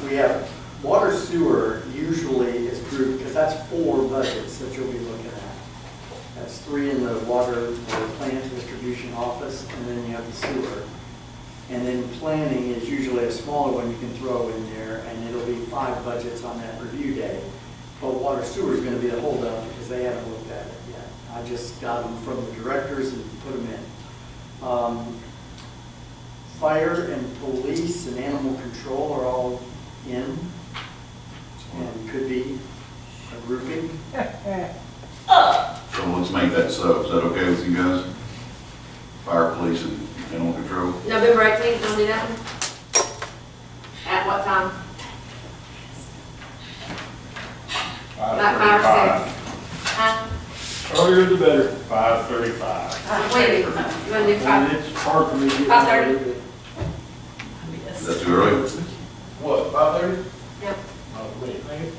We have water sewer usually is approved, because that's 4 budgets that you'll be looking at. That's 3 in the water or plant distribution office, and then you have the sewer. And then planning is usually a smaller one you can throw in there, and it'll be 5 budgets on that review day. But water sewer is gonna be the holdup, because they haven't looked at it yet. I just got them from the directors and put them in. Fire and police and animal control are all in, and could be a grouping. So let's make that so. Is that okay with you guys? Fire, police, and animal control? November 18th, want to do that one? At what time? About 5 or 6? Earlier the better. 5:35. When you want to do 5? And it's hard for me to get. 5:30? Is that too early? What, 5:30? Yep. Oh, wait. All right, It's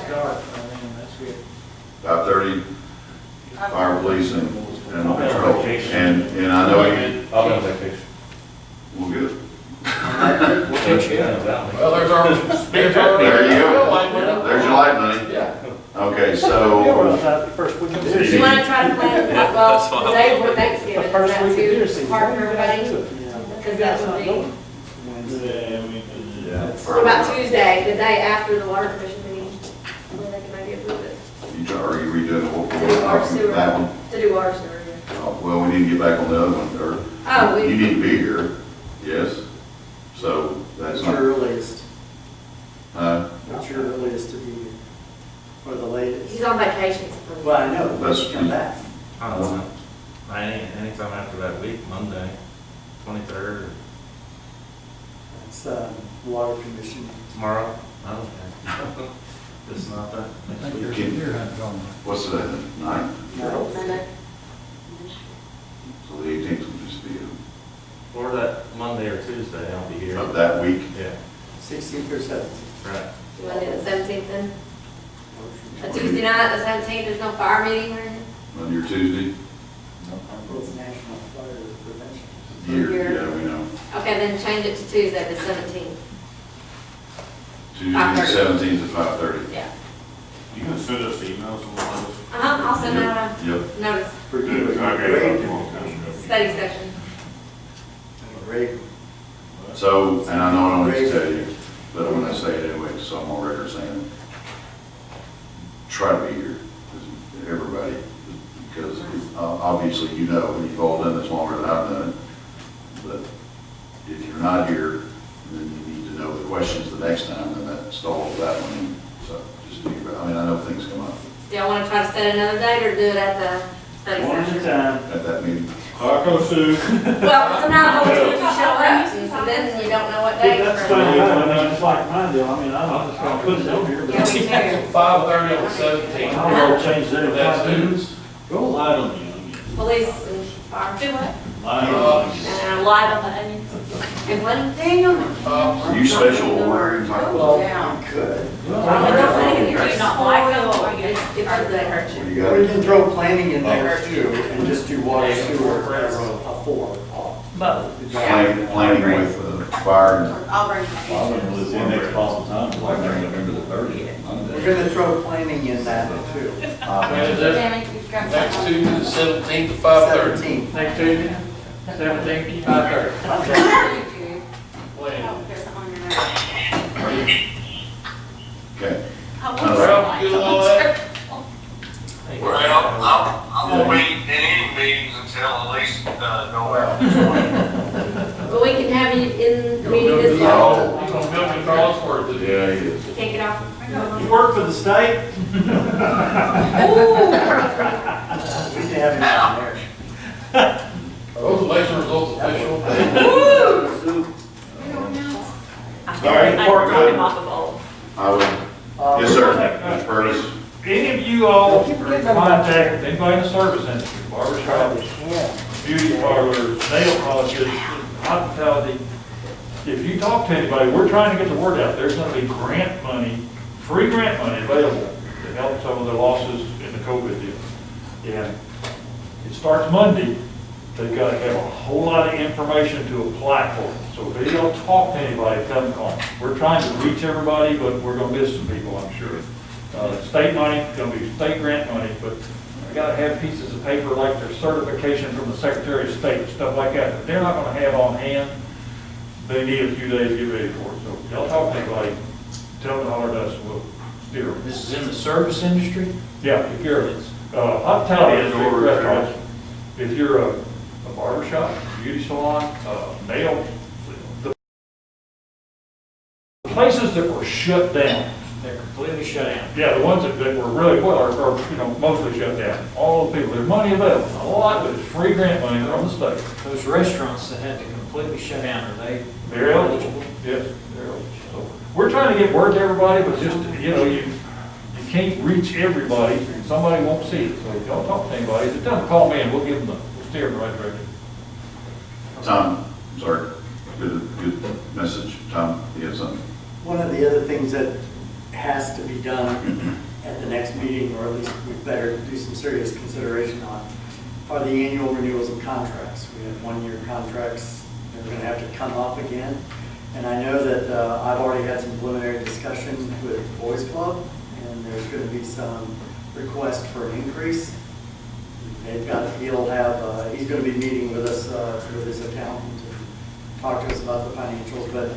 5:30. dark, I mean, that's good. 5:30, fire, police, and animal I'll be on control. vacation. And I know you, I'll be on vacation. we'll get it. We'll take you in without me. Well, there's our speaker. There you go. Light money. There's your light money. Yeah. Okay, Yeah, so, we're on the first week of Do you December. want to try to plan, well, the day before Thanksgiving, is The first that week of too deer season. hard for everybody? Yeah. Because that would be, Wednesday. what about Tuesday, the day after the water commission meeting? Where they can maybe approve it. are you redoing the whole, To do water sewer. that one? To do water sewer, yeah. Well, we need to get back on the other one, or, Oh, you we, need to be here, yes, so that's What's not, your earliest? What's your earliest to be here? Or the latest? he's on vacation. Well, I know, but That's- come back. I don't know. Anytime after that week, Monday, 23rd, It's water commission. tomorrow, I don't care. It's not that I next think week. there's a deer hunt going on. What's the ninth? Monday. So the 18th will just be Or that Monday or Tuesday, I'll be here. of that week. Yeah, 16th or 17th. right. You want to do the 17th then? A Tuesday night, the 17th, there's no fire meeting or anything? Monday or Tuesday? It's National Fire Prevention. Year, yeah, we know. Okay, then change it to Tuesday, the 17th. Tuesday, 5:30. 17th at 5:30. Yeah. You gonna send us emails on those? I'll send out Yep. a notice, Okay. study session. Great. So, and I know I don't need to tell you, but I'm gonna say it anyway, so I'm on record saying it. Try to be here, everybody, because obviously you know, you've all done this longer than I've done it. But if you're not here, then you need to know the questions the next time, and that stalls that one. So just be, I mean, I know things come up Do y'all want to try to set another date or do it at the study One at a session? time. at that meeting. Taco soup. Well, sometimes when you show up, and so then you don't know what day. That's fine, I mean, it's like mine deal, I mean, I'm just gonna put it on here. but- Yeah, me too. 5:30 on the 17th. I'm gonna change that. That's students. Go light on the onions. Police and fire. Do what? Light on the onions. And light on the onions. And what, Daniel? Are you special ordering tacos? Yeah. Could. Do you not like them or you just, or do they hurt you? What do you got? We can throw planning in there too, and just do water sewer as a four. Both. Planning with fire and I'll bring Well, I'm gonna lose the next possible time, like November the 30th, We're Monday. gonna throw planning in that too. When is it? Tammy, you've got Next something. Tuesday, the 17th at 5:30. 17th. Next Tuesday, 17th, 5:30. Oh, there's something on your note. okay. Ralph, you get all that? Well, I'm gonna be in any meetings until at least, November. But we can have you in the meeting this You're fall. gonna build the crossword to do. Yeah, he is. You can't get off. You work for the state? We can have him down there. Are those election results official? All right, I'm good. off of old. I would, yes, sir, Mr. Curtis. Any of you all are in contact with anybody in the service industry, barber shops, beauty parlors, nail polishes, hospitality, if you talk to anybody, we're trying to get the word out. There's gonna be grant money, free grant money available to help some of the losses in the COVID deal. And it starts Monday. They've got to have a whole lot of information to apply for it. So if you don't talk to anybody, tell them on. We're trying to reach everybody, but we're gonna miss some people, I'm sure. State money, gonna be state grant money, but I gotta have pieces of paper like their certification from the Secretary of State, stuff like that. If they're not gonna have on hand, they need a few days to get ready for it. So if y'all talk to anybody, tell them to holler at us, we'll steer them. This is in the service industry? Yeah, if you're, hospitality industry, restaurants, if you're a barber shop, beauty salon, nail, the places that were shut down. They're completely shut down. Yeah, the ones that were really, well, are, you know, mostly shut down. All the people, there's money available, a lot of it's free grant money from the state. Those restaurants that had to completely shut down, are they? They're eligible, yes, they're eligible. So we're trying to get word to everybody, but just, you know, you can't reach everybody, somebody won't see it. So if you don't talk to anybody, just tell them, call me and we'll give them we'll steer them the right direction. Tom, sorry, good message. Tom, you have something? One of the other things that has to be done at the next meeting, or at least we better do some serious consideration on, are the annual renewals of contracts. We have one-year contracts, they're going to have to come up again. And I know that I've already had some preliminary discussion with Boys Club, and there's going to be some request for an increase. They've got, he'll have, he's going to be meeting with us, with his accountant, to talk to us about the financials, but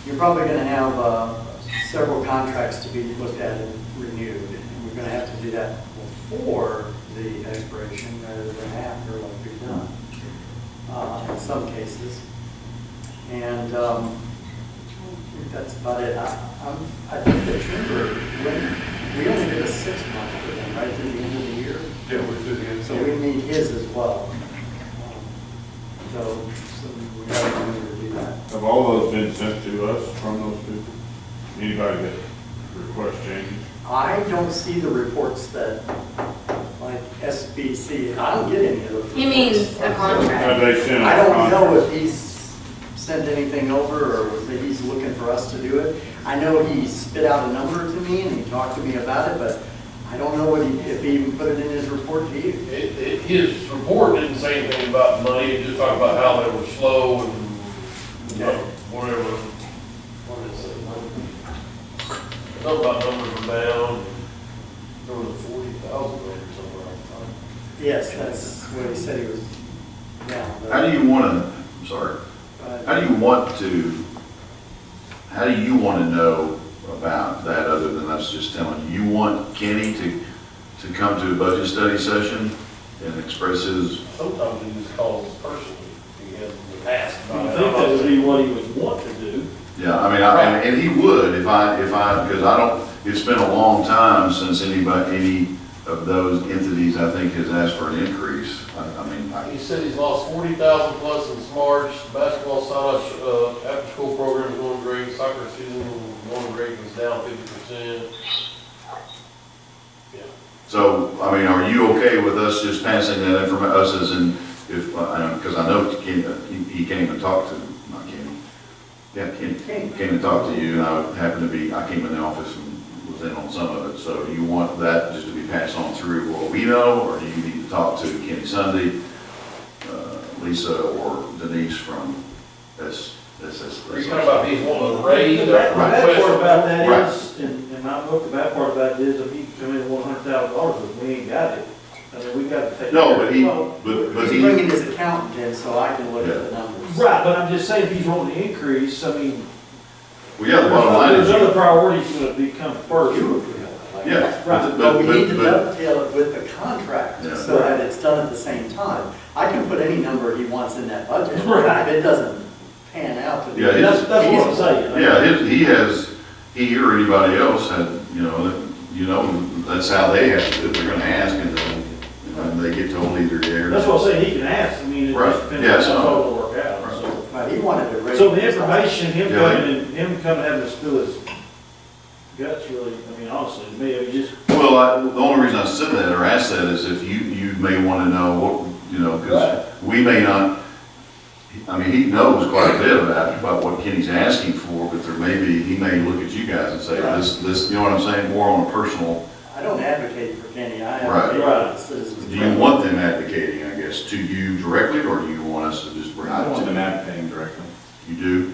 you're probably going to have several contracts to be looked at and renewed, and we're going to have to do that before the expiration rather than after, like we've done in some cases. And I think that's about it. I think the chamber, we only did a 6-month for them, right through the end of the year. Yeah, we're through the end. So we need his as well. So we got to remember to do that. Have all those been sent to us from those people? Anybody that request changes? I don't see the reports that, like SBC, I don't get any of those. He means a Have contract. they sent I a don't know contract? if he's sent anything over or if he's looking for us to do it. I know he spit out a number to me and he talked to me about it, but I don't know if he even put it in his report to you. His report didn't say anything about money, it just talked about how they were slow and whatever. What did it say? Something about numbers were down. There was 40,000 there somewhere. Yes, that's what he said he was down. How do you want to, I'm sorry, how do you want to know about that other than us just telling you? You want Kenny to come to a budget study session and express his? Sometimes he just calls personally, he has in the past. I think that would be what he would want to do. Yeah, I mean, and he would if I, because I don't, it's been a long time since any of those entities, I think, has asked for an increase. He said he's lost 40,000 plus in smarts, basketball, science, after-school program is going great, soccer season going great, was down 50%. Yeah. So, I mean, are you okay with us just passing that information, us as in, if, because I know he came and talked to, not Kenny. Yeah, Kenny came and talked to you, and I happened to be, I came in the office and was in on some of it. So do you want that just to be passed on through what we know, or do you need to talk to Kenny Sunday, Lisa, or Denise from SSS? Are you talking about these wanting to raise? The bad part about that Right. is, in my book, the bad part about it is if he come in and want $100,000, but we ain't got it. I mean, we got to take. No, care but of it. He's bringing his accountant in so I can look at the numbers. Right, but I'm just saying, if he's wanting to increase, I mean, Well, yeah, the bottom line is. there's other priorities going to become first. Yeah. Right. But we need to dovetail it with the contract Yeah. so that it's done at the same time. I can put any number he wants in that budget. Right. If it doesn't pan out to be. Yeah, That's what I'm saying. Yeah, he or anybody else had, that's how they have to do it. They're gonna ask and then they get told either yeah or no. That's what I'm saying, he can ask, I mean, it Right. just depends Yeah, on so- how it's all gonna work out, so. But he wanted to raise. So the information, him Yeah. coming having to spill his guts really, I mean, honestly, to me, it just. Well, the only reason I said that or asked that is if you may want to know what, because we may not, I mean, he knows quite a bit about what Kenny's asking for, but he may look at you guys and say, this, you know what I'm saying, more on a personal. I don't advocate for Kenny, I Right. advocate for the citizens. Do you want them advocating, I guess, to you directly, or do you want us to just bring it to I want them them? advocating directly. You do?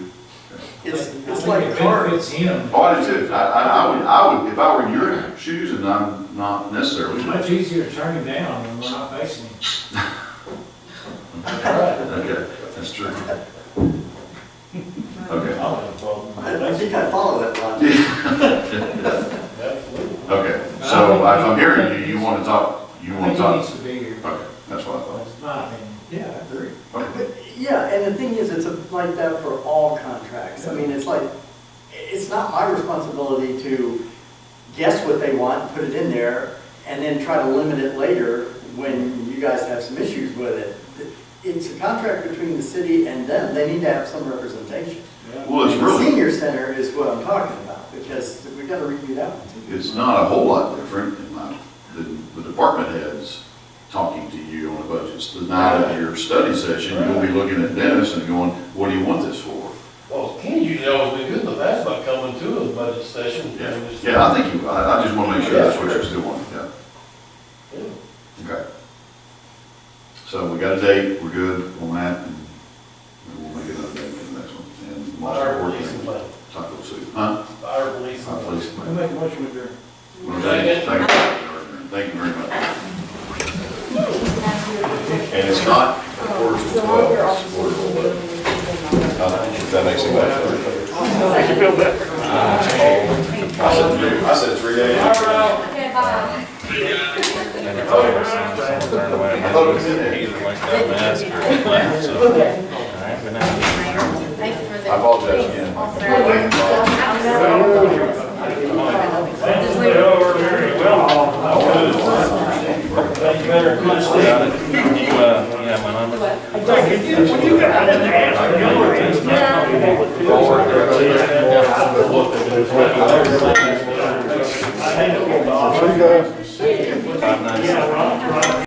It's like cars. him. Oh, I do too. I would, if I were in your shoes, and I'm not necessarily. It's much easier to turn him down when we're not facing him. Okay, that's true. Okay. I don't have a problem. I think I follow that logic. Okay, so if I'm hearing you, you want to talk, you I want think to he talk? needs to be here. Okay, that's what I thought. That's my opinion. Yeah, I agree. Okay. But, yeah, and the thing is, it's like that for all contracts. I mean, it's like, it's not my responsibility to guess what they want, put it in there, and then try to limit it later when you guys have some issues with it. It's a contract between the city and them. They need to have some representation. Well, it's The really, senior center is what I'm talking about, because we've got to read that one too. it's not a whole lot different in the department heads talking to you on the budgets. The night of your study session, you'll be looking at Dennis and going, what do you want this for? Well, Kenny's usually always been good in the past about coming to a budget session. Yeah, I think I just want to make sure that's what you're still wanting, yeah. Okay. So we got a date, we're good on that, and we'll make another date for the next one. And Fire, most police, and important, planning. taco soup, huh? Fire, police, and Police. I make a motion with your. Thank you very much. And it's not a quarter to 12, it's quarter to 11. If that makes it better. Make you feel better. I said 3 days. Okay, bye. I thought it was in there. He either went down and asked or he left, so. All right, but now. Thank you for the. I apologize again. You better quit sticking. You have my number? I think it'll be There you go. Yeah, right, right.